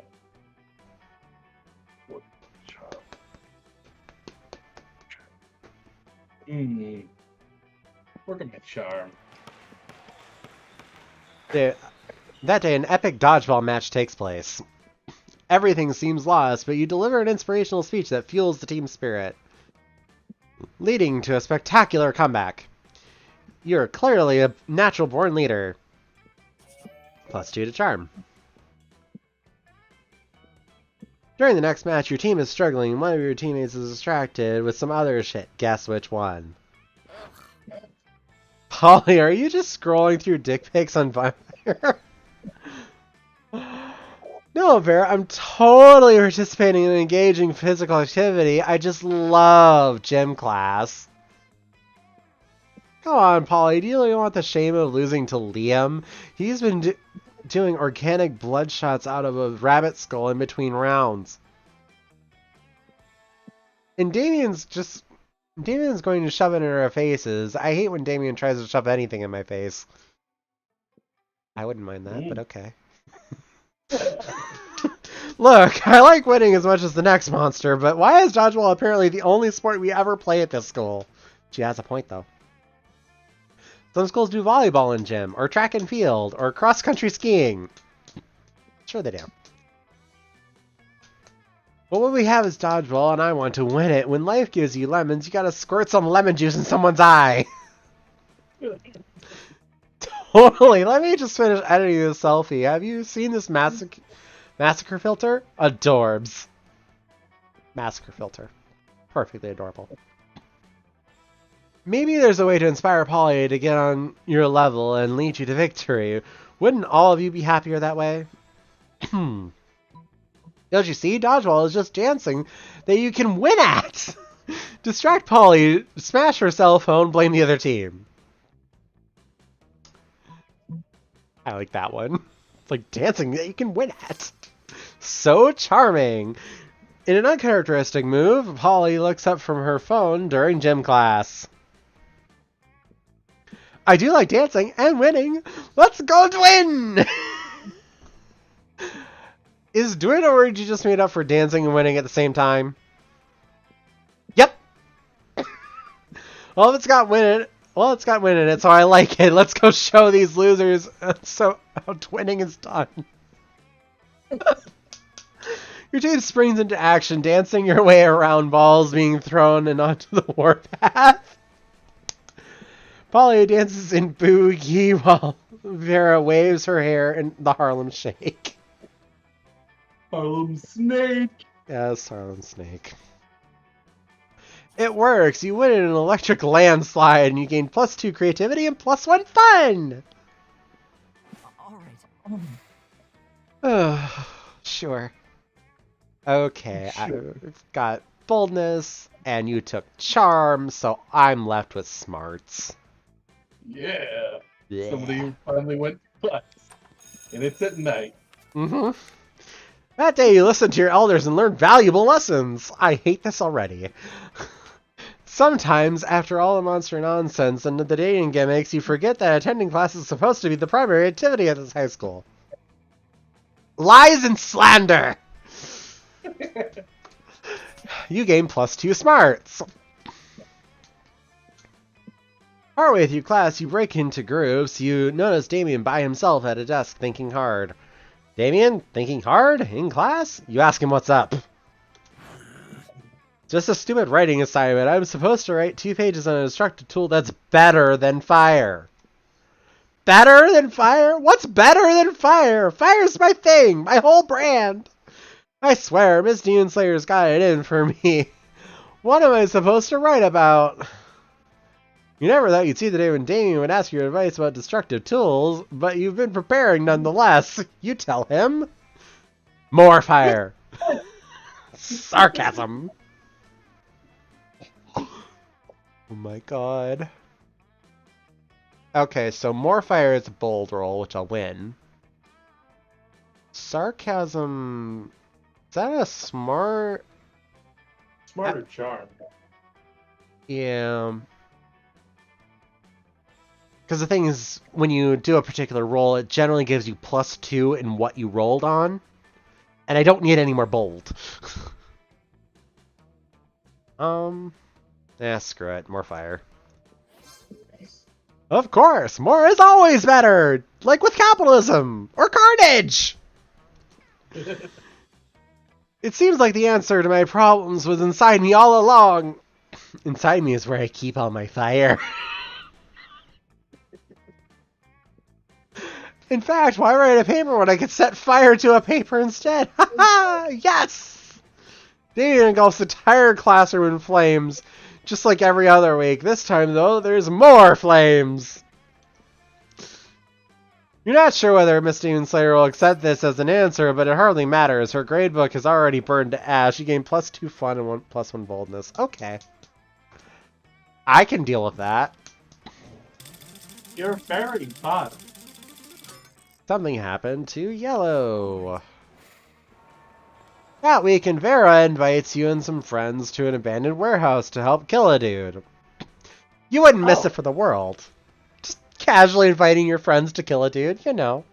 Work on my charm. That day, an epic dodgeball match takes place. Everything seems lost, but you deliver an inspirational speech that fuels the team's spirit, leading to a spectacular comeback. You're clearly a natural-born leader. +2 to charm. During the next match, your team is struggling, and one of your teammates is distracted with some other shit. Guess which one? Polly, are you just scrolling through dick pics on Vimeo? No, Vera, I'm totally participating in engaging physical activity. I just love gym class. Come on, Polly, do you really want the shame of losing to Liam? He's been doing organic blood shots out of a rabbit skull in between rounds. And Damien's going to shove it in our faces. I hate when Damien tries to shove anything in my face. I wouldn't mind that, but okay. Look, I like winning as much as the next monster, but why is dodgeball apparently the only sport we ever play at this school? She has a point, though. Some schools do volleyball in gym, or track and field, or cross-country skiing. Sure they do. But what we have is dodgeball, and I want to win it. When life gives you lemons, you gotta squirt some lemon juice in someone's eye. Totally. Let me just finish editing this selfie. Have you seen this massacre filter? Adorbs. Massacre filter. Perfectly adorable. Maybe there's a way to inspire Polly to get on your level and lead you to victory. Wouldn't all of you be happier that way? Don't you see? Dodgeball is just dancing that you can win at! Distract Polly, smash her cell phone, blame the other team. I like that one. It's like dancing that you can win at. So charming. In an uncharacteristic move, Polly looks up from her phone during gym class. I do like dancing and winning. Let's go to win! Is doing a word you just made up for dancing and winning at the same time? Yep. Well, it's got win in it, so I like it. Let's go show these losers so how winning is done. Your team springs into action, dancing your way around balls being thrown and onto the warpath. Polly dances in boogie while Vera waves her hair in the Harlem Shake. Harlem Snake. Yes, Harlem Snake. It works. You win in an electric landslide, and you gain +2 creativity and +1 fun. All right. Sure. Okay, I've got boldness, and you took charm, so I'm left with smarts. Yeah. Yeah. Somebody finally went to class. And it's at night. Mm-hmm. That day you listened to your elders and learned valuable lessons. I hate this already. Sometimes, after all the monster nonsense and the dating gimmicks, you forget that attending class is supposed to be the primary activity at this high school. Lies and slander! You gain +2 smarts. Partway through class, you break into groups. You notice Damien by himself at a desk thinking hard. Damien, thinking hard? In class? You ask him what's up. Just a stupid writing assignment. I'm supposed to write 2 pages on a destructive tool that's better than fire. Better than fire? What's better than fire? Fire's my thing, my whole brand. I swear, Miss Demon Slayer's got it in for me. What am I supposed to write about? You never thought you'd see the day when Damien would ask your advice about destructive tools, but you've been preparing nonetheless. You tell him. More fire. Sarcasm. Oh my god. Okay, so more fire is a bold roll, which I'll win. Sarcasm... Is that a smart... Smarter charm. Yeah. Because the thing is, when you do a particular roll, it generally gives you +2 in what you rolled on. And I don't need any more bold. Screw it. More fire. Of course! More is always better! Like with capitalism! Or carnage! It seems like the answer to my problems was inside me all along. Inside me is where I keep all my fire. In fact, why write a paper when I could set fire to a paper instead? Ha ha! Yes! Damien engulfs the entire classroom in flames, just like every other week. This time, though, there's more flames! You're not sure whether Miss Demon Slayer will accept this as an answer, but it hardly matters. Her gradebook is already burned to ash. You gain +2 fun and +1 boldness. Okay. I can deal with that. You're very fun. Something happened to Yellow. That weekend, Vera invites you and some friends to an abandoned warehouse to help kill a dude. You wouldn't miss it for the world. Just casually inviting your friends to kill a dude, you know.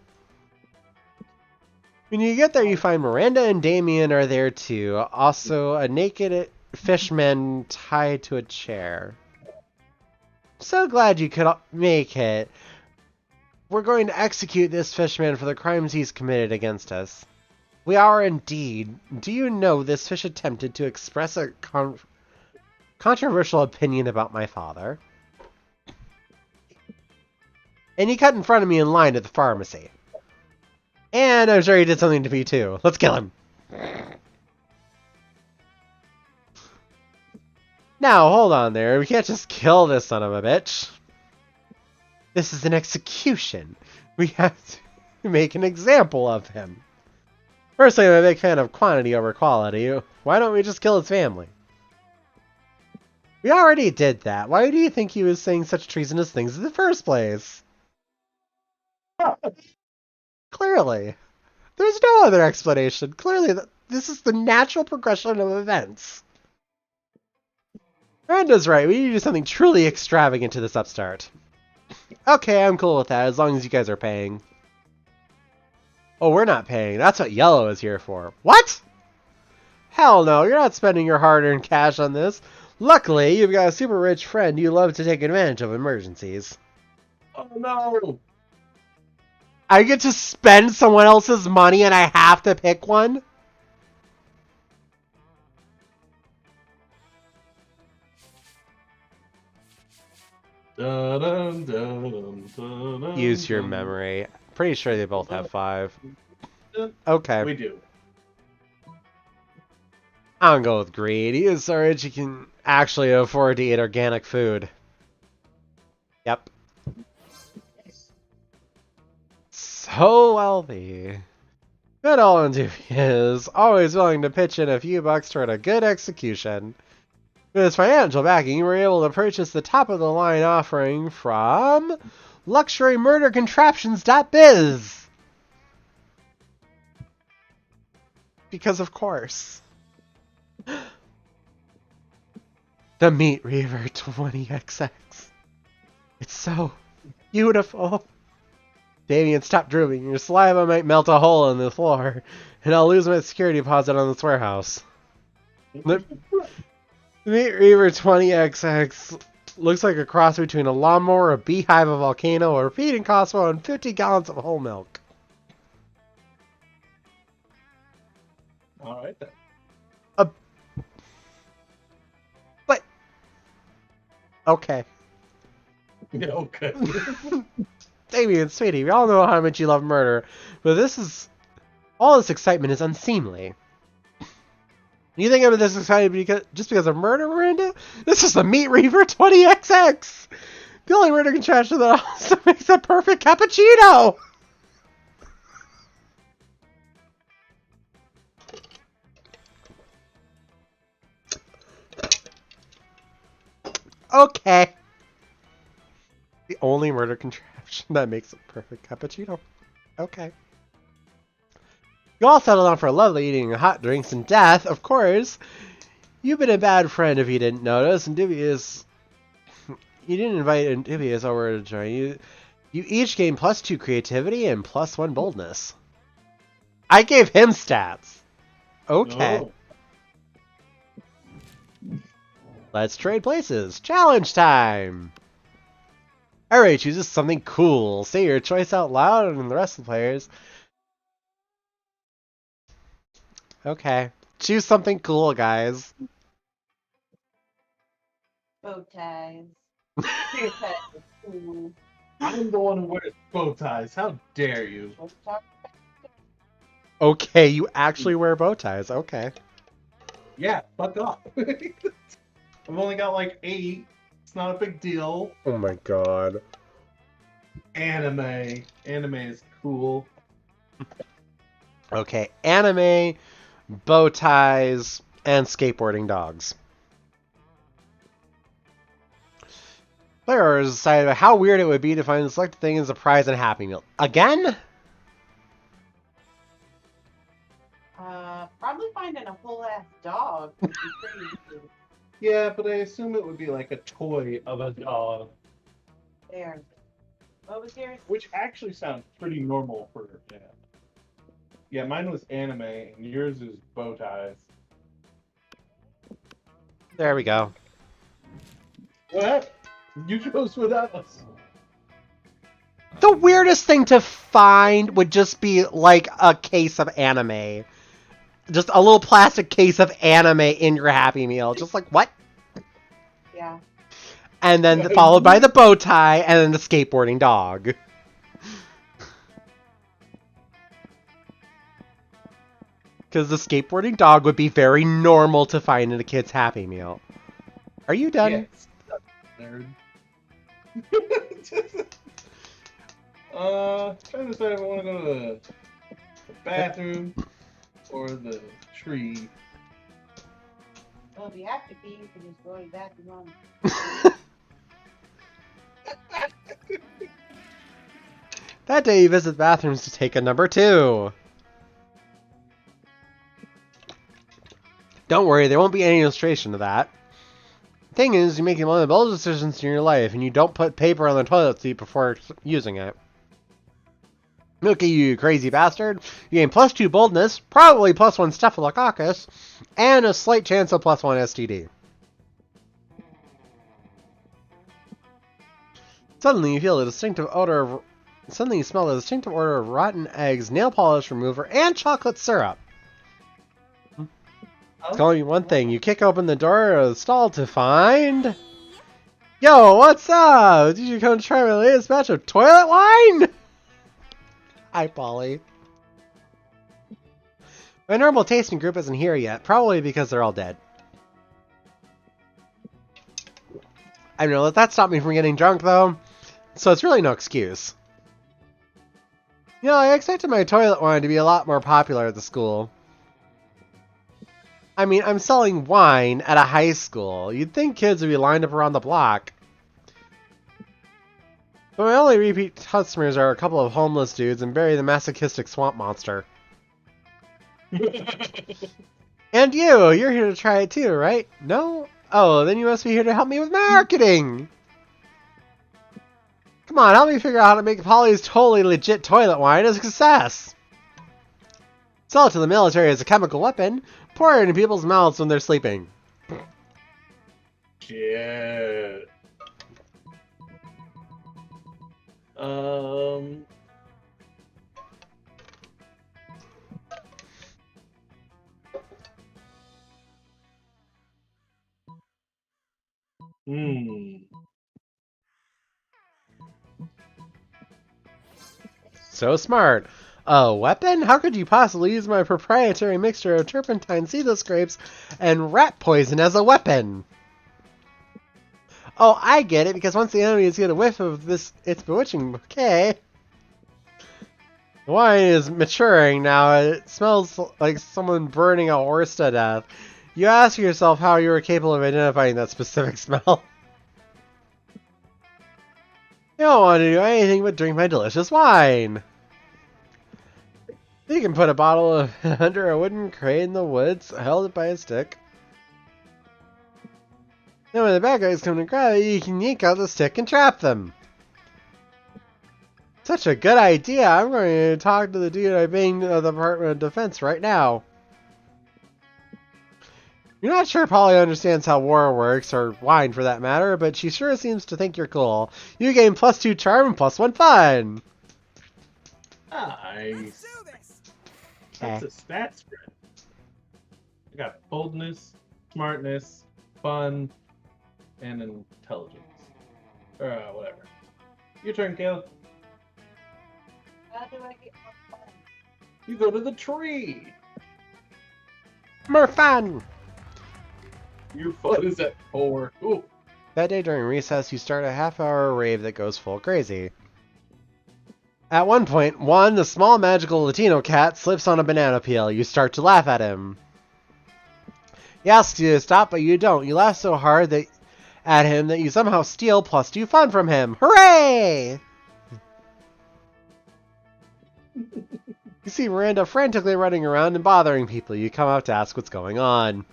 When you get there, you find Miranda and Damien are there too. Also, a naked fishman tied to a chair. So glad you could make it. We're going to execute this fishman for the crimes he's committed against us. We are indeed. Do you know this fish attempted to express a controversial opinion about my father? And he cut in front of me in line at the pharmacy. And I'm sure he did something to me too. Let's kill him. Now, hold on there. We can't just kill this son of a bitch. This is an execution. We have to make an example of him. Personally, I'm a big fan of quantity over quality. Why don't we just kill his family? We already did that. Why do you think he was saying such treasonous things in the first place? Clearly. There's no other explanation. Clearly, this is the natural progression of events. Miranda's right. We need to do something truly extravagant to this upstart. Okay, I'm cool with that, as long as you guys are paying. Oh, we're not paying. That's what Yellow is here for. What? Hell no, you're not spending your hard-earned cash on this. Luckily, you've got a super rich friend you love to take advantage of emergencies. Oh no! I get to spend someone else's money and I have to pick one? Use your memory. Pretty sure they both have 5. Okay. We do. I'll go with greed. He is so rich he can actually afford to eat organic food. Yep. So wealthy. Good old he is, always willing to pitch in a few bucks toward a good execution. With his financial backing, you were able to purchase the top-of-the-line offering from LuxuryMurderContraptions.biz. Because of course. The Meat Reaver 20XX. It's so beautiful. Damien, stop drooling. Your saliva might melt a hole in the floor, and I'll lose my security deposit on this warehouse. The Meat Reaver 20XX looks like a cross between a lawnmower, a beehive, a volcano, a repeating Cosmo, and 50 gallons of whole milk. All right then. But okay. Yeah, okay. Damien, sweetie, we all know how much you love murder, but all this excitement is unseemly. You think I'm this excited just because of murder, Miranda? This is the Meat Reaver 20XX! The only murder contraption that also makes a perfect cappuccino! Okay. The only murder contraption that makes a perfect cappuccino. Okay. You all settled down for lovely eating, hot drinks, and death, of course. You've been a bad friend if you didn't notice, and Dubious... You didn't invite Dubious over to join you. You each gained +2 creativity and +1 boldness. I gave him stats. Okay. Oh. Let's trade places. Challenge time! Alright, chooses something cool. Say your choice out loud and the rest of the players... Okay. Choose something cool, guys. Bow ties. Bow ties. Ooh. I'm the one who wears bow ties. How dare you? Let's talk Okay, you actually wear bow ties. Okay. Yeah, fuck off. I've only got like 8. It's not a big deal. Oh my god. Anime. Anime is cool. Okay, anime, bow ties, and skateboarding dogs. Players decided how weird it would be to find the selected thing as a prize and Happy Meal. Again? Probably finding a whole ass dog would be pretty easy. Yeah, but I assume it would be like a toy of a dog. There. What was yours? Which actually sounds pretty normal for yeah, mine was anime, and yours is bow ties. There we go. What? You chose without us. The weirdest thing to find would just be like a case of anime. Just a little plastic case of anime in your Happy Meal. Just like, what? Yeah. And then followed by the bow tie and then the skateboarding dog. Because the skateboarding dog would be very normal to find in a kid's Happy Meal. Are you done? Yes. Nerd. Trying to decide if I want to go to the bathroom or the tree. Well, if you have to pee, you can just go to the bathroom on. That day you visit bathrooms to take a number 2. Don't worry, there won't be any illustration of that. Thing is, you're making one of the boldest decisions in your life, and you don't put paper on the toilet seat before using it. Look at you, crazy bastard. You gain +2 boldness, probably +1 staphylococcus, and a slight chance of +1 STD. Suddenly you smell the distinctive odor of rotten eggs, nail polish remover, and chocolate syrup. It's only one thing. You kick open the door of the stall to find... Yo, what's up? Did you come try my latest batch of toilet wine? Hi, Polly. My normal tasting group isn't here yet, probably because they're all dead. I know that stopped me from getting drunk, though, so it's really no excuse. You know, I expected my toilet wine to be a lot more popular at the school. I mean, I'm selling wine at a high school. You'd think kids would be lined up around the block. But my only repeat customers are a couple of homeless dudes and Barry the masochistic swamp monster. And you're here to try it too, right? No? Oh, then you must be here to help me with marketing! Come Come on, help me figure out how to make Polly's totally legit toilet wine a success. Sell it to the military as a chemical weapon. Pour it into people's mouths when they're sleeping. Shit. So smart. A weapon? How could you possibly use my proprietary mixture of turpentine, seedless grapes, and rat poison as a weapon? Oh, I get it, because once the enemies get a whiff of this, it's bewitching bouquet. The wine is maturing now. It smells like someone burning a horse to death. You ask yourself how you were capable of identifying that specific smell. You don't want to do anything but drink my delicious wine. You can put a bottle under a wooden crate in the woods, held by a stick. Then when the bad guys come to grab it, you can yank out the stick and trap them. Such a good idea. I'm going to talk to the dude I banged at the Department of Defense right now. You're not sure Polly understands how war works, or wine for that matter, but she sure seems to think you're cool. You gain +2 charm and +1 fun. Nice. That's a stat spread. I got boldness, smartness, fun, and intelligence. Whatever. Your turn, Caleb. How do I get more fun? You go to the tree. More fun! Your fun is at 4. Ooh. That day during recess, you start a half-hour rave that goes full crazy. At one point, the small magical Latino cat, slips on a banana peel. You start to laugh at him. He asks you to stop, but you don't. You laugh so hard at him that you somehow steal +2 fun from him. Hooray! You see Miranda frantically running around and bothering people. You come out to ask what's going on.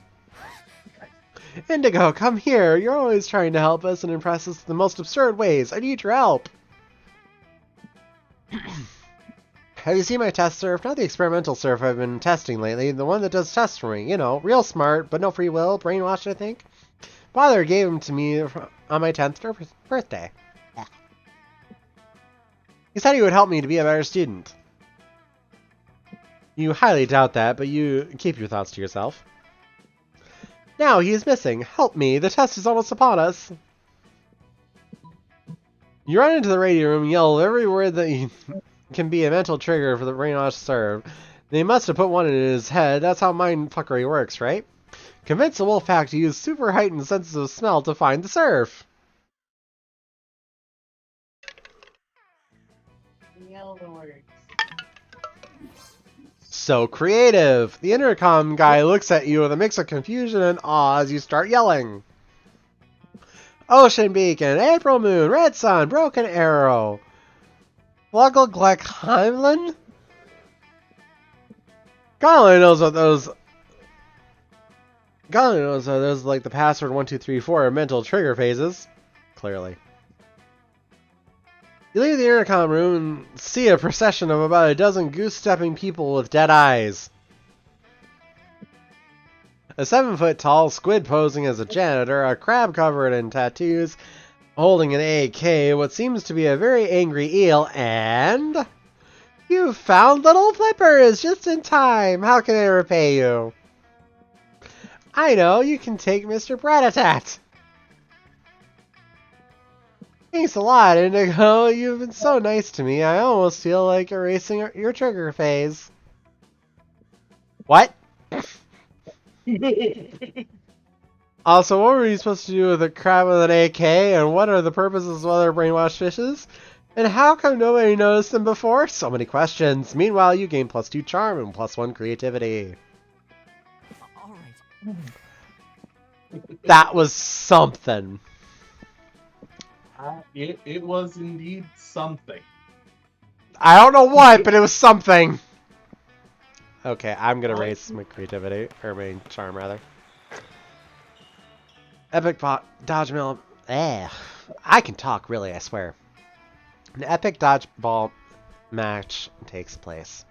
Indigo, come here. You're always trying to help us and impress us in the most absurd ways. I need your help. Have you seen my test surf? Not the experimental surf I've been testing lately. The one that does tests for me. You know, real smart, but no free will. Brainwashed, I think. Father gave him to me on my 10th birthday. He said he would help me to be a better student. You highly doubt that, but you keep your thoughts to yourself. Now he is missing. Help me. The test is almost upon us. You run into the radio room and yell every word that can be a mental trigger for the brainwash serve. They must have put one in his head. That's how mind fuckery works, right? Convince the wolf pack to use super heightened senses of smell to find the surf. Yell the words. So creative. The intercom guy looks at you with a mix of confusion and awe as you start yelling. Ocean Beacon, April Moon, Red Sun, Broken Arrow. Heimlin? God only knows what those... God only knows what those, like the password 1234 are mental trigger phases. Clearly. You leave the intercom room and see a procession of about a dozen goose-stepping people with dead eyes. A 7-foot-tall squid posing as a janitor, a crab covered in tattoos, holding an AK, what seems to be a very angry eel, and... You found little flippers just in time! How can I repay you? I know, you can take Mr. Bratatat! Thanks a lot, Indigo. You've been so nice to me. I almost feel like erasing your trigger phase. What? Also, what were you supposed to do with a crab with an AK? And what are the purposes of other brainwashed fishes? And how come nobody noticed them before? So many questions. Meanwhile, you gain +2 charm and +1 creativity. All right. That was something. It was indeed something. I don't know what, but it was something. Okay, I'm gonna raise my creativity, or my charm rather. Epic bot, dodge mill. I can talk, really, I swear. An epic dodgeball match takes place.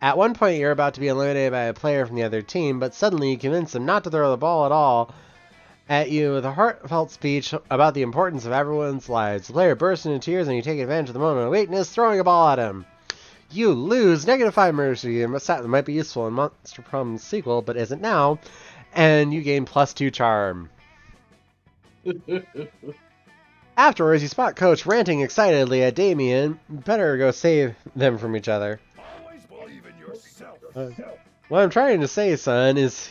At one point, you're about to be eliminated by a player from the other team, but suddenly you convince him not to throw the ball at all at you with a heartfelt speech about the importance of everyone's lives. The player bursts into tears and you take advantage of the moment of weakness, throwing a ball at him. You lose -5 mercy, and that might be useful in Monster Prom's sequel, but isn't now, and you gain +2 charm. Afterwards, you spot Coach ranting excitedly at Damien. Better go save them from each other. Always believe in yourself. What I'm trying to say, son, is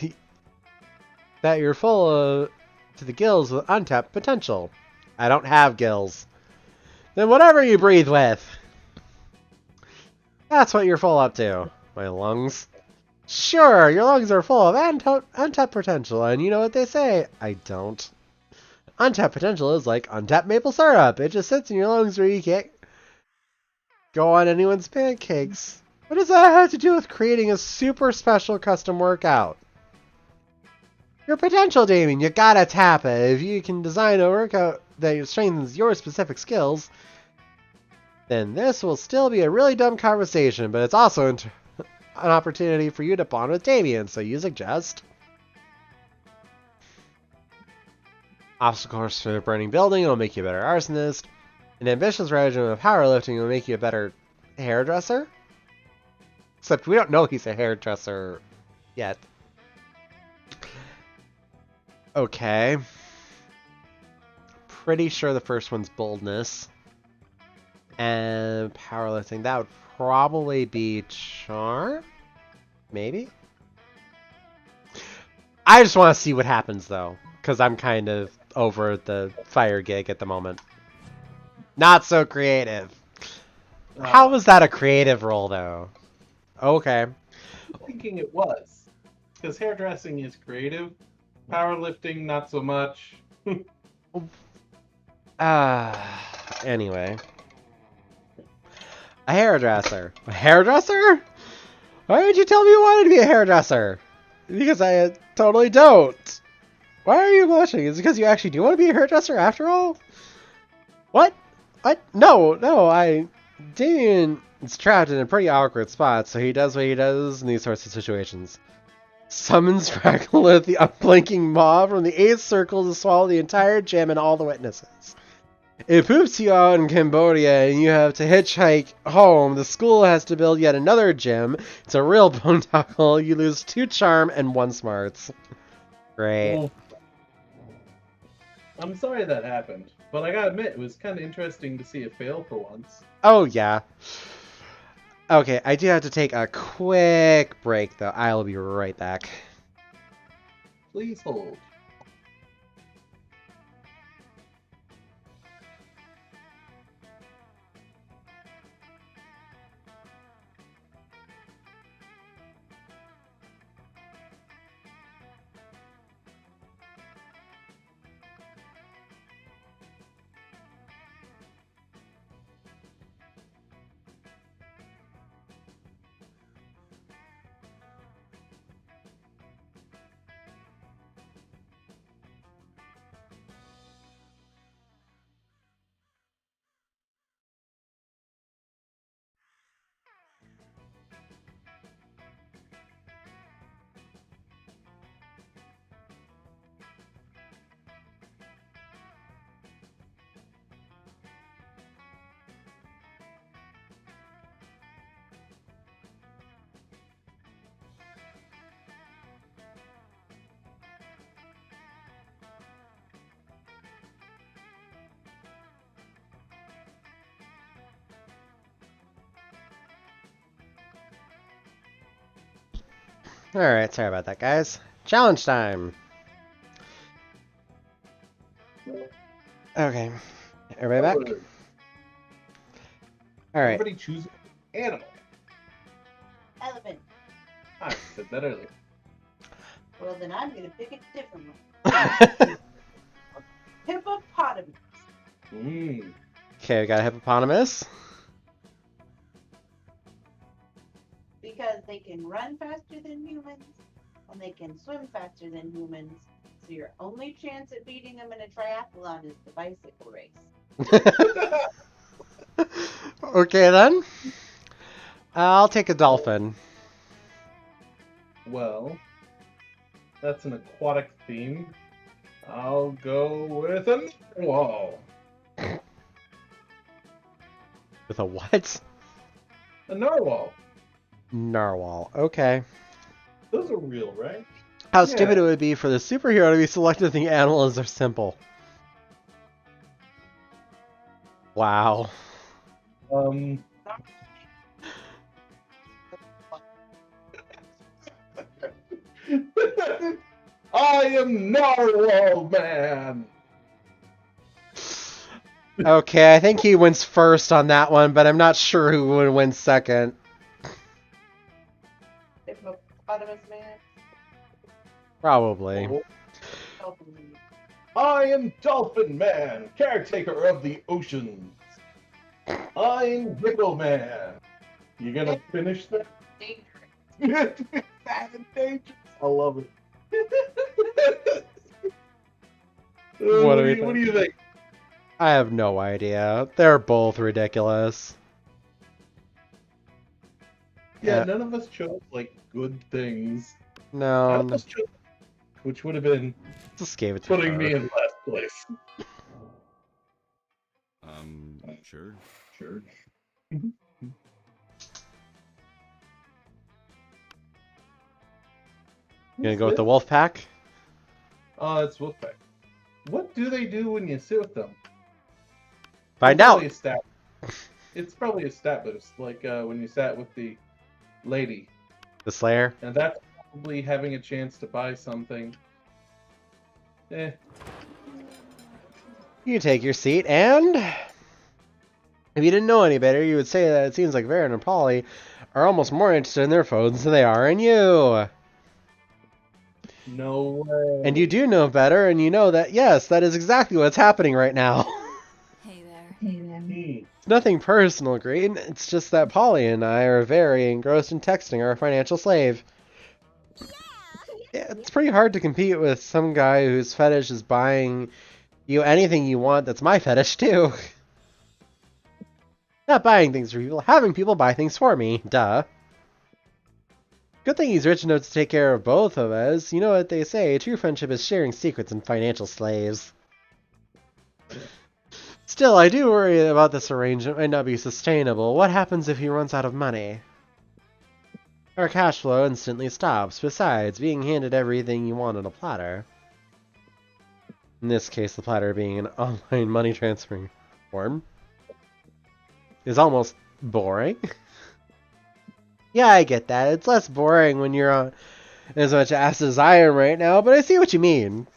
that you're full of to the gills with untapped potential. I don't have gills. Then whatever you breathe with. That's what you're full up to. My lungs. Sure, your lungs are full of untapped potential, and you know what they say. I don't. Untapped potential is like untapped maple syrup. It just sits in your lungs where you can't go on anyone's pancakes. What does that have to do with creating a super special custom workout? Your potential, Damien. You gotta tap it. If you can design a workout that strengthens your specific skills, then this will still be a really dumb conversation, but it's also an opportunity for you to bond with Damien, so you suggest. Obstacle course for the burning building will make you a better arsonist. An ambitious regimen of powerlifting will make you a better hairdresser. Except we don't know he's a hairdresser yet. Okay. Pretty sure the first one's boldness. And powerlifting, that would probably be charm? Maybe? I just want to see what happens, though. Because I'm kind of over the fire gig at the moment. Not so creative. How was that a creative role, though? Okay. I'm thinking it was. Because hairdressing is creative. Powerlifting, not so much. Anyway. A hairdresser. A hairdresser? Why did you tell me you wanted to be a hairdresser? Because I totally don't. Why are you blushing? Is it because you actually do want to be a hairdresser after all? What? What? No, Damien is trapped in a pretty awkward spot, so he does what he does in these sorts of situations. Summons Frackalith, the unblinking mob, from the 8th circle to swallow the entire gym and all the witnesses. It poops you out in Cambodia and you have to hitchhike home. The school has to build yet another gym. It's a real boondoggle. You lose 2 charm and 1 smarts. Great. Well, I'm sorry that happened, but I gotta admit, it was kind of interesting to see it fail for once. Oh, yeah. Okay, I do have to take a quick break, though. I'll be right back. Please hold. Alright, sorry about that, guys. Challenge time! Okay. Everybody back? Alright. Everybody choose an animal. Elephant. I said that earlier. Well, then I'm gonna pick a different one. Hippopotamus. Okay, we got a hippopotamus. Because they can run faster than humans, and they can swim faster than humans. So your only chance at beating them in a triathlon is the bicycle race. Okay, then. I'll take a dolphin. Well, that's an aquatic theme. I'll go with a narwhal. With a what? A narwhal. Narwhal. Okay. Those are real, right? How Yeah. stupid it would be for the superhero to be selected if the animals are simple. Wow. I am Narwhal Man. Okay, I think he wins first on that one, but I'm not sure who would win second. Hippopotamus man. Probably. Dolphin man. I am Dolphin Man, caretaker of the oceans. I'm Wiggle Man. You gonna finish that? Dangerous. Bad and dangerous. I love it. What do we What do you think? I have no idea. They're both ridiculous. Yeah, none of us chose like good things. No, None of us chose, which would have been just gave it to putting her. me in last place. Sure. Sure. You gonna go with the wolf pack? It's Wolfpack. What do they do when you sit with them? Find It's out. probably a stat. It's probably a stat boost, like when you sat with the lady, The Slayer. and that's probably having a chance to buy something. You can take your seat, and if you didn't know any better, you would say that it seems like Varen and Polly are almost more interested in their phones than they are in you. No way. And you do know better, and you know that, yes, that is exactly what's happening right now. Hey there. It's nothing personal, Green. It's just that Polly and I are very engrossed in texting our financial slave. Yeah, it's pretty hard to compete with some guy whose fetish is buying you anything you want that's my fetish, too. Not buying things for people, having people buy things for me. Duh. Good thing he's rich enough to take care of both of us. You know what they say, true friendship is sharing secrets and financial slaves. Still, I do worry about this arrangement might not be sustainable. What happens if he runs out of money? Our cash flow instantly stops. Besides, being handed everything you want on a platter. In this case, the platter being an online money transferring form. Is almost boring. Yeah, I get that. It's less boring when you're on as much ass as I am right now, but I see what you mean.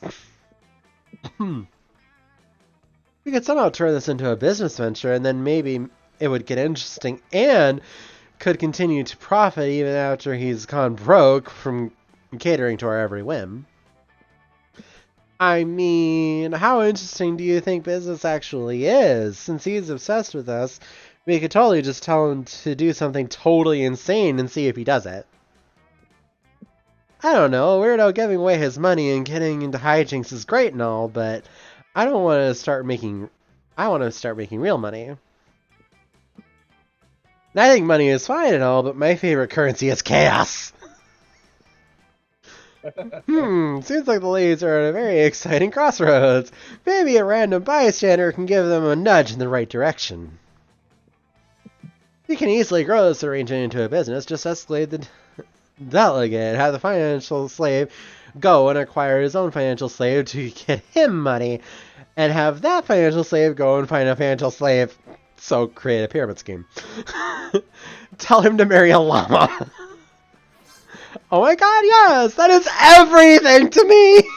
We could somehow turn this into a business venture, and then maybe it would get interesting and could continue to profit even after he's gone broke from catering to our every whim. I mean, how interesting do you think business actually is? Since he's obsessed with us, we could totally just tell him to do something totally insane and see if he does it. I don't know, Weirdo giving away his money and getting into hijinks is great and all, but I want to start making real money. And I think money is fine and all, but my favorite currency is chaos. Seems like the ladies are at a very exciting crossroads. Maybe a random bystander can give them a nudge in the right direction. You can easily grow this arrangement into a business. Just escalate the delegate, have the financial slave go and acquire his own financial slave to get him money, and have that financial slave go and find a financial slave. So create a pyramid scheme. Tell him to marry a llama. Oh my god, yes! That is everything to me!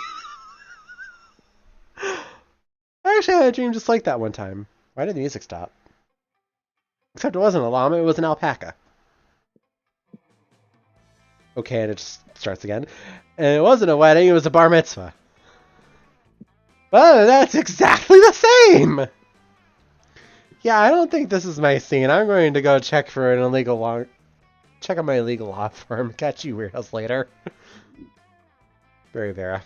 I actually had a dream just like that one time. Why did the music stop? Except it wasn't a llama, it was an alpaca. Okay, and it just starts again. And it wasn't a wedding, it was a bar mitzvah. Well, that's exactly the same! Yeah, I don't think this is my scene. I'm going to go check for an illegal law. Check on my illegal law firm. Catch you weirdos later. Very Vera.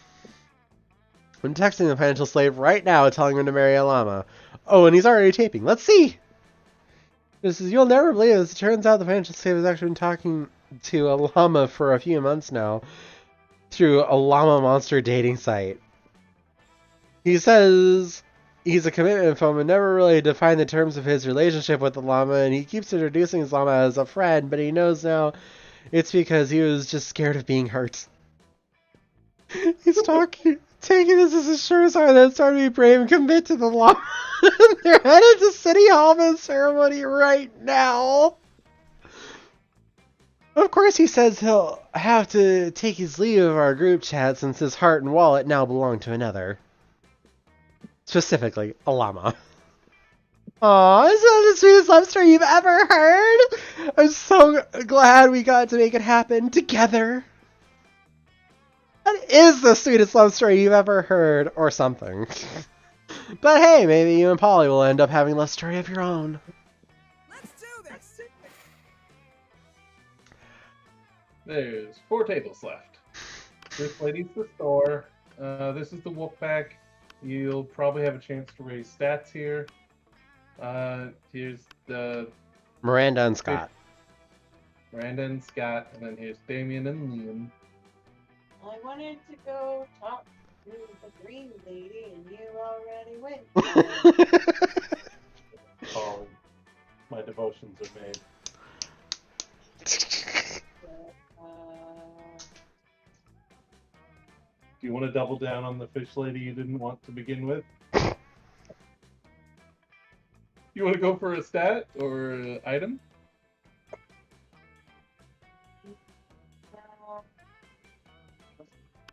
I'm texting the financial slave right now telling him to marry a llama. Oh, and he's already taping. Let's see! This is, you'll never believe this. It turns out the financial slave has actually been talking to a llama for a few months now through a llama monster dating site. He says he's a commitment phone and never really defined the terms of his relationship with the llama, and he keeps introducing his llama as a friend, but he knows now it's because he was just scared of being hurt. He's taking this as a sure sign that it's time to be brave and commit to the llama. They're headed to City Hall for the ceremony right now. Of course, he says he'll have to take his leave of our group chat since his heart and wallet now belong to another. Specifically, a llama. Aw, is that the sweetest love story you've ever heard? I'm so glad we got to make it happen together. That is the sweetest love story you've ever heard, or something. But hey, maybe you and Polly will end up having a love story of your own. Let's do this. There's 4 tables left. This lady's the store. This is the wolf pack. You'll probably have a chance to raise stats here. Here's the Miranda and Scott. Miranda and Scott, and then here's Damien and Liam. I wanted to go talk to the green lady, and you already went. Oh, my devotions are made. Do you want to double down on the fish lady you didn't want to begin with? You want to go for a stat or an item?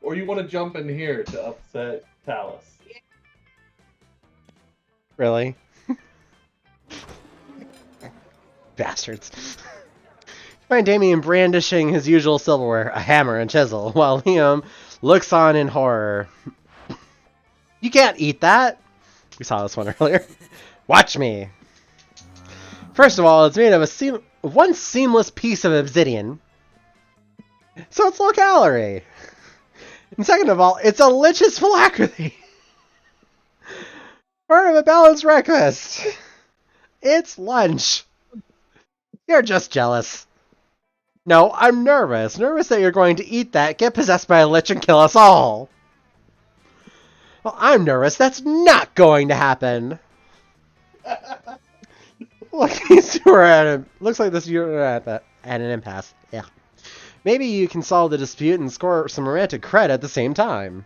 Or you want to jump in here to upset Talus? Really? Bastards. Find Damien brandishing his usual silverware, a hammer and chisel, while Liam looks on in horror. You can't eat that! We saw this one earlier. Watch me! First of all, it's made of one seamless piece of obsidian, so it's low calorie. And second of all, it's a lich's phylactery. Part of a balanced breakfast. It's lunch. You're just jealous. No, I'm nervous. Nervous that you're going to eat that, get possessed by a lich, and kill us all. Well, I'm nervous. That's not going to happen. Look, these two are looks like this two are at an impasse. Yeah. Maybe you can solve the dispute and score some romantic cred at the same time.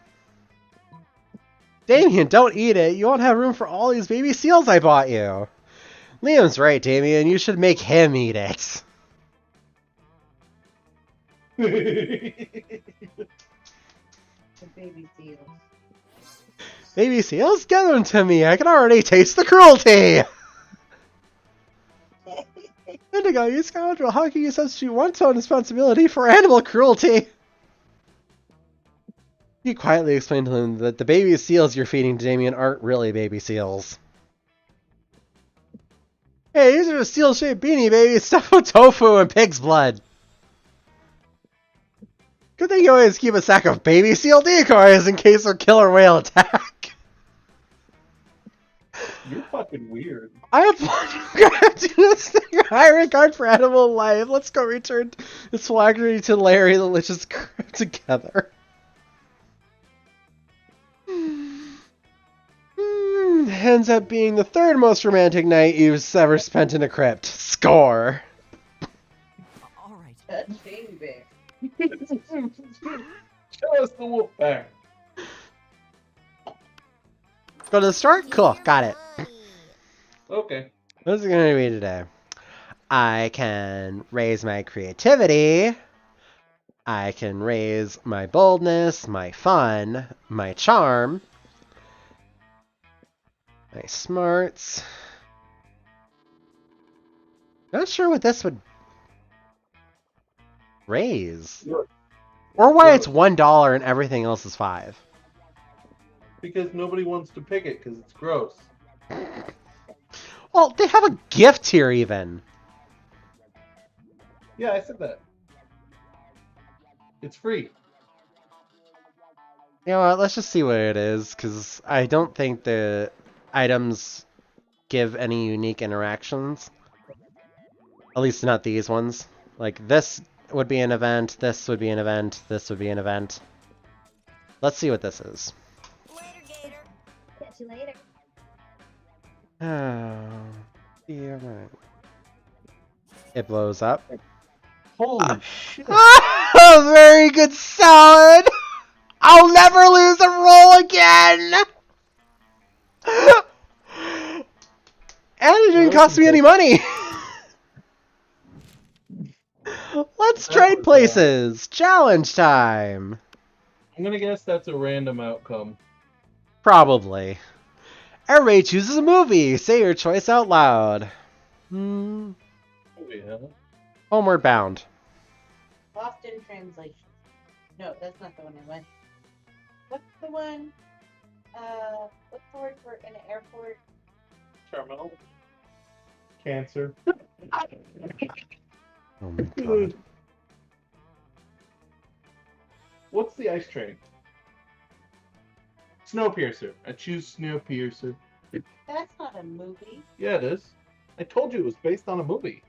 Damien, don't eat it. You won't have room for all these baby seals I bought you. Liam's right, Damien. You should make him eat it. The baby seals. Baby seals? Get them to me. I can already taste the cruelty. Indigo, you scoundrel. How can you substitute one's own responsibility for animal cruelty? You quietly explained to him that the baby seals you're feeding to Damien aren't really baby seals. Hey, these are seal-shaped beanie babies stuffed with tofu and pig's blood. Good thing you always keep a sack of baby seal decoys in case of killer whale attack. You're fucking weird. I applaud you guys to this thing. High regard for animal life. Let's go return this phylactery to Larry the Lich's crypt together. Ends up being the third most romantic night you've ever spent in a crypt. Score. All right. Touching bear. Show us the wolf pack. Go to the store? Cool, got it. Okay. What's it going to be today? I can raise my creativity. I can raise my boldness, my fun, my charm, my smarts. Not sure what this would raise. Or why it's $1 and everything else is $5. Because nobody wants to pick it because it's gross. Well, they have a gift here even. Yeah, I said that. It's free. You know what, let's just see what it is, because I don't think the items give any unique interactions. At least not these ones. Like, this would be an event, this would be an event, this would be an event. Let's see what this is. Later, Gator. Catch you later. Oh, yeah, right. It blows up. Holy shit! Oh, very good salad! I'll never lose a roll again! And it didn't cost me any money! Let's trade places! Challenge time! I'm gonna guess that's a random outcome. Probably. Everybody chooses a movie! Say your choice out loud. Oh, yeah. Homeward Bound. Lost in translation. No, that's not the one I went. What's the one? What's the word for an airport? Terminal. Cancer. Oh my god. What's the ice train? Snowpiercer. I choose Snowpiercer. That's not a movie. Yeah, it is. I told you it was based on a movie.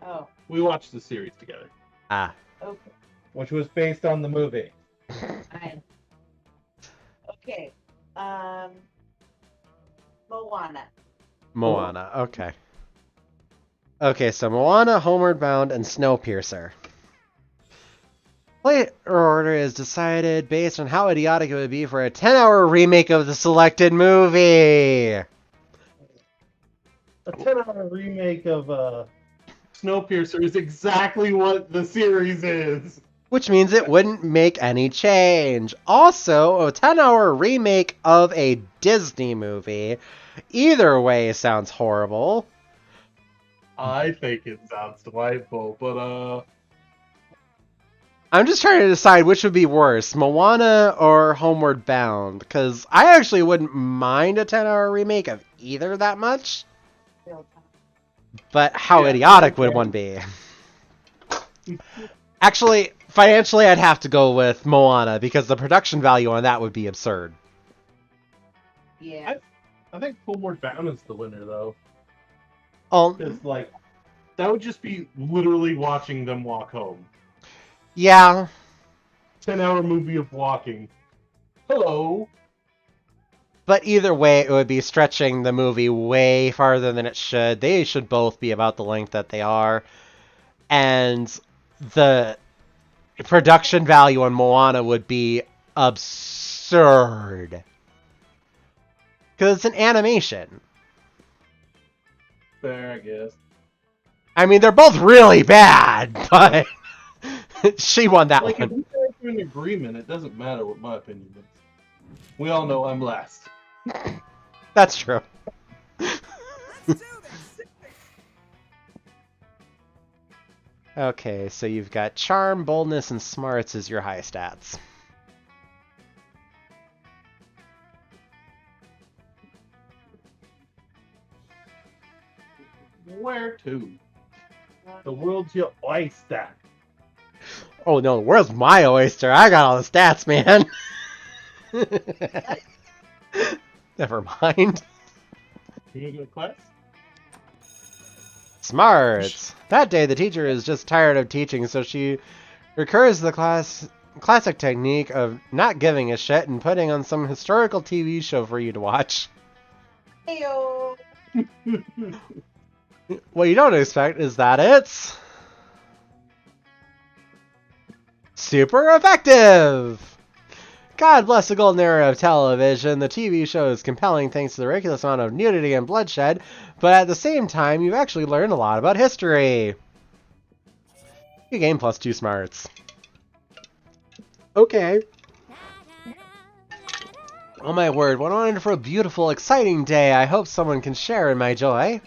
Oh, We watched the series together, Ah. okay. which was based on the movie. Fine. Okay. Moana. Moana, okay. Okay, so Moana, Homeward Bound, and Snowpiercer. Play order is decided based on how idiotic it would be for a 10-hour remake of the selected movie. A 10-hour remake of Snowpiercer is exactly what the series is. Which means it wouldn't make any change. Also, a 10-hour remake of a Disney movie. Either way sounds horrible. I think it sounds delightful, but I'm just trying to decide which would be worse, Moana or Homeward Bound. Because I actually wouldn't mind a 10-hour remake of either that much. Real time. But how Yeah, idiotic would yeah. one be? Actually, financially, I'd have to go with Moana because the production value on that would be absurd. Yeah. I think Homeward Bound is the winner, though. Oh, Because, like, that would just be literally watching them walk home. yeah. 10-hour movie of walking. Hello. But either way, it would be stretching the movie way farther than it should. They should both be about the length that they are. And the production value on Moana would be absurd. Because it's an animation. Fair, I guess. I mean, they're both really bad, but she won that Like, if one. we come to an agreement, it doesn't matter what my opinion is. We all know I'm last. That's true. Let's do this. Okay, so you've got charm, boldness, and smarts as your high stats. Where to? The world's your oyster. Oh no, where's my oyster? I got all the stats, man. Never mind. You gonna go to class? Smarts. That day, the teacher is just tired of teaching, so she recurs to the classic technique of not giving a shit and putting on some historical TV show for you to watch. Heyo. What you don't expect is that it's super effective! God bless the golden era of television. The TV show is compelling thanks to the ridiculous amount of nudity and bloodshed, but at the same time, you've actually learned a lot about history. You gain +2 smarts. Okay. Oh my word, what a wonderful, beautiful, exciting day. I hope someone can share in my joy.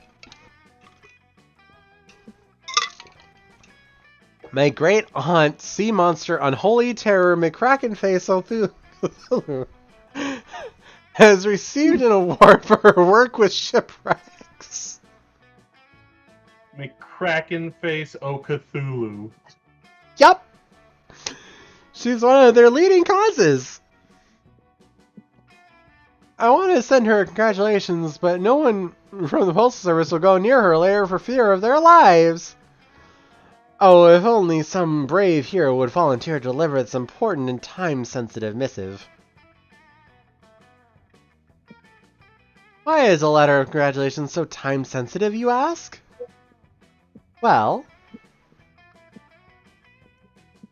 My great aunt, sea monster, unholy terror, McCrackenface Cthulhu, has received an award for her work with shipwrecks. McCracken face O Cthulhu. Yup! She's one of their leading causes. I want to send her congratulations, but no one from the Postal Service will go near her later for fear of their lives. Oh, if only some brave hero would volunteer to deliver this important and time-sensitive missive. Why is a letter of congratulations so time-sensitive, you ask? Well,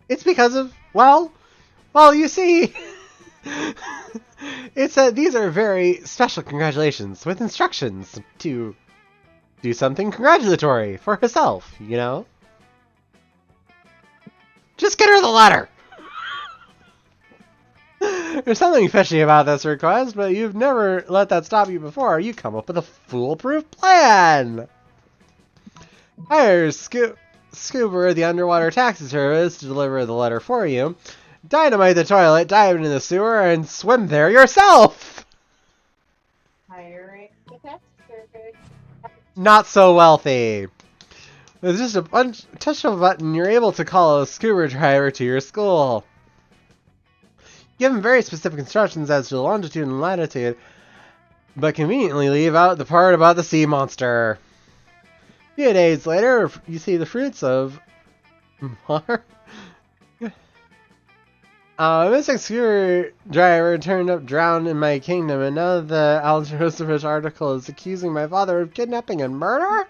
it's because of, well, you see, it's that these are very special congratulations with instructions to do something congratulatory for herself, you know? Just get her the letter! There's something fishy about this request, but you've never let that stop you before. You come up with a foolproof plan! Hire Scuba, the underwater taxi service, to deliver the letter for you. Dynamite the toilet, dive into the sewer, and swim there yourself! Hiring the taxi service. Not so wealthy. With just a touch of a button, you're able to call a scuba driver to your school. Give him very specific instructions as to the longitude and latitude, but conveniently leave out the part about the sea monster. A few days later, you see the fruits of... missing scuba driver turned up drowned in my kingdom, and now the Al Joseph article is accusing my father of kidnapping and murder?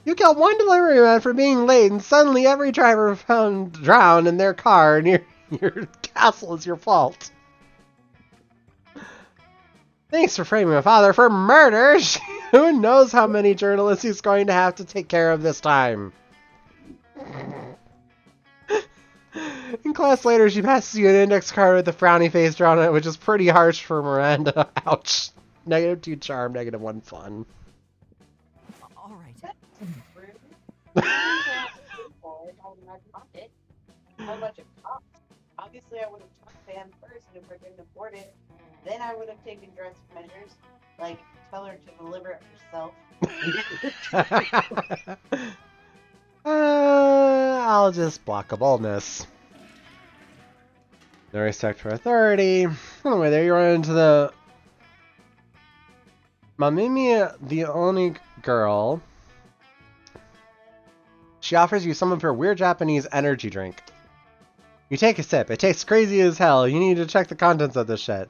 You killed one delivery man for being late, and suddenly every driver found drowned in their car near your castle is your fault. Thanks for framing my father for murder. Who knows how many journalists he's going to have to take care of this time. In class later, she passes you an index card with a frowny face drawn on it, which is pretty harsh for Miranda. Ouch. -2 charm, -1 fun. All right. How much it cost? Obviously, I would have talked to Anne first, and if I couldn't afford it, then I would have taken drastic measures, like tell her to deliver it herself. I'll just block a boldness. No respect for authority. On the way there, you run into the Mamimia, the only girl. She offers you some of her weird Japanese energy drink. You take a sip. It tastes crazy as hell. You need to check the contents of this shit.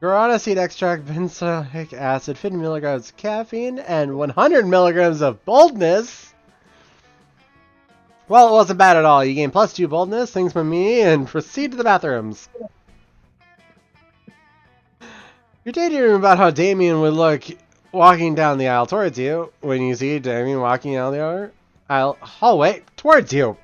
Guarana seed extract, benzoic acid, 50 milligrams of caffeine, and 100 milligrams of boldness. Well, it wasn't bad at all. You gain +2 boldness, thanks to me, and proceed to the bathrooms. You're daydreaming about how Damien would look walking down the aisle towards you when you see Damien walking down the hallway towards you.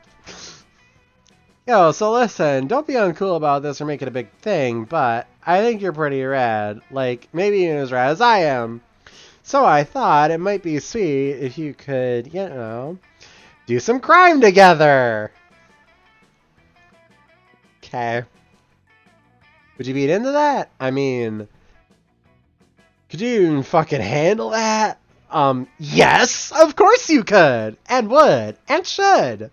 Yo, so listen, don't be uncool about this or make it a big thing, but I think you're pretty rad. Like, maybe even as rad as I am. So I thought it might be sweet if you could, you know, do some crime together. Okay. Would you be into that? I mean, could you even fucking handle that? Yes, of course you could, and would, and should.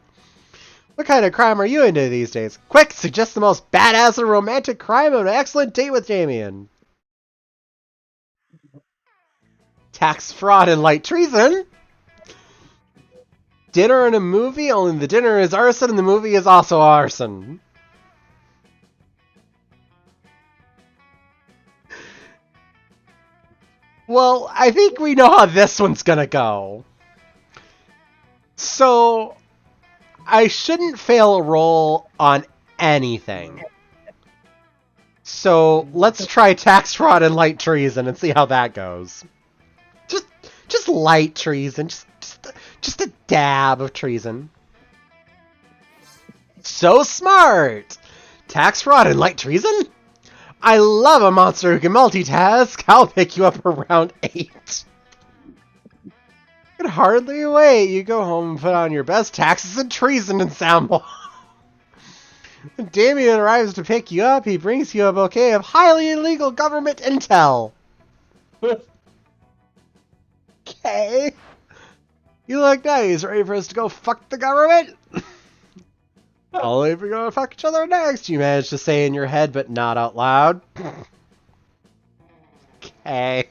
What kind of crime are you into these days? Quick, suggest the most badass and romantic crime of an excellent date with Damien. Tax fraud and light treason. Dinner and a movie, only the dinner is arson and the movie is also arson. Well, I think we know how this one's gonna go. So, I shouldn't fail a roll on anything. So, let's try tax fraud and light treason and see how that goes. Just light treason, just a dab of treason. So smart! Tax fraud and light treason? I love a monster who can multitask. I'll pick you up around 8. I can hardly wait. You go home and put on your best taxes and treason ensemble. When Damien arrives to pick you up, he brings you a bouquet of highly illegal government intel. Okay. You look nice. Ready for us to go fuck the government? Only if we're gonna fuck each other next, you manage to say in your head, but not out loud. Okay.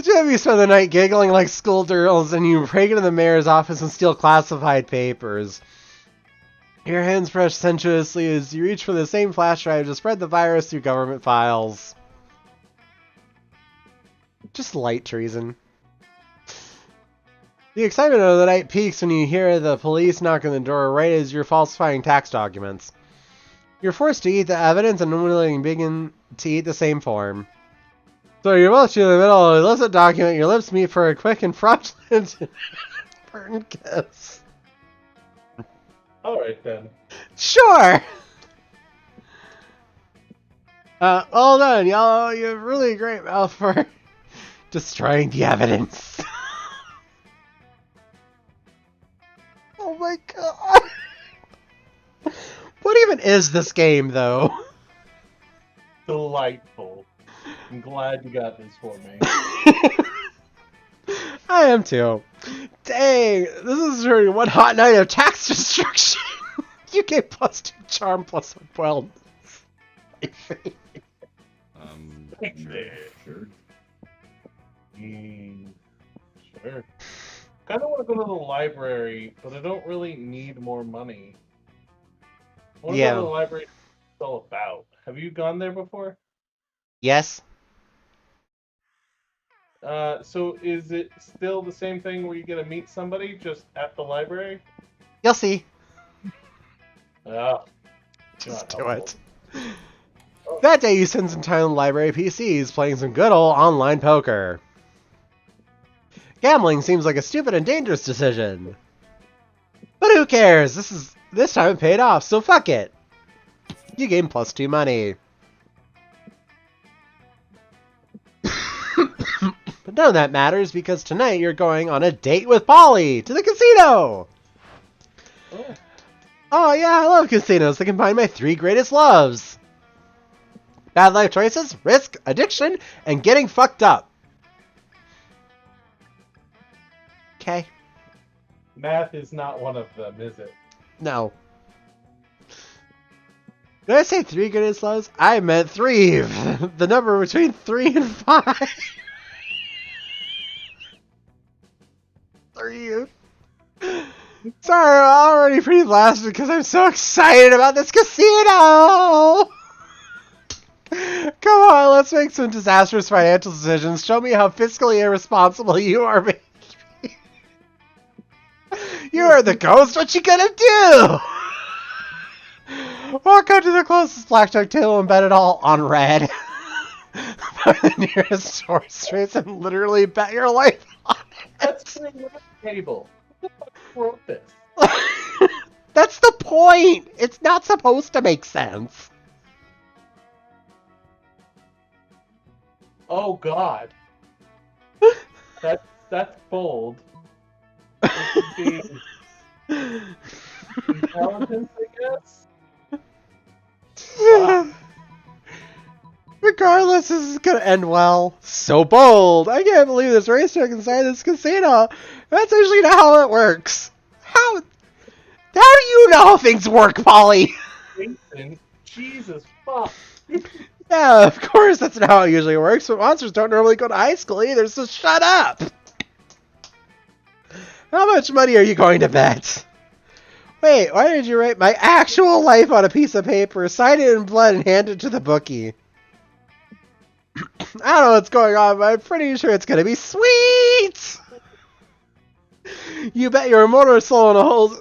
The two of you spend the night giggling like schoolgirls, and you break into the mayor's office and steal classified papers. Your hands brush sensuously as you reach for the same flash drive to spread the virus through government files. Just light treason. The excitement of the night peaks when you hear the police knock on the door right as you're falsifying tax documents. You're forced to eat the evidence and unwilling begin to eat the same form. So you're both in the middle of an illicit document, your lips meet for a quick and fraudulent burn kiss. Alright then. Sure! Well done, y'all. You have really great mouth for destroying the evidence. Oh my god. What even is this game, though? Delightful. I'm glad you got this for me. I am too. Dang, this is really one hot night of tax destruction. You get +2 charm +1 wellness. Sure. Sure. Kind of want to go to the library, but I don't really need more money. I want to go to the library. It's all about. Have you gone there before? Yes. So is it still the same thing where you get to meet somebody just at the library? You'll see. Oh. Just do it. That day you spend some time on library PCs playing some good old online poker. Gambling seems like a stupid and dangerous decision. But who cares? This time it paid off, so fuck it. You gain +2 money. But none of that matters because tonight you're going on a date with Polly to the casino. Oh yeah, I love casinos. They combine my 3 greatest loves. Bad life choices, risk, addiction, and getting fucked up. Okay. Math is not one of them, is it? No. Did I say 3 greatest loves? I meant 3. The number between 3 and 5. 3. Sorry, I'm already pretty blasted because I'm so excited about this casino! Come on, let's make some disastrous financial decisions. Show me how fiscally irresponsible you are, baby. You are the ghost, what you gonna do? Walk out to the closest blackjack table and bet it all on red. Find the nearest horse race and literally bet your life on it. That's the table. Who the fuck wrote this? That's the point! It's not supposed to make sense. Oh god. That's bold. It should be intelligence, I guess. Wow. Regardless, this is gonna end well. So bold! I can't believe this racetrack inside this casino. That's actually not how it works. How do you know how things work, Polly? Jesus fuck. Yeah, of course that's not how it usually works, but monsters don't normally go to high school either, so shut up! How much money are you going to bet? Wait, why did you write my actual life on a piece of paper, sign it in blood, and hand it to the bookie? I don't know what's going on, but I'm pretty sure it's gonna be sweet! You bet your immortal soul on a whole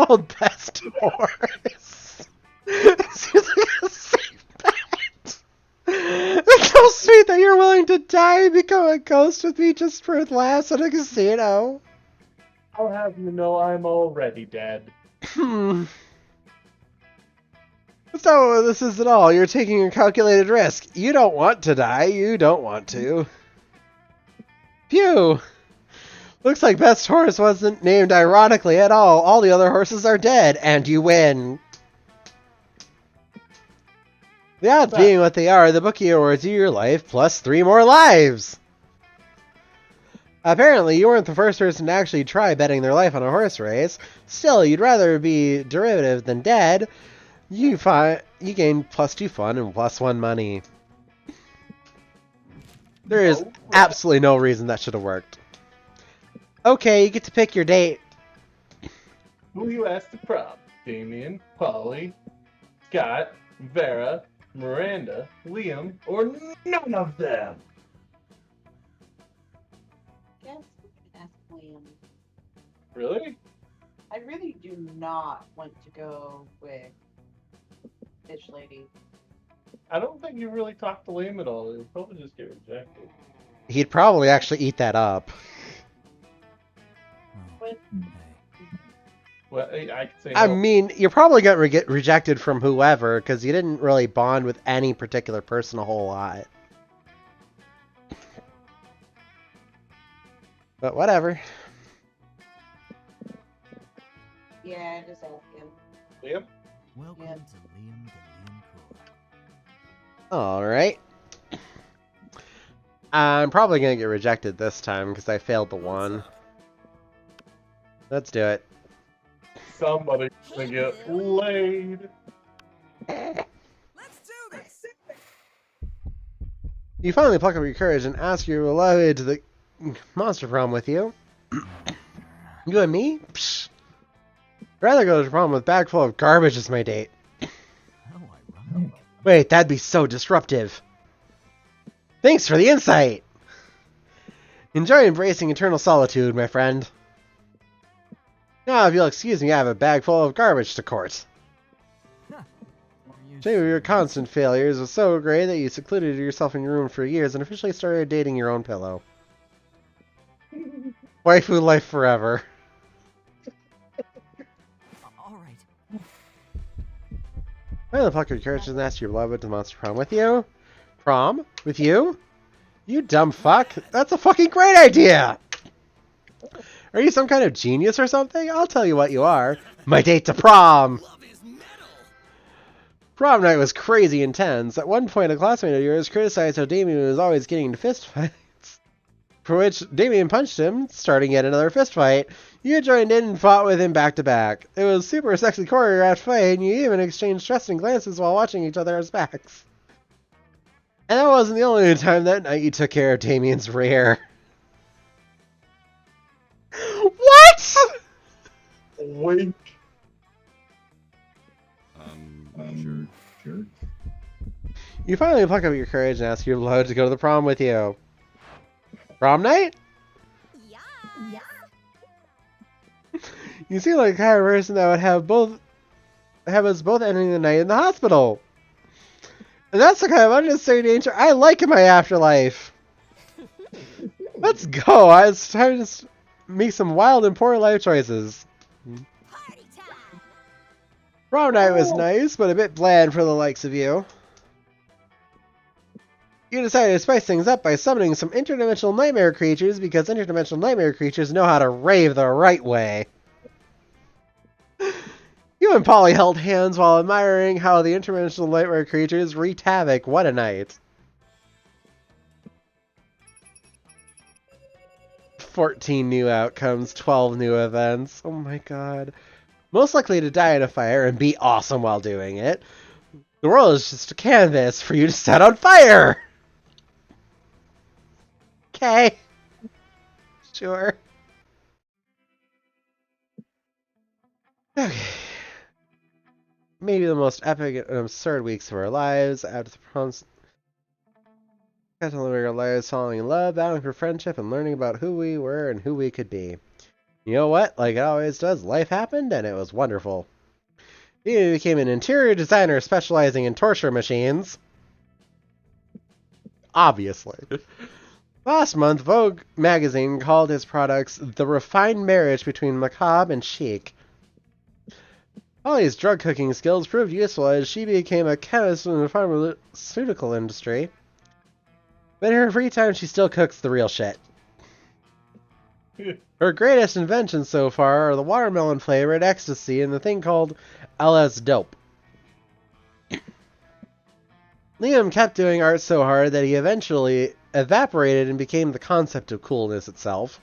old best horse. It seems like a safe bet. It's so sweet that you're willing to die and become a ghost with me just for laughs at a casino. I'll have you know I'm already dead. That's not what this is at all. You're taking a calculated risk. You don't want to die. You don't want to. Phew. Looks like best horse wasn't named ironically at all. All the other horses are dead, and you win. The odds being what they are, the bookie awards you your life plus 3 more lives. Apparently, you weren't the first person to actually try betting their life on a horse race. Still, you'd rather be derivative than dead. You gain +2 fun and +1 money. There is No. absolutely no reason that should have worked. Okay, you get to pick your date. Who you asked to prom? Damien, Polly, Scott, Vera, Miranda, Liam, or none of them? Guess we can ask Liam. Really? I really do not want to go with Bitch Lady. I don't think you really talked to Liam at all. He'll probably just get rejected. He'd probably actually eat that up. But Well, I could say I no. mean, you're probably going to get rejected from whoever, because you didn't really bond with any particular person a whole lot. But whatever. yeah, just ask him. Liam? Welcome Yeah. to Liam the Liam Core. Alright. I'm probably going to get rejected this time, because I failed the one. Let's do it. Somebody's gonna get laid. Let's do this! You finally pluck up your courage and ask your beloved to the monster prom with you. You and me? Psh. I'd rather go to the prom with a bag full of garbage as my date. How ironic. Wait, that'd be so disruptive. Thanks for the insight! Enjoy embracing eternal solitude, my friend. Now, if you'll excuse me, I have a bag full of garbage to court. Are you Shame of your sure? constant failures was so great that you secluded yourself in your room for years and officially started dating your own pillow. Waifu life forever. All right. Finally pluck your courage and ask your beloved to monster prom with you. Prom? With you? You dumb fuck. That's a fucking great idea! Are you some kind of genius or something? I'll tell you what you are. My date to prom! Love is metal! Prom night was crazy intense. At one point, a classmate of yours criticized how Damien was always getting into fistfights. For which Damien punched him, starting yet another fistfight. You joined in and fought with him back to back. It was super sexy choreographed fight, and you even exchanged trusting glances while watching each other's backs. And that wasn't the only time that night you took care of Damien's rear. What?! Wink. Sure. You finally pluck up your courage and ask your beloved to go to the prom with you. Prom night? Yeah. You seem like the kind of person that would have us both ending the night in the hospital. And that's the kind of unnecessary danger I like in my afterlife. Let's go. It's time to make some wild and poor life choices. Party time. Prom night was nice, but a bit bland for the likes of you. You decided to spice things up by summoning some interdimensional nightmare creatures because interdimensional nightmare creatures know how to rave the right way. You and Polly held hands while admiring how the interdimensional nightmare creatures wreaked havoc. What a night. 14 new outcomes, 12 new events. Oh my god. Most likely to die in a fire and be awesome while doing it. The world is just a canvas for you to set on fire! Okay. Sure. Okay. Maybe the most epic and absurd weeks of our lives. After the proms, got to live our lives falling in love, battling for friendship, and learning about who we were and who we could be. You know what? Like it always does, life happened, and it was wonderful. He became an interior designer specializing in torture machines. Obviously. Last month, Vogue magazine called his products the refined marriage between macabre and chic. Holly's drug cooking skills proved useful as she became a chemist in the pharmaceutical industry. But in her free time, she still cooks the real shit. Her greatest inventions so far are the watermelon flavored ecstasy and the thing called LS Dope. Liam kept doing art so hard that he eventually evaporated and became the concept of coolness itself.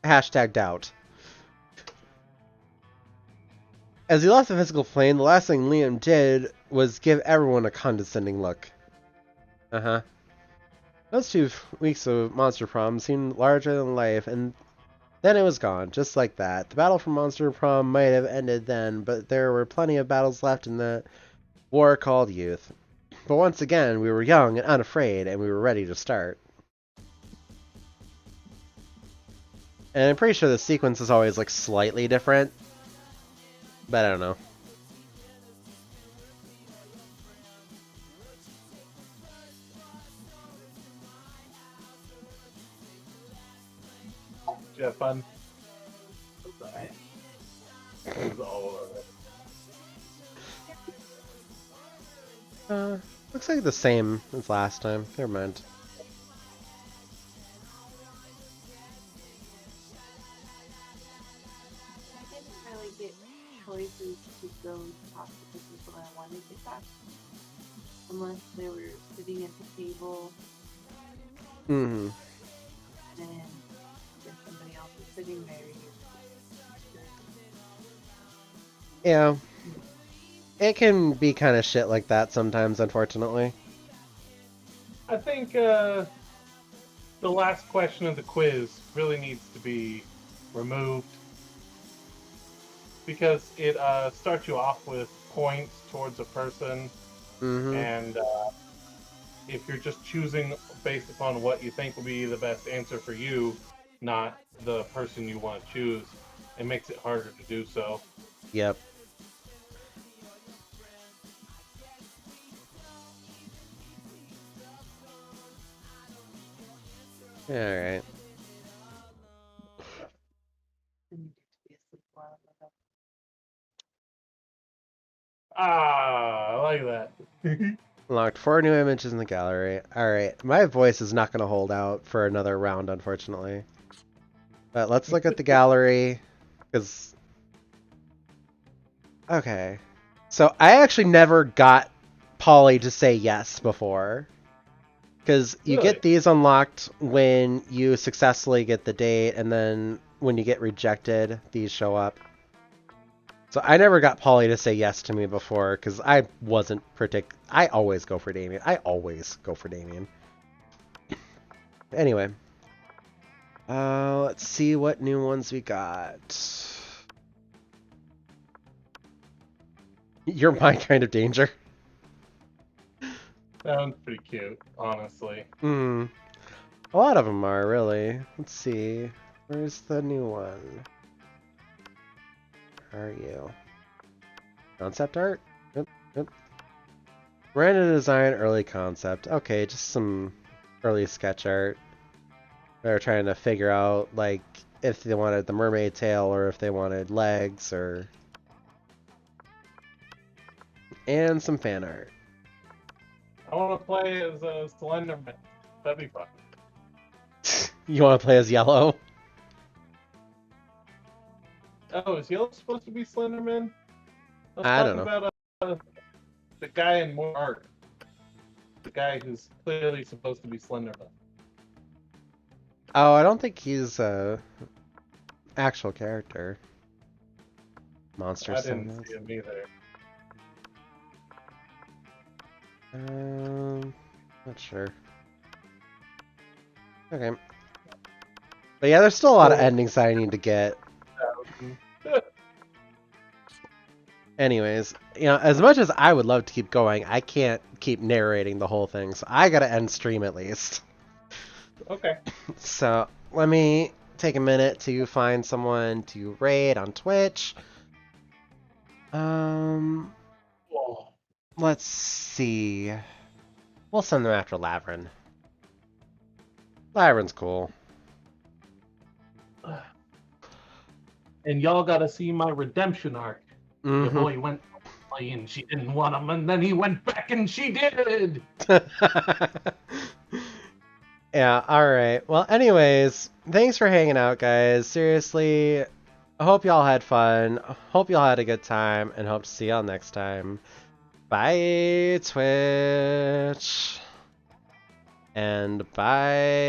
Hashtag doubt. As he left the physical plane, the last thing Liam did was give everyone a condescending look. Uh-huh. Those 2 weeks of Monster Prom seemed larger than life, and then it was gone, just like that. The battle for Monster Prom might have ended then, but there were plenty of battles left in the war called youth. But once again, we were young and unafraid, and we were ready to start. And I'm pretty sure the sequence is always, like, slightly different. But I don't know. Did you have fun? It was all Looks like the same as last time. Never mind. I didn't really get choices to go talk to the people I wanted to talk to, unless they were sitting at the table Mm-hmm. and if somebody else was sitting there. Yeah. It can be kind of shit like that sometimes, unfortunately. I think the last question of the quiz really needs to be removed because it starts you off with points towards a person, Mm-hmm. and if you're just choosing based upon what you think will be the best answer for you, not the person you want to choose, it makes it harder to do so. Yep. Alright. Ah, I like that. Unlocked 4 new images in the gallery. Alright, my voice is not going to hold out for another round, unfortunately. But let's look at the gallery, because... Okay. So, I actually never got Polly to say yes before. Because you Really? get these unlocked when you successfully get the date, and then when you get rejected, these show up. So I never got Polly to say yes to me before, because I wasn't I always go for Damien. Anyway. Let's see what new ones we got. You're my kind of danger. Sounds pretty cute, honestly. Hmm. A lot of them are, really. Let's see. Where's the new one? Where are you? Concept art? Yep. Random design, early concept. Okay, just some early sketch art. They're trying to figure out, like, if they wanted the mermaid tail or if they wanted legs or... And some fan art. I want to play as a Slenderman. That'd be fun. You want to play as Yellow? Oh, is Yellow supposed to be Slenderman? Let's I talk don't know. about the guy in more art. The guy who's clearly supposed to be Slenderman. Oh, I don't think he's a actual character. Monster I didn't Sandals. see him either. Not sure. Okay. But yeah, there's still a lot of endings I need to get. Anyways, you know, as much as I would love to keep going, I can't keep narrating the whole thing, so I gotta end stream at least. Okay. So, let me take a minute to find someone to raid on Twitch. Let's see. We'll send them after Lavrin. Lavrin's cool. And y'all gotta see my redemption arc. Your Mm-hmm. boy went and she didn't want him, and then he went back and she did. Yeah, alright. Well, anyways, thanks for hanging out, guys. Seriously, I hope y'all had fun. Hope y'all had a good time, and hope to see y'all next time. Bye, Twitch. And bye.